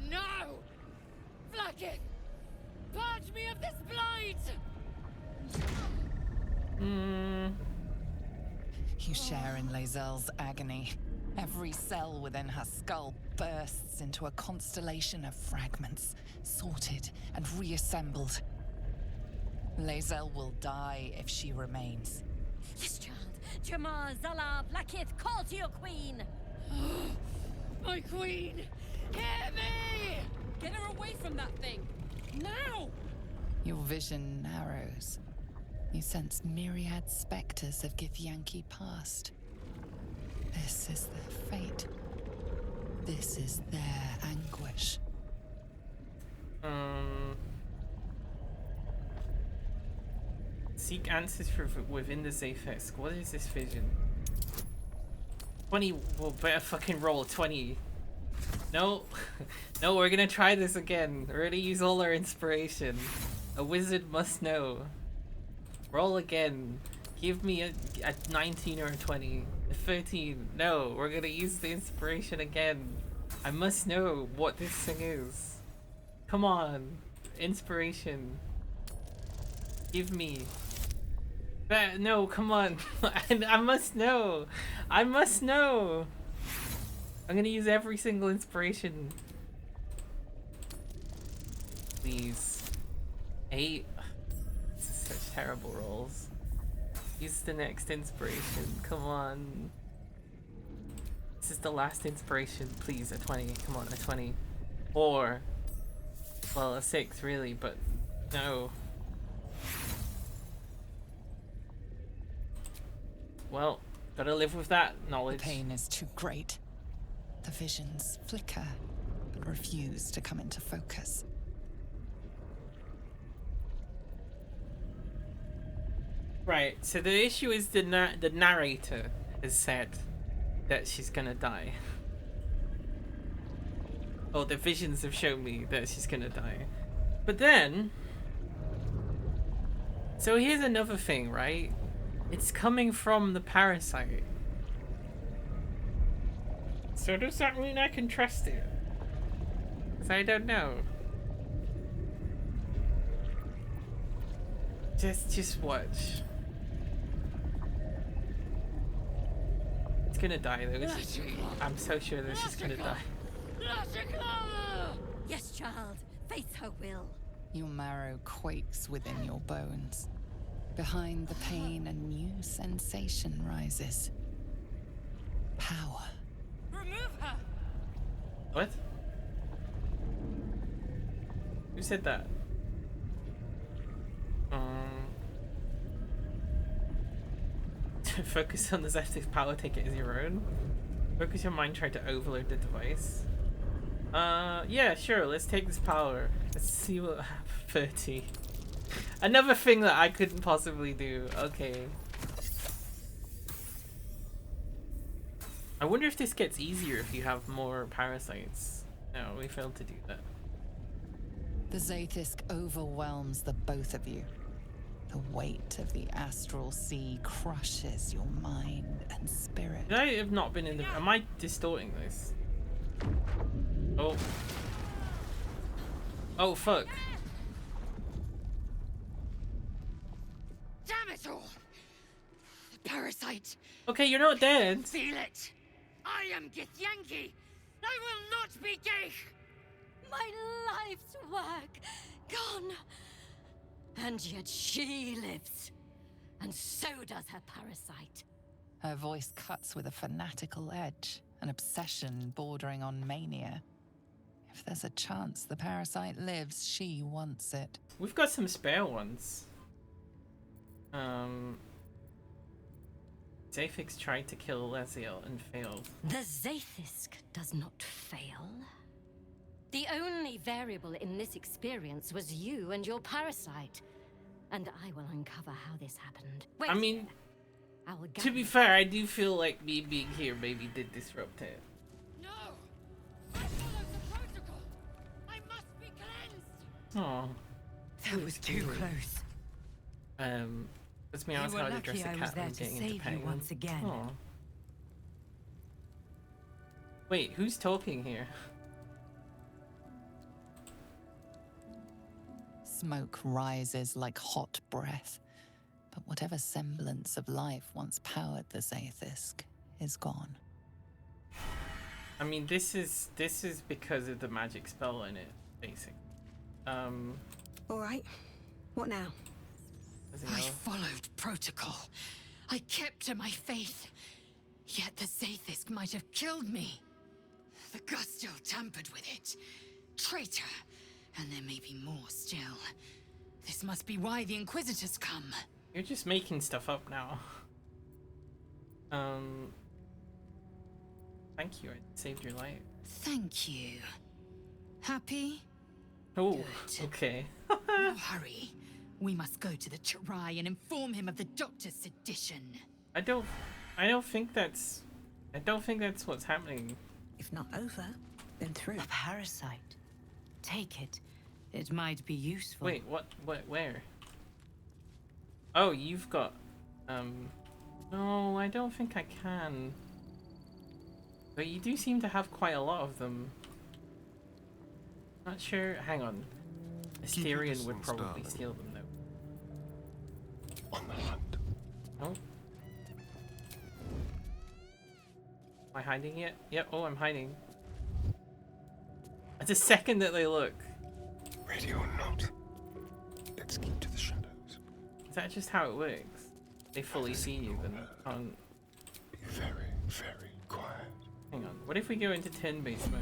No! Vlaakith! Purge me of this blight! You share in Lae'zel's agony. Every cell within her skull bursts into a constellation of fragments, sorted and reassembled. Lae'zel will die if she remains. Yes, child. Jamar, Zala, Vlaakith, call to your queen. My queen! Hear me! Get her away from that thing! Now! Your vision narrows. You sense myriad specters of Githyanki past. This is their fate. This is their anguish. Seek answers within the Zaithusk. What is this vision? 20. Well, better fucking roll 20. No. No, we're gonna try this again. We're gonna use all our inspiration. A wizard must know. Roll again. Give me a 19 or a 20. A 13. No, we're gonna use the inspiration again. I must know what this thing is. Come on. Inspiration. Give me. No, come on. I must know. I must know. I'm gonna use every single inspiration. Please. 8. This is such terrible rolls. Use the next inspiration. Come on. This is the last inspiration. Please, a 20. Come on, a 20. Or, well, a 6 really, but no. Well, gotta live with that knowledge. The pain is too great. The visions flicker, but refuse to come into focus. Right, so the issue is the narrator has said that she's gonna die. Or the visions have shown me that she's gonna die. But then... So here's another thing, right? It's coming from the parasite. So does that mean I can trust it? 'Cause I don't know. Just watch. It's gonna die though. I'm so sure that she's gonna die. Yes, child. Face her will. Your marrow quakes within your bones. Behind the pain, a new sensation rises. Power. Remove her! What? Who said that? Focus on the Zephyr power, take it as your own. Focus your mind, try to overload the device. Yeah, sure, let's take this power. Let's see what happens. 30. Another thing that I couldn't possibly do. Okay. I wonder if this gets easier if you have more parasites. No, we failed to do that. The Zaithisk overwhelms the both of you. The weight of the astral sea crushes your mind and spirit. Did I have not been in the... Am I distorting this? Oh. Oh, fuck. Damn it all! The parasite. Okay, you're not dead. Feel it. I am Githyanki. I will not be gay. My life's work gone. And yet she lives. And so does her parasite. Her voice cuts with a fanatical edge, an obsession bordering on mania. If there's a chance the parasite lives, she wants it. We've got some spare ones. Zaphix tried to kill Leziel and failed. The Zaithisk does not fail. The only variable in this experience was you and your parasite. And I will uncover how this happened. Wait, I mean, I will to be fair, I do feel like me being here maybe did disrupt it. No! I followed the protocol! I must be cleansed! Oh. That was too close. Let's be honest, how to address the cat and getting into petting once again. Aw. Wait, who's talking here? Smoke rises like hot breath, but whatever semblance of life once powered the Zaithisk is gone. I mean, this is because of the magic spell in it, basically. All right. What now? I followed protocol. I kept to my faith. Yet the Zaithisk might have killed me. The Gustil tampered with it. Traitor. And there may be more still. This must be why the Inquisitors come. You're just making stuff up now. Thank you, I saved your life. Thank you. Happy? Oh, Good. okay. Now hurry. We must go to the Chirai and inform him of the Doctor's sedition. I don't think that's what's happening. If not over, then through. A parasite. Take it. It might be useful. Wait, what, where? Oh, you've got, no, I don't think I can. But you do seem to have quite a lot of them. Not sure, hang on. Asterion would probably steal them though. On the hunt. Oh. Am I hiding yet? Yep, oh, I'm hiding. It's a second that they look. Ready or not, let's keep to the shadows. Is that just how it works? They fully see you then can't... Be very, very quiet. Hang on, what if we go into turn-based mode?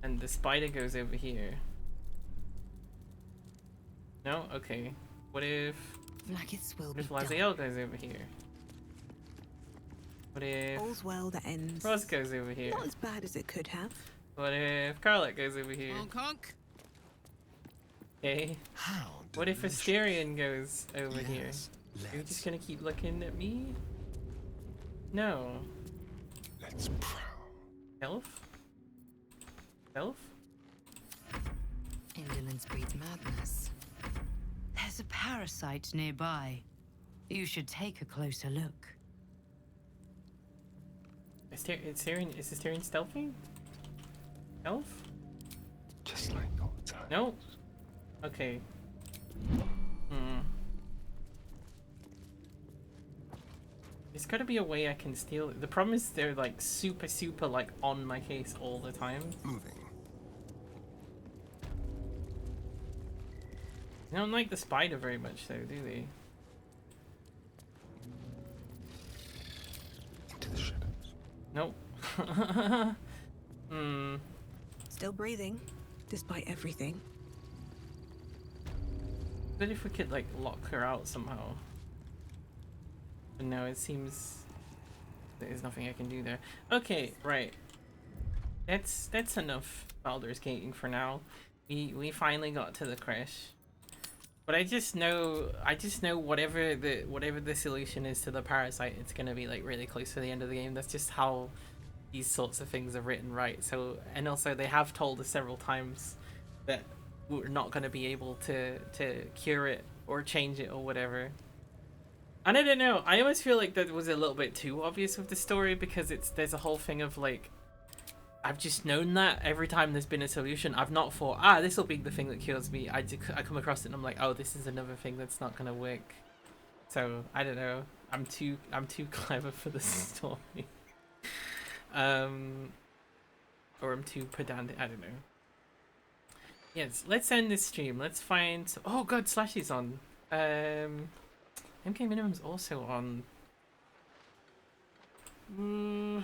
And the spider goes over here. No? Okay. What if... Vlakith's will What if be done. Laziel goes over here? What if All's well that ends. Roz goes over here? Not as bad as it could have. What if Carlet goes over here? Honk honk. Okay. What if Asterion goes over here? Are you just gonna keep looking at me? No. Let's prowl. Elf? Elf? Indolence breeds madness. There's a parasite nearby. You should take a closer look. Is Asterion stealthy? Elf? Just like all the time. No. Okay. There's gotta be a way I can steal it. The problem is they're like super like on my case all the time. Moving. They don't like the spider very much though, do they? Into the shadows. Nope. Still breathing, despite everything. But if we could like lock her out somehow. But no, it seems there's nothing I can do there. Okay, right. That's enough Baldur's Gating for now. We finally got to the crash. But I just know whatever the solution is to the parasite, it's gonna be like really close to the end of the game. That's just how these sorts of things are written, right? So, and also they have told us several times that we're not gonna be able to cure it or change it or whatever. And I don't know, I always feel like that was a little bit too obvious with the story, because there's a whole thing of like, I've just known that every time there's been a solution, I've not thought, this will be the thing that cures me. I come across it and I'm like, oh, this is another thing that's not gonna work. So I don't know, I'm too clever for the story. Or I'm too pedantic, I don't know. Yes, let's end this stream. Let's find, oh god, Slashy's on. MK Minimum's also on. Who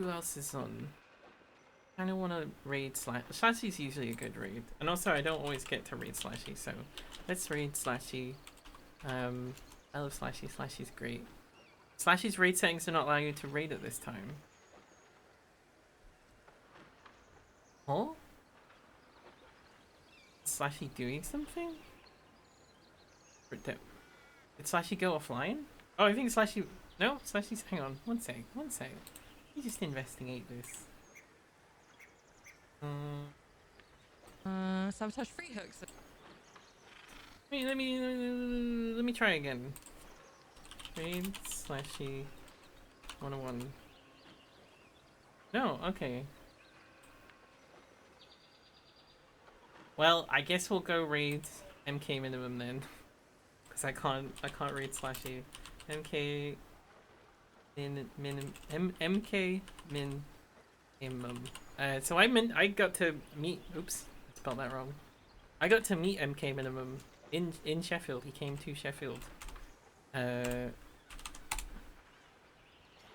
else is on? I don't want to raid Slashy. Slashy's usually a good raid. And also I don't always get to raid Slashy, so let's raid Slashy. I love Slashy. Slashy's great. Slashy's raid settings do not allow you to raid at this time. Huh? Is Slashy doing something? Did Slashy go offline? Oh, I think Slashy... No, Slashy's... Hang on, one sec. Let me just investigate this. Sabotage free hooks. Let me try again. Raid Slashy 101. No, okay. Well, I guess we'll go raid MK Minimum then. Cause I can't raid Slashy. MK Minimum. So I got to meet, oops, I spelled that wrong. I got to meet MK Minimum in Sheffield. He came to Sheffield.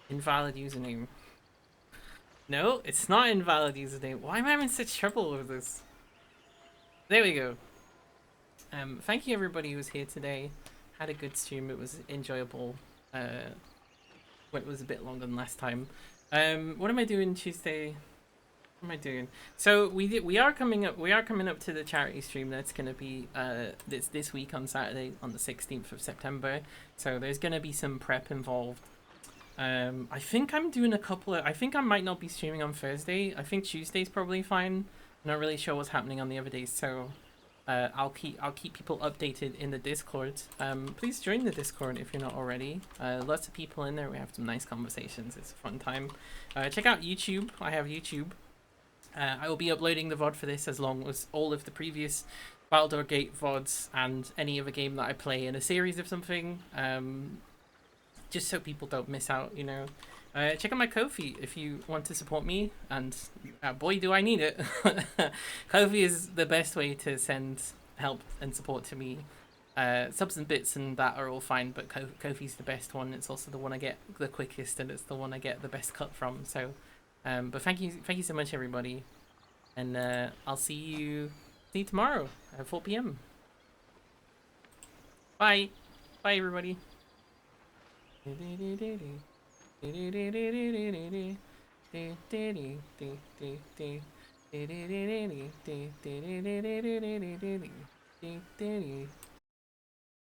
Invalid username. No, it's not invalid username. Why am I having such trouble with this? There we go. Thank you everybody who was here today. Had a good stream. It was enjoyable. It was a bit longer than last time. What am I doing Tuesday? What am I doing? So we are coming up to the charity stream that's gonna be this week on Saturday on the 16th of September. So there's gonna be some prep involved. I think I'm doing I think I might not be streaming on Thursday. I think Tuesday's probably fine. I'm not really sure what's happening on the other days, so I'll keep people updated in the Discord. Please join the Discord if you're not already. Lots of people in there. We have some nice conversations. It's a fun time. Check out YouTube. I have YouTube. I will be uploading the VOD for this as long as all of the previous Baldur Gate VODs and any other game that I play in a series of something. Just so people don't miss out, you know. Check out my Ko-fi if you want to support me, and boy do I need it. Ko-fi is the best way to send help and support to me. Subs and bits and that are all fine, but Ko-fi's the best one. It's also the one I get the quickest, and it's the one I get the best cut from. So, but thank you so much everybody, and I'll see you tomorrow at 4 PM. Bye everybody.